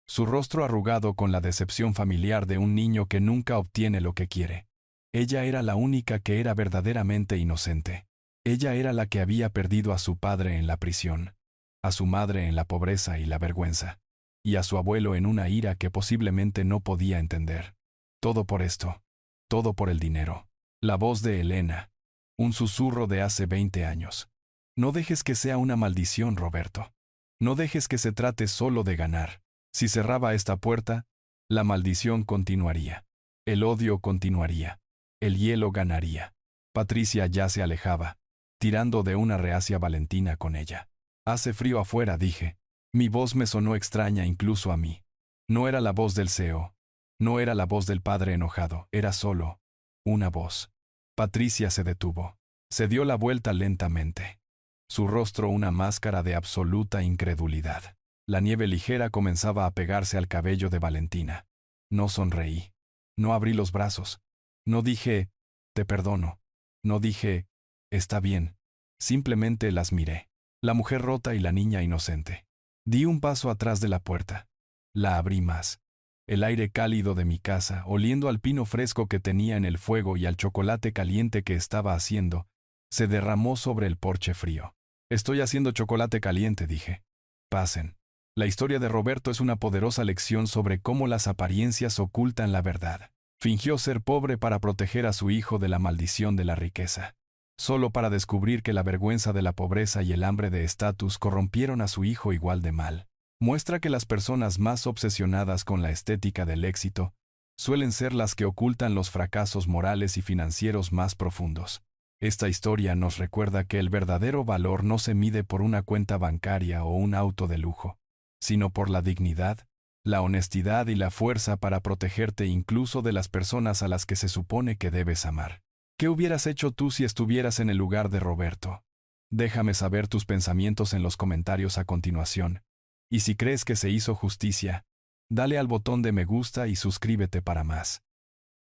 Su rostro arrugado con la decepción familiar de un niño que nunca obtiene lo que quiere. Ella era la única que era verdaderamente inocente. Ella era la que había perdido a su padre en la prisión, a su madre en la pobreza y la vergüenza, y a su abuelo en una ira que posiblemente no podía entender. Todo por esto. Todo por el dinero. La voz de Elena. Un susurro de hace 20 años. No dejes que sea una maldición, Roberto. No dejes que se trate solo de ganar. Si cerraba esta puerta, la maldición continuaría. El odio continuaría. El hielo ganaría. Patricia ya se alejaba, tirando de una reacia Valentina con ella. Hace frío afuera, dije. Mi voz me sonó extraña incluso a mí. No era la voz del CEO. No era la voz del padre enojado, era solo una voz. Patricia se detuvo. Se dio la vuelta lentamente. Su rostro una máscara de absoluta incredulidad. La nieve ligera comenzaba a pegarse al cabello de Valentina. No sonreí. No abrí los brazos. No dije, te perdono. No dije, está bien. Simplemente las miré. La mujer rota y la niña inocente. Di un paso atrás de la puerta. La abrí más. El aire cálido de mi casa, oliendo al pino fresco que tenía en el fuego y al chocolate caliente que estaba haciendo, se derramó sobre el porche frío. Estoy haciendo chocolate caliente, dije. Pasen. La historia de Roberto es una poderosa lección sobre cómo las apariencias ocultan la verdad. Fingió ser pobre para proteger a su hijo de la maldición de la riqueza. Solo para descubrir que la vergüenza de la pobreza y el hambre de estatus corrompieron a su hijo igual de mal. Muestra que las personas más obsesionadas con la estética del éxito suelen ser las que ocultan los fracasos morales y financieros más profundos. Esta historia nos recuerda que el verdadero valor no se mide por una cuenta bancaria o un auto de lujo, sino por la dignidad, la honestidad y la fuerza para protegerte incluso de las personas a las que se supone que debes amar. ¿Qué hubieras hecho tú si estuvieras en el lugar de Roberto? Déjame saber tus pensamientos en los comentarios a continuación. Y si crees que se hizo justicia, dale al botón de me gusta y suscríbete para más.